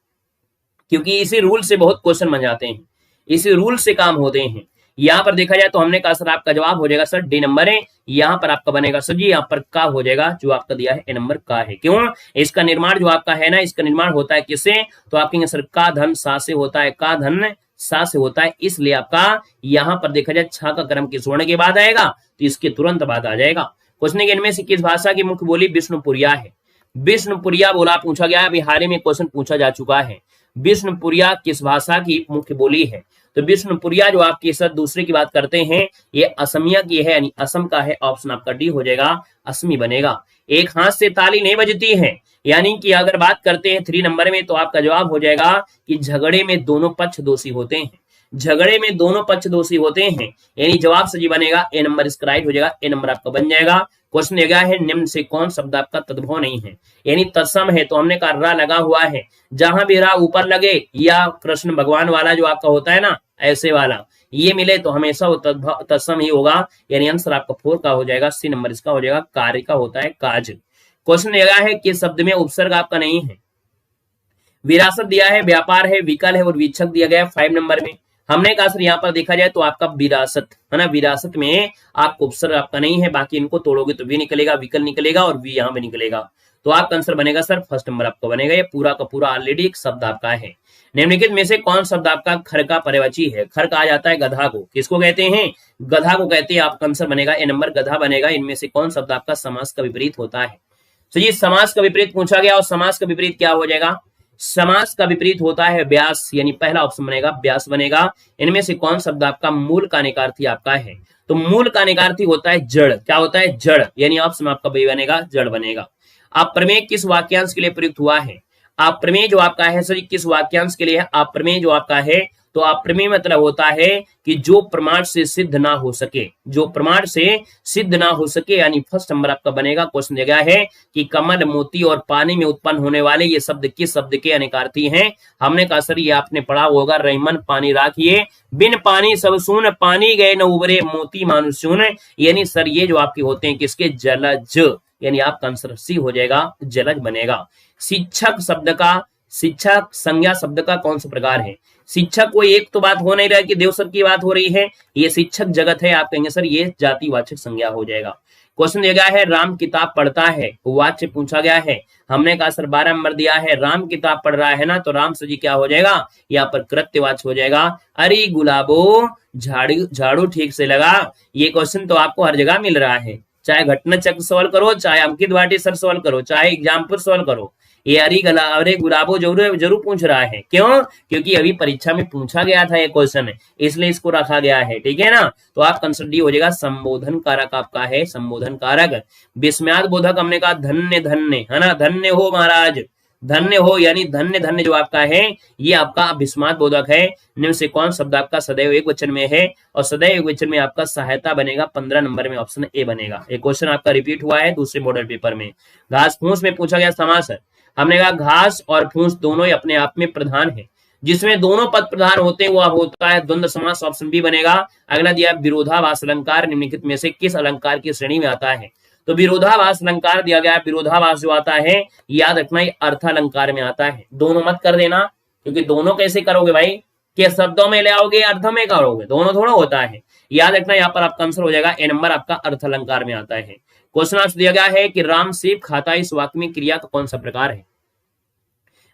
A: क्योंकि इसी रूल से बहुत क्वेश्चन बन जाते हैं, इसी रूल से काम होते हैं। यहाँ पर देखा जाए तो हमने कहा सर आपका जवाब हो जाएगा सर डी नंबर है। यहाँ पर आपका बनेगा सर जी यहाँ पर का हो जाएगा, जो आपका दिया है ए नंबर का है। क्यों, इसका निर्माण जो आपका है ना, इसका निर्माण होता है किससे, तो आप कहेंगे सर का धन सा से होता है, का धन सा से होता है, इसलिए आपका यहाँ पर देखा जाए छ का क्रम किस वर्ण के बाद आएगा, तो इसके तुरंत बाद आ जाएगा। क्वेश्चन के इनमें से किस भाषा की मुख्य बोली विष्णुपुरिया है। विष्णुपुरिया बोला पूछा गया, अभी हाल ही में क्वेश्चन पूछा जा चुका है, विष्णुपुरिया किस भाषा की मुख्य बोली है। तो विष्णुपुरिया जो आपकी सर दूसरे की बात करते हैं, ये असमिया की है, यानी असम का है, ऑप्शन आपका डी हो जाएगा, असमी बनेगा। एक हाथ से ताली नहीं बजती है, यानी कि अगर बात करते हैं 3 नंबर में तो आपका जवाब हो जाएगा कि झगड़े में दोनों पक्ष दोषी होते हैं, झगड़े में दोनों पक्ष दोषी होते हैं, यानी जवाब सही बनेगा ए नंबर, इसका राइट हो जाएगा, ए नंबर आपका बन जाएगा। क्वेश्चन दिया है निम्न से कौन शब्द आपका तद्भव नहीं है, यानी तत्सम है, तो हमने कहा रा लगा हुआ है, जहां भी रा ऊपर लगे या कृष्ण भगवान वाला जो आपका होता है ना ऐसे वाला ये मिले तो हमेशा वो तत्सम ही होगा, यानी आंसर आपका 4 का हो जाएगा, सी नंबर इसका हो जाएगा, कार्य का होता है काज। क्वेश्चन दिया है किस शब्द में उपसर्ग आपका नहीं है। विरासत दिया है, व्यापार है, विकल है और वीक्षक दिया गया है 5 नंबर में। हमने कहा सर यहाँ पर देखा जाए तो आपका विरासत है ना, विरासत में आपको उपसर्ग आपका नहीं है, बाकी इनको तोड़ोगे तो वी निकलेगा, विकल निकलेगा और वी यहाँ भी निकलेगा, तो आपका आंसर बनेगा सर फर्स्ट नंबर आपका बनेगा। ये पूरा का पूरा ऑलरेडी एक शब्द आपका है। निम्नलिखित में से कौन शब्द आपका खर का पर्यवाची है। खर कहा जाता है गधा को, किसको कहते हैं, गधा को कहते हैं, आपका आंसर बनेगा ए नंबर, गधा बनेगा। इनमें से कौन शब्द आपका समास का विपरीत होता है। तो ये समास का विपरीत पूछा गया, और समास का विपरीत क्या हो जाएगा, समास का विपरीत होता है व्यास, यानी पहला ऑप्शन बनेगा व्यास बनेगा। इनमें से कौन शब्द आपका मूल का निकार्थी आपका है, तो मूल का निकार्थी होता है जड़, क्या होता है जड़, यानी ऑप्शन आपका बी बनेगा, जड़ बनेगा। अप्रमेय किस वाक्यांश के लिए प्रयुक्त हुआ है। अप्रमेय जो आपका है सर किस वाक्यांश के लिए है, अप्रमेय जो आपका है, तो अप्रमेय मतलब होता है कि जो प्रमाण से सिद्ध ना हो सके, जो प्रमाण से सिद्ध ना हो सके, यानी फर्स्ट नंबर आपका बनेगा। क्वेश्चन दिया गया है कि कमल, मोती और पानी में उत्पन्न होने वाले ये शब्द किस शब्द के अनिकार्थी हैं। हमने कहा सर ये आपने पढ़ा होगा, रहीमन पानी राखिए, बिन पानी सब सून, पानी गए न उबरे, मोती मानुष सून, यानी सर ये जो आपके होते हैं किसके, जलज, यानी आपका आंसर सी हो जाएगा, जलज बनेगा। शिक्षक शब्द का, शिक्षक संज्ञा शब्द का कौन सा प्रकार है। शिक्षक कोई एक तो बात हो नहीं रहा है कि देवसर की बात हो रही है, ये शिक्षक जगत है, आप कहेंगे सर ये जातिवाचक संज्ञा हो जाएगा। क्वेश्चन दिया गया है राम किताब पढ़ता है, वाच्य पूछा गया है। हमने कहा सर 12 नंबर दिया है, राम किताब पढ़ रहा है ना, तो राम से जी क्या हो जाएगा, यहाँ पर कृत्यवाच्य हो जाएगा। अरे गुलाबो झाड़ू झाड़ू ठीक से लगा, ये क्वेश्चन तो आपको हर जगह मिल रहा है, चाहे घटना चक्र सवाल करो, चाहे अंकित वाटी सर सवाल करो, चाहे एग्जाम्पल सवाल करो, ये अरे गुलाबो जरूर पूछ रहा है। क्यों, क्योंकि अभी परीक्षा में पूछा गया था ये क्वेश्चन, इसलिए इसको रखा गया है, ठीक है ना। तो आप आंसर डी हो जाएगा, संबोधन कारक आपका है, संबोधन कारक। विस्मयाद बोधक हमने कहा धन्य धन्य है ना, धन्य हो महाराज, धन्य हो, यानी धन्य धन्य जो आपका है ये आपका विस्मयाद बोधक है। निम्न से कौन शब्द आपका सदैव एक वचन में है, और सदैव एक वचन में आपका सहायता बनेगा, 15 नंबर में ऑप्शन ए बनेगा। एक क्वेश्चन आपका रिपीट हुआ है दूसरे मॉडल पेपर में। घास फूस में पूछा गया समास है, हमने कहा घास और फूस दोनों ही अपने आप में प्रधान है, जिसमें दोनों पद प्रधान होते हैं वह होता है द्वंद्व समास, ऑप्शन बी बनेगा। अगला दिया विरोधाभास अलंकार निम्नलिखित में से किस अलंकार की श्रेणी में आता है, तो विरोधाभास अलंकार दिया गया है। विरोधाभास जो आता है याद रखना ये अर्थ अलंकार में आता है, दोनों मत कर देना, क्योंकि दोनों कैसे करोगे भाई, कि शब्दों में ले आओगे अर्थ में करोगे, दोनों थोड़ा होता है। याद रखना यहाँ पर आपका आंसर हो जाएगा ए नंबर, आपका अर्थ अलंकार में आता है। क्वेश्चन आंसर दिया गया है कि राम सेब खाता है, इस वाक्य में क्रिया का कौन सा प्रकार है?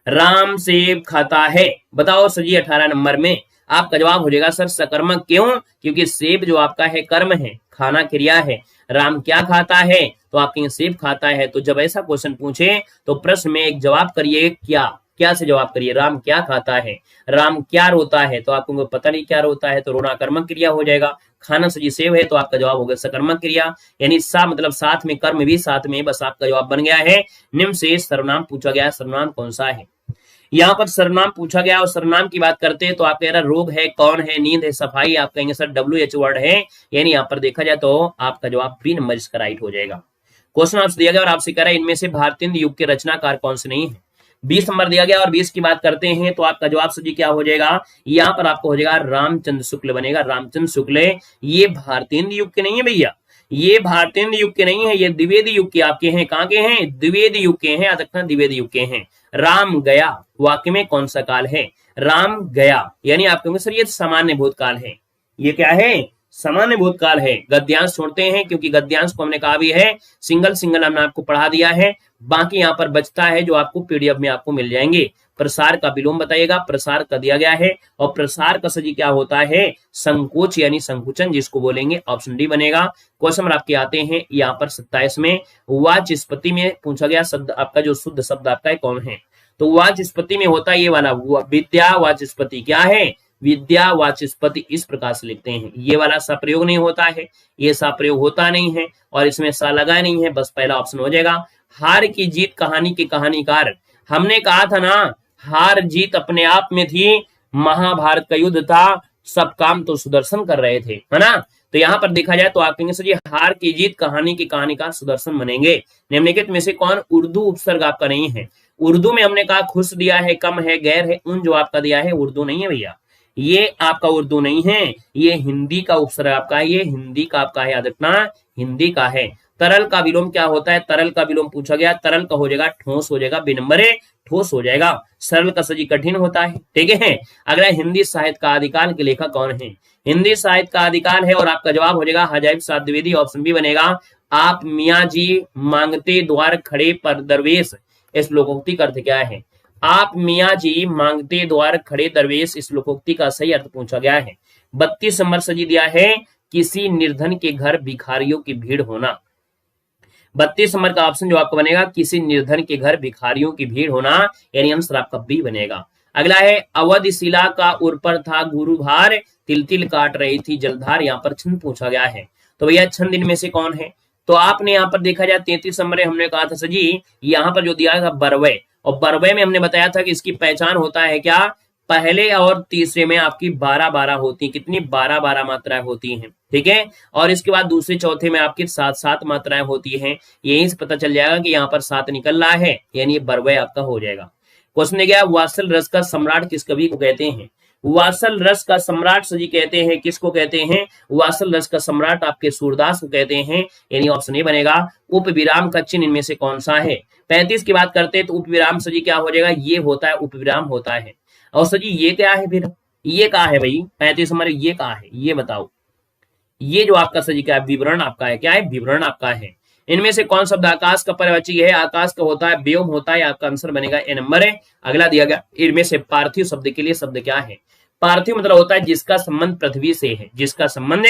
A: राम सेब खाता है, बताओ सर जी 18 नंबर में आपका जवाब हो जाएगा सर सकर्मक। क्यों? क्योंकि सेब जो आपका है कर्म है, खाना क्रिया है। राम क्या खाता है? तो आप कहेंगे सेब खाता है। तो जब ऐसा क्वेश्चन पूछे तो प्रश्न में एक जवाब करिए, क्या क्या से जवाब करिए, राम क्या खाता है, राम क्या रोता है, तो आपको पता नहीं क्या रोता है, तो रोना कर्मक क्रिया हो जाएगा। खाना सजी सेब है, तो आपका जवाब होगा सकर्मक क्रिया, यानी सा मतलब साथ में कर्म भी साथ में, बस आपका जवाब बन गया है। निम्न से सर्वनाम पूछा गया, सर्वनाम कौन सा है? यहाँ पर सर्वनाम पूछा गया और सर्वनाम की बात करते हैं तो आप कह रहे रोग है, कौन है, नींद है, सफाई, आप कहेंगे सर WH वर्ड है, यानी यहाँ पर देखा जाए तो आपका जवाब बी नंबर इसका राइट हो जाएगा। क्वेश्चन आपसे दिया गया और आपसे कह रहा है इनमें से भारतीय युग के रचनाकार कौन से नहीं है? 20 नंबर दिया गया और 20 की बात करते हैं तो आपका जवाब सजी क्या हो जाएगा? यहाँ पर आपको हो जाएगा रामचंद्र शुक्ल बनेगा। रामचंद्र शुक्ल ये भारतीय युग के नहीं है भैया, ये भारतीय युग के नहीं है, ये द्विवेदी युग के आपके हैं। कहाँ के हैं? द्विवेदी युग के हैं, याद रखना द्विवेदी युग के हैं। राम गया वाक्य में कौन सा काल है? राम गया, यानी आप कहेंगे सर ये सामान्य भूतकाल है। ये क्या है? सामान्य भूतकाल है। गद्यांश छोड़ते हैं क्योंकि गद्यांश को हमने कहा भी है सिंगल सिंगल हमने आपको पढ़ा दिया है, बाकी यहाँ पर बचता है जो आपको PDF में आपको मिल जाएंगे। प्रसार का विलोम बताइएगा, प्रसार का दिया गया है, और प्रसार का सजी क्या होता है? संकोच यानी संकुचन, जिसको बोलेंगे ऑप्शन डी बनेगा। क्वेश्चन आपके आते हैं यहाँ पर 27 में, वाचस्पति में पूछा गया शब्द आपका जो शुद्ध शब्द आपका है कौन है? तो वाचस्पति में होता है ये वाला विद्या वाचस्पति। क्या है? विद्या वाचस्पति। इस प्रकार से लिखते हैं, ये वाला सा प्रयोग नहीं होता है, ये सा प्रयोग होता नहीं है, और इसमें सा लगा नहीं है, बस पहला ऑप्शन हो जाएगा। हार की जीत कहानी के कहानीकार, हमने कहा था ना हार जीत अपने आप में थी, महाभारत का युद्ध था, सब काम तो सुदर्शन कर रहे थे, है ना। तो यहाँ पर देखा जाए तो आप कहेंगे सर ये हार की जीत कहानी की कहानीकार सुदर्शन बनेंगे। निम्नलिखित में से कौन उर्दू उपसर्ग आपका नहीं है? उर्दू में हमने कहा खुश दिया है, कम है, गैर है, उन जो आपका दिया है उर्दू नहीं है भैया, ये आपका उर्दू नहीं है, ये हिंदी का उपसर्ग आपका है, ये हिंदी का आपका है, याद रखना हिंदी का है। तरल का विलोम क्या होता है? तरल का विलोम पूछा गया, तरल का हो जाएगा ठोस हो जाएगा, बी नंबर ठोस हो जाएगा। सरल का सजी कठिन होता है, ठीक है। अगला हिंदी साहित्य का आदिकाल के लेखक कौन है? हिंदी साहित्य का आदिकाल है और आपका जवाब हो जाएगा हजाइब साद द्विवेदी, ऑप्शन बी बनेगा। आप मियाँ जी मांगते द्वार खड़े पर दरवेश, इस लोकोक्ति का अर्थ क्या है? आप मियाँ जी मांगते द्वार खड़े दरवेश, इस लोकोक्ति का सही अर्थ पूछा गया है। 32 नंबर सजी दिया है किसी निर्धन के घर भिखारियों की भीड़ होना। 32 नंबर का ऑप्शन जो आपका बनेगा किसी निर्धन के घर भिखारियों की भीड़ होना, यानी आंसर आपका बी बनेगा। अगला है अवध शिला का उर पर था गुरु भार, तिल तिल काट रही थी जलधार, यहाँ पर छंद पूछा गया है। तो भैया छंद इनमें से कौन है? तो आपने यहाँ पर देखा जाए 33 नंबर हमने कहा था सजी, यहाँ पर जो दिया था बरवे, और बरवे में हमने बताया था कि इसकी पहचान होता है क्या? पहले और तीसरे में आपकी 12-12 होती है, कितनी 12-12 मात्राएं होती हैं, ठीक है। और इसके बाद दूसरे चौथे में आपकी 7-7 मात्राएं होती हैं, यहीं से पता चल जाएगा कि यहाँ पर 7 निकल रहा है, यानी बरवे आपका हो जाएगा। क्वेश्चन ने गया वात्सल रस का सम्राट किस कवि को कहते हैं? वात्सल रस का सम्राट सजी कहते हैं, किसको कहते हैं? वात्सल रस का सम्राट आपके सूरदास को कहते हैं, यानी ऑप्शन ए बनेगा। उप विराम का चिन्ह इनमें से कौन सा है? 35 की बात करते हैं तो उप विराम सजी क्या हो जाएगा? ये होता है, उप विराम होता है। और सजी ये क्या है फिर? ये कहा है भाई 35 नंबर, ये कहा है, ये बताओ। ये जो आपका सजी क्या है? विवरण आपका है, क्या है? विवरण आपका है। इनमें से कौन शब्द आकाश का पर्यायवाची है? आकाश का होता है व्योम होता है, आपका आंसर बनेगा ए नंबर है। अगला दिया गया इनमें से पार्थिव शब्द के लिए शब्द क्या है? पार्थिव मतलब होता है जिसका संबंध पृथ्वी से है, जिसका संबंध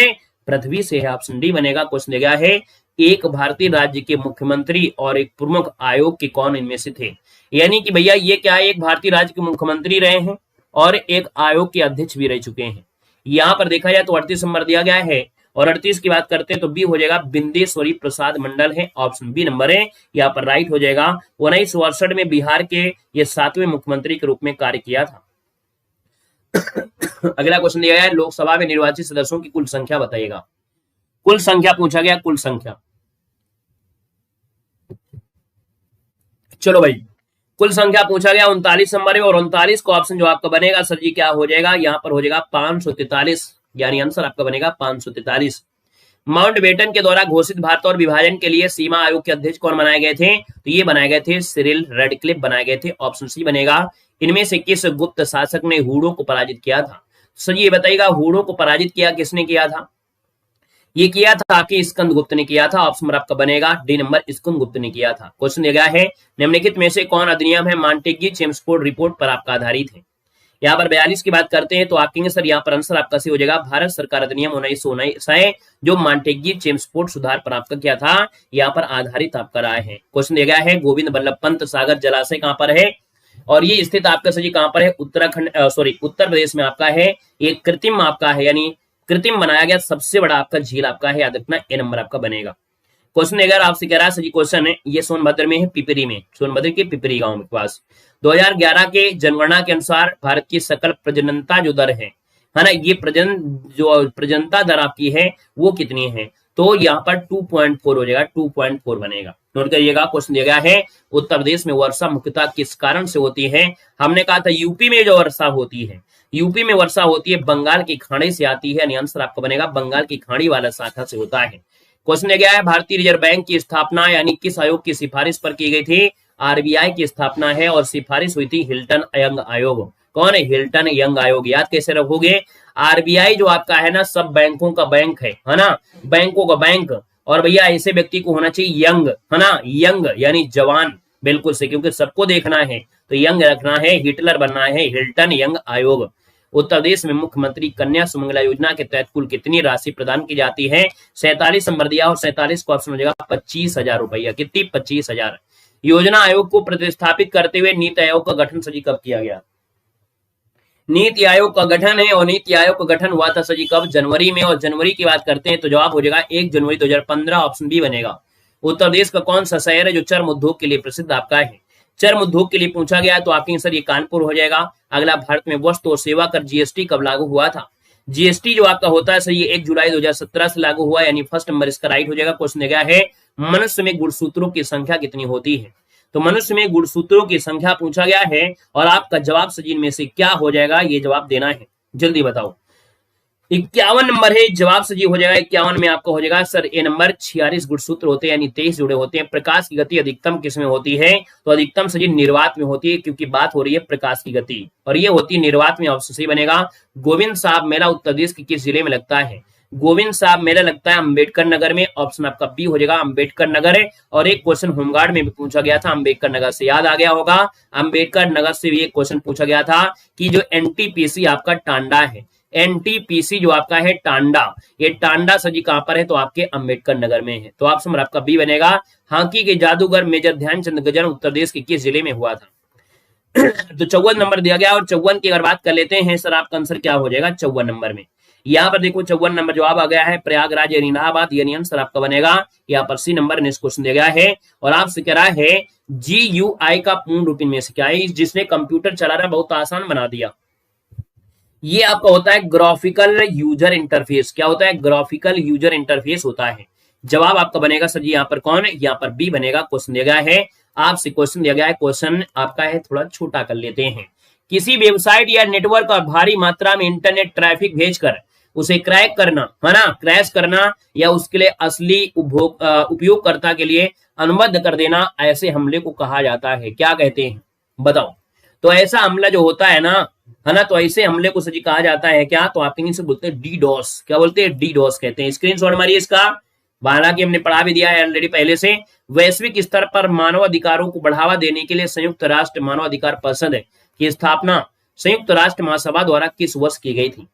A: पृथ्वी से है, ऑप्शन डी बनेगा। क्वेश्चन दिया गया है एक भारतीय राज्य के मुख्यमंत्री और एक प्रमुख आयोग के कौन इनमें से थे? यानी कि भैया ये क्या है? एक भारतीय राज्य के मुख्यमंत्री रहे हैं और एक आयोग के अध्यक्ष भी रह चुके हैं। यहाँ पर देखा जाए तो 38 नंबर दिया गया है, और 38 की बात करते हैं तो बी हो जाएगा बिंदेश्वरी प्रसाद मंडल है, ऑप्शन बी नंबर है, यहाँ पर राइट हो जाएगा। 1962 में बिहार के ये 7वें मुख्यमंत्री के रूप में कार्य किया था। अगला क्वेश्चन दिया गया है लोकसभा में निर्वाचित सदस्यों की कुल संख्या बताइएगा। कुल संख्या पूछा गया, कुल संख्या। चलो भाई कुल संख्या पूछा गया 39 नंबर में, और 39 को ऑप्शन जो आपका बनेगा सर जी क्या हो जाएगा? यहाँ पर हो जाएगा 543, यानी आंसर आपका बनेगा 543। माउंटबेटन के द्वारा घोषित भारत और विभाजन के लिए सीमा आयोग के अध्यक्ष कौन बनाए गए थे? तो ये बनाए गए थे सिरिल रेडक्लिफ बनाए गए थे, ऑप्शन सी बनेगा। इनमें से किस गुप्त शासक ने हूणों को पराजित किया था? सर ये बताइएगा हूणों को पराजित किया किसने किया था? ये किया था आपके स्कंदगुप्त ने किया था। ऑप्शन नंबर आपका बनेगा डी नंबर, स्कंदगुप्त ने किया था। क्वेश्चन दिया गया है निम्नलिखित में से कौन अधिनियम है मॉन्टेग्यू चेम्सफोर्ड रिपोर्ट पर आपका आधारित है। यहाँ पर 42 की बात करते हैं तो आप कहेंगे सर यहाँ पर आंसर आपका सही हो जाएगा भारत सरकार अधिनियम 1919 है, जो मॉन्टेग्यू चेम्सफोर्ड सुधार पर आपका क्या था, यहाँ पर आधारित आपका रहा है। क्वेश्चन दिया गया है गोविंद बल्लभ पंत सागर जलाशय कहां पर है, और ये स्थित आपका सही कहां पर है, उत्तराखंड उत्तर प्रदेश में आपका है। ये कृत्रिम आपका है, यानी कृत्रिम बनाया गया सबसे बड़ा आपका झील आपका है, याद रखना ए नंबर आपका बनेगा। क्वेश्चन अगर आपसे कह रहा है सही क्वेश्चन है, ये सोनभद्र में है, पिपरी में, सोनभद्र के पिपरी गांव के पास। 2011 के जनगणना के अनुसार भारत की सकल प्रजननता जो दर है ना, ये प्रजननता दर आपकी है वो कितनी है, तो यहाँ पर 2.4 हो जाएगा, 2.4 बनेगा। नोट करिएगा। क्वेश्चन दिया गया है उत्तर प्रदेश में वर्षा मुख्यतः किस कारण से होती है। हमने कहा था यूपी में जो वर्षा होती है, यूपी में वर्षा होती है बंगाल की खाड़ी से आती है, आंसर आपका बनेगा बंगाल की खाड़ी वाला शाखा से होता है। क्वेश्चन दिया गया है भारतीय रिजर्व बैंक की स्थापना यानी किस आयोग की सिफारिश पर की गई थी। आरबीआई की स्थापना है और सिफारिश हुई थी हिल्टन यंग आयोग। कौन है, हिल्टन यंग आयोग। याद कैसे रखोगे, आरबीआई जो आपका है ना सब बैंकों का बैंक है ना, बैंकों का बैंक, और भैया ऐसे व्यक्ति को होना चाहिए यंग, है ना, यंग यानी जवान, बिल्कुल से, क्योंकि सबको देखना है तो यंग रखना है, हिटलर बनना है, हिल्टन यंग आयोग। उत्तर प्रदेश में मुख्यमंत्री कन्या सुमंगला योजना के तहत कुल कितनी राशि प्रदान की जाती है। 47 नंबर दिया और 47 को ऑप्शन हो जाएगा 25,000 रुपया। कितनी, 25,000। योजना आयोग को प्रतिस्थापित करते हुए नीति आयोग का गठन सजी कब किया गया। नीति आयोग का गठन है, और नीति आयोग का गठन हुआ था सजी कब, जनवरी में, और जनवरी की बात करते हैं तो जवाब हो जाएगा 1 जनवरी 2015, ऑप्शन बी बनेगा। उत्तर प्रदेश का कौन सा शहर है जो चर्म उद्योग के लिए प्रसिद्ध आपका है। चर्म उद्योग के लिए पूछा गया तो आपके आंसर ये कानपुर हो जाएगा। अगला, भारत में वस्तु और सेवा कर जीएसटी कब लागू हुआ था। जीएसटी जो आपका होता है सही 1 जुलाई 2017 से लागू हुआ, यानी फर्स्ट नंबर इसका राइट हो जाएगा। क्वेश्चन दिया गया है मनुष्य में गुणसूत्रों की संख्या कितनी होती है, तो मनुष्य में गुणसूत्रों की संख्या पूछा गया है, और आपका जवाब सजीन में से क्या हो जाएगा ये जवाब देना है, जल्दी बताओ। 51 नंबर है जवाब सजी हो जाएगा। 51 में आपका हो जाएगा सर ए नंबर। 46 गुणसूत्र होते हैं, यानी 23 जुड़े होते हैं। प्रकाश की गति अधिकतम किसमें होती है, तो अधिकतम सजी निर्वात में होती है, क्योंकि बात हो रही है प्रकाश की गति, और ये होती है निर्वात में। ऑप्शन सही बनेगा। गोविंद साहब मेला उत्तर प्रदेश के किस जिले में लगता है। गोविंद साहब मेला लगता है अंबेडकर नगर में, ऑप्शन आपका बी हो जाएगा अंबेडकर नगर है। और एक क्वेश्चन होमगार्ड में भी पूछा गया था अंबेडकर नगर से, याद आ गया होगा, अंबेडकर नगर से भी एक क्वेश्चन पूछा गया था कि जो एनटीपीसी आपका टांडा है, एनटीपीसी जो आपका है टांडा, ये टांडा सजी कहां पर है, तो आपके अंबेडकर नगर में है, तो ऑप्शन आपका बी बनेगा। हॉकी के जादूगर मेजर ध्यानचंद का जन्म उत्तर प्रदेश के किस जिले में हुआ था। तो 54 नंबर दिया गया, और 54 की अगर बात कर लेते हैं सर आपका आंसर क्या हो जाएगा 54 नंबर में। यहाँ पर देखो 54 नंबर जवाब आ गया है प्रयागराज यानी इलाहाबाद, यानी आंसर आपका बनेगा यहाँ पर सी नंबर। नेक्स्ट क्वेश्चन दिया गया है और आपसे कह रहा है GUI का पूर्ण रूप में से क्या है, जिसने कंप्यूटर चलाना बहुत आसान बना दिया। ये आपका होता है ग्राफिकल यूजर इंटरफेस। क्या होता है, ग्राफिकल यूजर इंटरफेस होता है। जवाब आपका बनेगा सर जी यहाँ पर कौन है, यहाँ पर बी बनेगा। क्वेश्चन दिया गया है आपसे, क्वेश्चन दिया गया है, क्वेश्चन आपका है थोड़ा छोटा कर लेते हैं। किसी वेबसाइट या नेटवर्क और भारी मात्रा में इंटरनेट ट्रैफिक भेजकर उसे क्रैक करना, है ना, क्रैश करना, या उसके लिए असली उपयोगकर्ता के लिए अनुबद्ध कर देना, ऐसे हमले को कहा जाता है। क्या कहते हैं बताओ। तो ऐसा हमला जो होता है ना, है ना, तो ऐसे हमले को सजी कहा जाता है क्या, तो आप इंग्लिश से बोलते हैं डीडॉस। क्या बोलते हैं, डीडॉस कहते हैं। स्क्रीनशॉट मारिए इसका, हालांकि हमने पढ़ा भी दिया है ऑलरेडी पहले से। वैश्विक स्तर पर मानव अधिकारों को बढ़ावा देने के लिए संयुक्त राष्ट्र मानव अधिकार परिषद की स्थापना संयुक्त राष्ट्र महासभा द्वारा किस वर्ष की गई थी।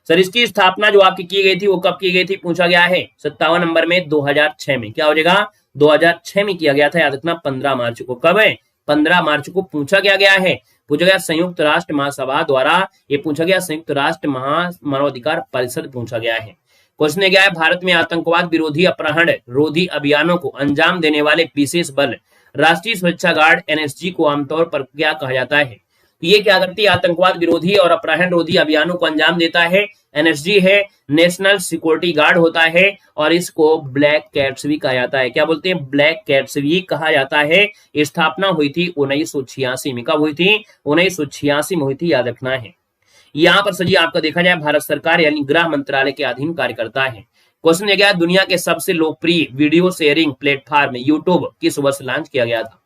A: सर इसकी स्थापना जो आपकी की गई थी वो कब की गई थी, पूछा गया है 57 नंबर में 2006 में। क्या हो जाएगा, 2006 में किया गया था, याद रखना 15 मार्च को। कब है, 15 मार्च को पूछा गया है। पूछा गया संयुक्त राष्ट्र महासभा द्वारा, ये पूछा गया संयुक्त राष्ट्र मानवाधिकार परिषद पूछा गया है। क्वेश्चन गया है भारत में आतंकवाद विरोधी अपहरण रोधी अभियानों को अंजाम देने वाले विशेष बल राष्ट्रीय सुरक्षा गार्ड NSG को आमतौर पर क्या कहा जाता है। ये क्या करती है, आतंकवाद विरोधी और अपहरण रोधी अभियानों को अंजाम देता है। NSG है, नेशनल सिक्योरिटी गार्ड होता है, और इसको ब्लैक कैट्स भी कहा जाता है। क्या बोलते हैं, ब्लैक कैट्स भी कहा जाता है। स्थापना हुई थी 1986 में। कब हुई थी, 1986 में हुई थी, याद रखना है। यहाँ पर सजी आपका देखा जाए भारत सरकार यानी गृह मंत्रालय के अधीन कार्य करता है। क्वेश्चन दिया गया दुनिया के सबसे लोकप्रिय वीडियो शेयरिंग प्लेटफॉर्म यूट्यूब किस वर्ष लॉन्च किया गया था।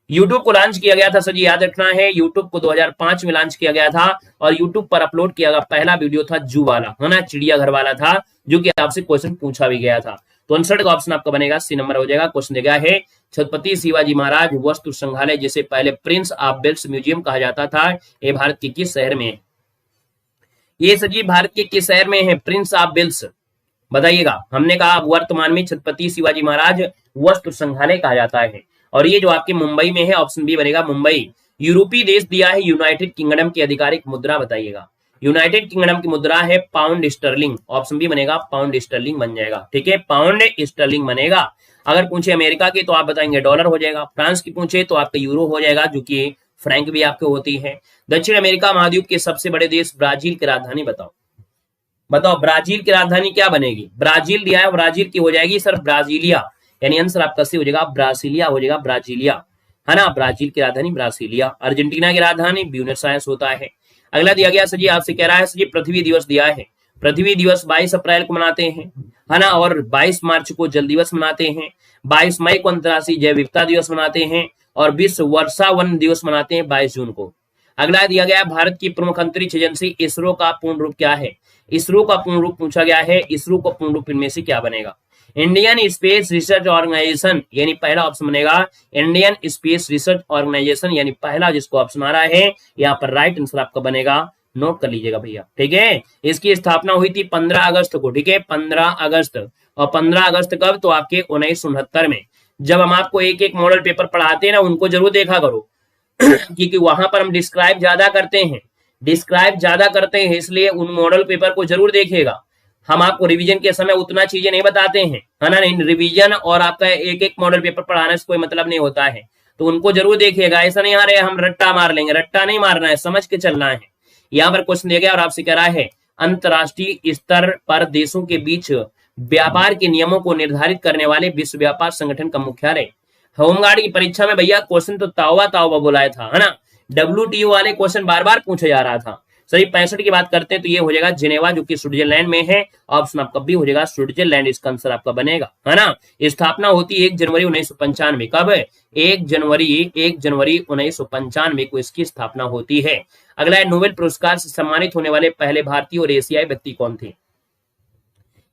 A: यूट्यूब को लॉन्च किया गया था सर जी, याद रखना है, यूट्यूब को 2005 में लॉन्च किया गया था और यूट्यूब पर अपलोड किया गया पहला वीडियो था जू वाला, है ना, चिड़ियाघर वाला था, जो कि आपसे क्वेश्चन पूछा भी गया था। तो 59 का ऑप्शन आपका बनेगा सी नंबर हो जाएगा। क्वेश्चन दिया है छत्रपति शिवाजी महाराज वस्तु संग्रहालय जिसे पहले प्रिंस ऑफ वेल्स म्यूजियम कहा जाता था, ये भारत के किस शहर में है? ये सर जी भारत के किस शहर में है प्रिंस ऑफ वेल्स? बताइएगा। हमने कहा वर्तमान में छत्रपति शिवाजी महाराज वस्तु संग्रहालय कहा जाता है और ये जो आपके मुंबई में है, ऑप्शन बी बनेगा मुंबई। यूरोपीय देश दिया है यूनाइटेड किंगडम की आधिकारिक मुद्रा, बताइएगा। यूनाइटेड किंगडम की मुद्रा है पाउंड स्टर्लिंग, ऑप्शन बी बनेगा पाउंड स्टर्लिंग बन जाएगा, ठीक है, पाउंड स्टर्लिंग बनेगा। अगर पूछे अमेरिका की तो आप बताएंगे डॉलर हो जाएगा, फ्रांस की पूछे तो आपका यूरो हो जाएगा, जो कि फ्रैंक भी आपके होती है। दक्षिण अमेरिका महाद्वीप के सबसे बड़े देश ब्राजील की राजधानी बताओ। बताओ ब्राजील की राजधानी क्या बनेगी? ब्राजील दिया है, ब्राजील की हो जाएगी सर ब्राजीलिया, यानी आंसर आपका सी हो जाएगा ब्रासीलिया हो जाएगा, ब्राजीलिया, है ना। ब्राजील की राजधानी ब्रासीलिया। अर्जेंटीना की राजधानी ब्यूनस आयर्स होता है। अगला दिया गया सर जी, आपसे कह रहा है सर जी पृथ्वी दिवस दिया है। पृथ्वी दिवस 22 अप्रैल को मनाते हैं, है ना, और 22 मार्च को जल दिवस मनाते हैं, 22 मई को अंतर्राष्ट्रीय जैव विविधता दिवस मनाते हैं और विश्व वर्षा वन दिवस मनाते हैं 22 जून को। अगला दिया गया भारत की प्रमुख अंतरिक्ष एजेंसी इसरो का पूर्ण रूप क्या है? इसरो का पूर्ण रूप पूछा गया है, इसरो का पूर्ण रूप इनमें से क्या बनेगा? इंडियन स्पेस रिसर्च ऑर्गेनाइजेशन, यानी पहला ऑप्शन बनेगा इंडियन स्पेस रिसर्च ऑर्गेनाइजेशन, यानी पहला जिसको ऑप्शन आ रहा है यहाँ पर राइट आंसर आपका बनेगा, नोट कर लीजिएगा भैया, ठीक है। इसकी स्थापना हुई थी 15 अगस्त को, ठीक है, 15 अगस्त। और 15 अगस्त कब? तो आपके 1969 में। जब हम आपको एक एक मॉडल पेपर पढ़ाते हैं ना, उनको जरूर देखा करो क्योंकि वहां पर हम डिस्क्राइब ज्यादा करते हैं, इसलिए उन मॉडल पेपर को जरूर देखिएगा। हम आपको रिवीजन के समय उतना चीजें नहीं बताते हैं, है ना, नहीं, रिवीजन और आपका एक एक मॉडल पेपर पढ़ाने से कोई मतलब नहीं होता है, तो उनको जरूर देखिएगा। ऐसा नहीं आ रहा है हम रट्टा मार लेंगे, रट्टा नहीं मारना है, समझ के चलना है। यहाँ पर क्वेश्चन दिया गया और आपसे कह रहा है अंतरराष्ट्रीय स्तर पर देशों के बीच व्यापार के नियमों को निर्धारित करने वाले विश्व व्यापार संगठन का मुख्यालय। होमगार्ड की परीक्षा में भैया क्वेश्चन तो तावा बुलाया था, है ना, WTO वाले क्वेश्चन बार बार पूछा जा रहा था। सही 65 की बात करते हैं तो ये हो जाएगा जिनेवा, जो कि स्विट्जरलैंड में है, ऑप्शन आपका बी हो जाएगा स्विट्जरलैंड, इसका आंसर आपका बनेगा, है ना। स्थापना होती है 1 जनवरी 1995, कब? 1 जनवरी 1995 को इसकी स्थापना होती है। अगला है नोबेल पुरस्कार से सम्मानित होने वाले पहले भारतीय और एशियाई व्यक्ति कौन थे?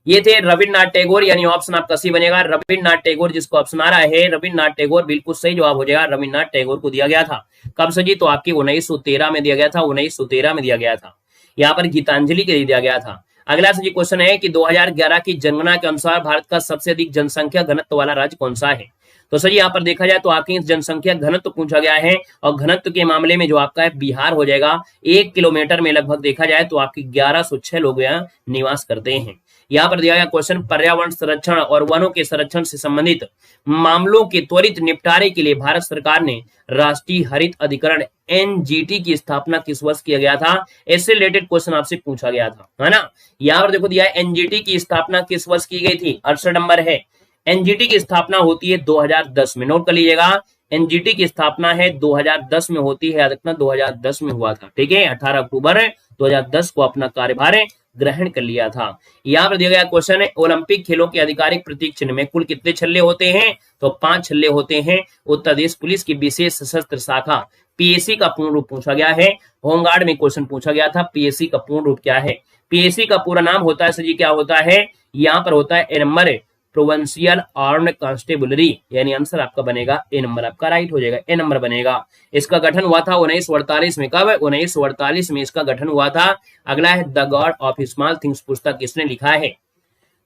A: ये थे रविन्द्रनाथ टैगोर, यानी ऑप्शन आपका सी बनेगा रविन्द्रनाथ टैगोर, जिसको ऑप्शन आ रहा है रविन्द्रनाथ टैगोर, बिल्कुल सही जवाब हो जाएगा। रविन्द्रनाथ टैगोर को दिया गया था कब सर जी? तो आपकी 1913 में दिया गया था, 1913 में दिया गया था। यहाँ पर गीतांजलि के लिए दिया गया था। अगला सर जी क्वेश्चन है कि 2011 की जनगणना के अनुसार भारत का सबसे अधिक जनसंख्या घनत्व वाला राज्य कौन सा है? तो सर यहाँ पर देखा जाए तो आपकी जनसंख्या घनत्व पूछा गया है और घनत्व के मामले में जो आपका है बिहार हो जाएगा। 1 किलोमीटर में लगभग देखा जाए तो आपकी 1106 लोग यहाँ निवास करते हैं। यहाँ पर दिया गया क्वेश्चन पर्यावरण संरक्षण और वनों के संरक्षण से संबंधित मामलों के त्वरित निपटारे के लिए भारत सरकार ने राष्ट्रीय हरित अधिकरण NGT की स्थापना किस वर्ष किया गया था? इससे रिलेटेड क्वेश्चन आपसे पूछा गया था, है ना। यहाँ पर देखो दिया है NGT की स्थापना किस वर्ष की गई थी? 68 नंबर है। NGT की स्थापना होती है 2010 में, नोट कर लीजिएगा। NGT की स्थापना है 2010 में होती है, याद रखना 2010 में हुआ था, ठीक है। 18 अक्टूबर 2010 को अपना कार्यभार ग्रहण कर लिया था। यहाँ पर दिया गया क्वेश्चन है ओलंपिक खेलों के आधिकारिक प्रतीक चिन्ह में कुल कितने छल्ले होते हैं? तो 5 छल्ले होते हैं। उत्तर प्रदेश पुलिस की विशेष सशस्त्र शाखा PAC का पूर्ण रूप पूछा गया है। होमगार्ड में क्वेश्चन पूछा गया था PAC का पूर्ण रूप क्या है? PAC का पूरा नाम होता है सर जी, क्या होता है? यहाँ पर होता है ए नंबर प्रोविंशियल आर्म्ड कांस्टेबलरी, यानी आंसर आपका बनेगा ए नंबर, आपका राइट हो जाएगा, ए नंबर बनेगा। इसका गठन हुआ था 1948 में, कब? 1948 में इसका गठन हुआ था। अगला है the God of small things पुस्तक किसने लिखा है?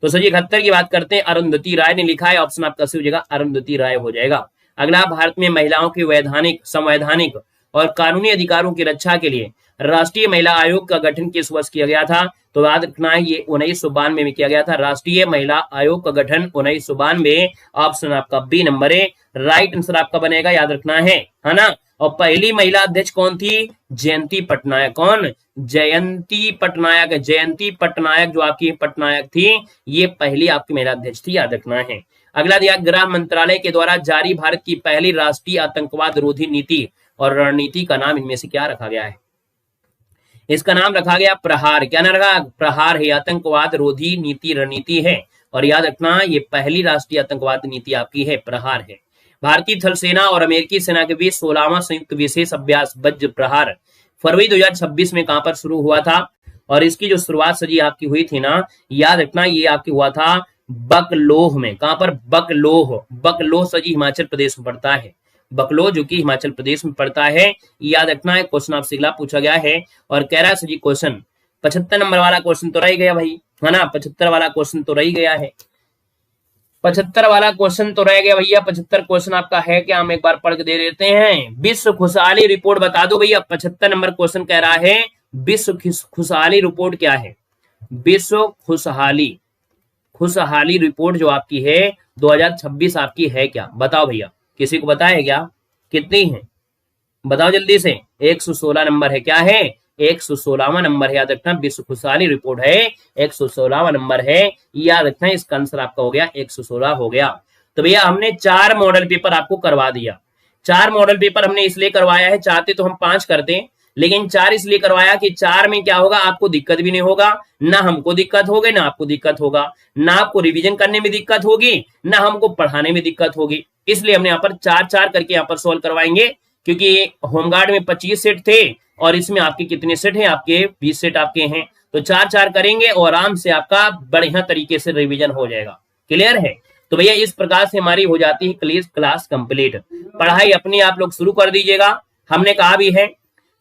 A: तो सर 71 की बात करते हैं, अरुंधति राय ने लिखा है, ऑप्शन आपका सी हो जाएगा अरुंधति राय हो जाएगा। अगला भारत में महिलाओं के वैधानिक संवैधानिक और कानूनी अधिकारों की रक्षा के लिए राष्ट्रीय महिला आयोग का गठन किस वर्ष किया गया था? तो याद रखना है ये 1992 में किया गया था। राष्ट्रीय महिला आयोग का गठन 1992, ऑप्शन आपका बी नंबर है, राइट आंसर आपका बनेगा, याद रखना है ना। और पहली महिला अध्यक्ष कौन थी? जयंती पटनायक। कौन? जयंती पटनायक। जयंती पटनायक जो आपकी पटनायक थी, ये पहली आपकी महिला अध्यक्ष थी, याद रखना है। अगला दिया गृह मंत्रालय के द्वारा जारी भारत की पहली राष्ट्रीय आतंकवाद रोधी नीति और रणनीति का नाम इनमें से क्या रखा गया है? इसका नाम रखा गया प्रहार। क्या नाम रखा? प्रहार है, आतंकवाद रोधी नीति रणनीति है। और याद रखना ये पहली राष्ट्रीय आतंकवाद नीति आपकी है, प्रहार है। भारतीय थल सेना और अमेरिकी सेना के बीच 16वां संयुक्त विशेष अभ्यास वज्र प्रहार फरवरी 2026 में कहां पर शुरू हुआ था? और इसकी जो शुरुआत सजी आपकी हुई थी ना, याद रखना, ये आपकी हुआ था बकलोह में। कहां पर? बकलोह। बकलोह सजी हिमाचल प्रदेश में पड़ता है। बकलोह जो कि हिमाचल प्रदेश में पड़ता है, याद रखना है। क्वेश्चन आपसे अगला पूछा गया है और कह रहा है सजी क्वेश्चन 75 नंबर वाला क्वेश्चन तो रह गया भाई, है ना। 75 वाला क्वेश्चन तो रह गया है। 75 वाला क्वेश्चन तो रह गया भैया। 75 क्वेश्चन आपका है क्या? हम एक बार पढ़ के दे देते हैं। विश्व खुशहाली रिपोर्ट बता दो भैया। 75 नंबर क्वेश्चन कह रहा है विश्व खुशहाली रिपोर्ट क्या है? विश्व खुशहाली रिपोर्ट जो आपकी है 2026 आपकी है क्या? बताओ भैया, किसी को पता है क्या? कितनी है बताओ जल्दी से। 116 नंबर है। क्या है? 116वां नंबर है। याद रखना, विश्व खुशहाली रिपोर्ट है 116वां नंबर है। याद रखना, इसका आंसर आपका हो गया 116 हो गया। तो भैया हमने 4 मॉडल पेपर आपको करवा दिया। 4 मॉडल पेपर हमने इसलिए करवाया है, चाहते तो हम 5 करते, लेकिन 4 इसलिए करवाया कि 4 में क्या होगा, आपको दिक्कत भी नहीं होगा, ना हमको दिक्कत होगी, ना आपको दिक्कत होगा, ना आपको रिवीजन करने में दिक्कत होगी, ना हमको पढ़ाने में दिक्कत होगी। इसलिए हमने यहाँ पर 4-4 करके यहाँ पर सोल्व करवाएंगे, क्योंकि होमगार्ड में 25 सेट थे और इसमें आपके कितने सेट हैं? आपके 20 सेट आपके हैं। तो 4-4 करेंगे और आराम से आपका बढ़िया तरीके से रिवीजन हो जाएगा। क्लियर है? तो भैया इस प्रकार से हमारी हो जाती है क्लास कंप्लीट। पढ़ाई अपनी आप लोग शुरू कर दीजिएगा। हमने कहा भी है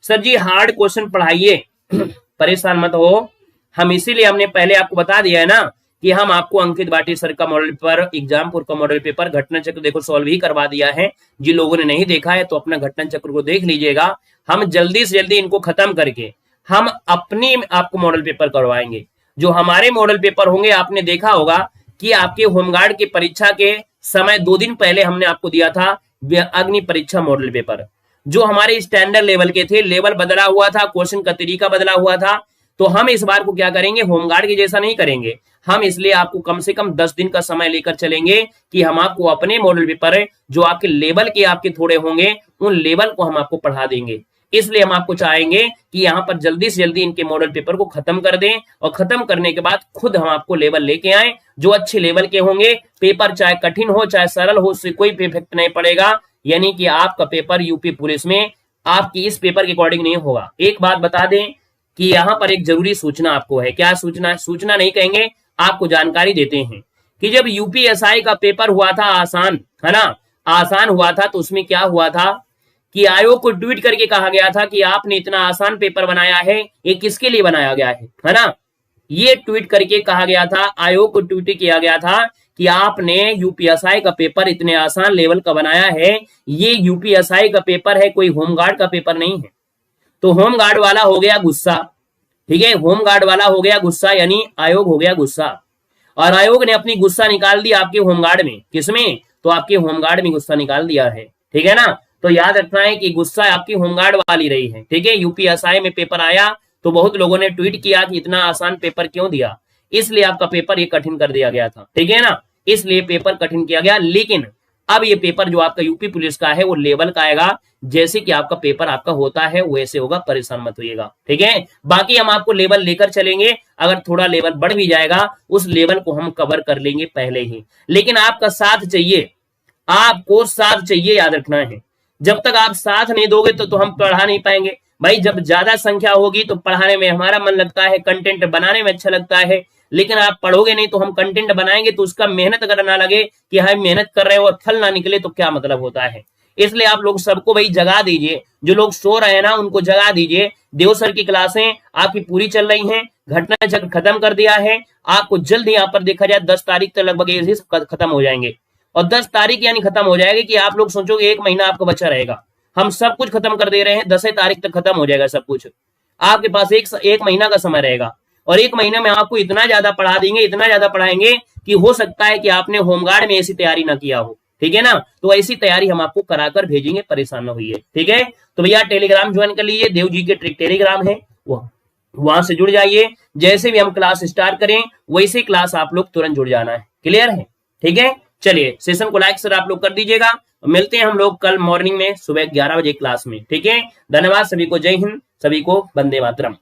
A: सर जी हार्ड क्वेश्चन पढ़ाइए, परेशान मत हो। हम इसीलिए हमने पहले आपको बता दिया है ना कि हम आपको अंकित भाटी सर का मॉडल पेपर, एग्जामपुर का मॉडल पेपर, घटना चक्र देखो सॉल्व ही करवा दिया है। जिन लोगों ने नहीं देखा है तो अपना घटना चक्र को देख लीजिएगा। हम जल्दी से जल्दी इनको खत्म करके हम अपनी आपको मॉडल पेपर करवाएंगे। जो हमारे मॉडल पेपर होंगे, आपने देखा होगा कि आपके होमगार्ड की परीक्षा के समय 2 दिन पहले हमने आपको दिया था अग्नि परीक्षा मॉडल पेपर, जो हमारे स्टैंडर्ड लेवल के थे। लेवल बदला हुआ था, क्वेश्चन का तरीका बदला हुआ था। तो हम इस बार को क्या करेंगे, होमगार्ड के जैसा नहीं करेंगे हम। इसलिए आपको कम से कम 10 दिन का समय लेकर चलेंगे कि हम आपको अपने मॉडल पेपर जो आपके लेवल के आपके थोड़े होंगे, उन लेवल को हम आपको पढ़ा देंगे। इसलिए हम आपको चाहेंगे कि यहाँ पर जल्दी से जल्दी इनके मॉडल पेपर को खत्म कर दें और खत्म करने के बाद खुद हम आपको लेवल लेके आए जो अच्छे लेवल के होंगे। पेपर चाहे कठिन हो चाहे सरल हो, उससे कोई इफेक्ट नहीं पड़ेगा। यानी कि आपका पेपर यूपी पुलिस में आपकी इस पेपर के अकॉर्डिंग नहीं होगा। एक बात बता दें कि यहाँ पर एक जरूरी सूचना आपको है। क्या सूचना? सूचना नहीं कहेंगे, आपको जानकारी देते हैं कि जब यूपीएसआई का पेपर हुआ था आसान, है ना, आसान हुआ था, तो उसमें क्या हुआ था कि आयोग को ट्वीट करके कहा गया था कि आपने इतना आसान पेपर बनाया है, ये किसके लिए बनाया गया है ना। ये ट्वीट करके कहा गया था, आयोग को ट्वीट किया गया था कि आपने यूपीएसआई का पेपर इतने आसान लेवल का बनाया है। ये यूपीएसआई का पेपर है, कोई होमगार्ड का पेपर नहीं है। तो होमगार्ड वाला हो गया गुस्सा, ठीक है, होमगार्ड वाला हो गया गुस्सा, यानी आयोग हो गया गुस्सा। और आयोग ने अपनी गुस्सा निकाल दी आपके होमगार्ड में। किसमें? तो आपके होमगार्ड में गुस्सा निकाल दिया है, ठीक है ना। तो याद रखना है कि गुस्सा आपकी होमगार्ड वाली रही है, ठीक है। यूपीएसआई में पेपर आया तो बहुत लोगों ने ट्वीट किया कि इतना आसान पेपर क्यों दिया, इसलिए आपका पेपर ये कठिन कर दिया गया था, ठीक है ना। इसलिए पेपर कठिन किया गया। लेकिन अब ये पेपर जो आपका यूपी पुलिस का है वो लेवल का आएगा, जैसे कि आपका पेपर आपका होता है वैसे होगा, परेशान मत होइएगा, ठीक है। बाकी हम आपको लेवल लेकर चलेंगे, अगर थोड़ा लेवल बढ़ भी जाएगा उस लेवल को हम कवर कर लेंगे पहले ही। लेकिन आपका साथ चाहिए, आपको साथ चाहिए, याद रखना है। जब तक आप साथ नहीं दोगे तो हम पढ़ा नहीं पाएंगे भाई। जब ज्यादा संख्या होगी तो पढ़ाने में हमारा मन लगता है, कंटेंट बनाने में अच्छा लगता है, लेकिन आप पढ़ोगे नहीं तो हम कंटेंट बनाएंगे तो उसका मेहनत अगर ना लगे कि हम मेहनत कर रहे हो और फल ना निकले तो क्या मतलब होता है। इसलिए आप लोग सबको भाई जगा दीजिए, जो लोग सो रहे हैं ना उनको जगा दीजिए। देव सर की क्लासें आपकी पूरी चल रही हैं, घटना चक्र खत्म कर दिया है। आपको जल्द यहाँ पर देखा जाए 10 तारीख तक लगभग ये खत्म हो जाएंगे। और 10 तारीख यानी खत्म हो जाएगी कि आप लोग सोचोगे 1 महीना आपका बचा रहेगा। हम सब कुछ खत्म कर दे रहे हैं, 10 तारीख तक खत्म हो जाएगा सब कुछ। आपके पास एक महीना का समय रहेगा और 1 महीने में आपको इतना ज्यादा पढ़ा देंगे, इतना ज्यादा पढ़ाएंगे कि हो सकता है कि आपने होमगार्ड में ऐसी तैयारी ना किया हो, ठीक है ना। तो ऐसी तैयारी हम आपको कराकर भेजेंगे, परेशान न होइए, ठीक है। तो भैया टेलीग्राम ज्वाइन कर लीजिए, देव जी के ट्रिक टेलीग्राम है, वहां से जुड़ जाइए। जैसे भी हम क्लास स्टार्ट करें वैसे क्लास आप लोग तुरंत जुड़ जाना है, क्लियर है, ठीक है। चलिए सेशन को लाइक सर आप लोग कर दीजिएगा। मिलते हैं हम लोग कल मॉर्निंग में सुबह 11 बजे क्लास में, ठीक है। धन्यवाद सभी को, जय हिंद, सभी को वंदे मातरम।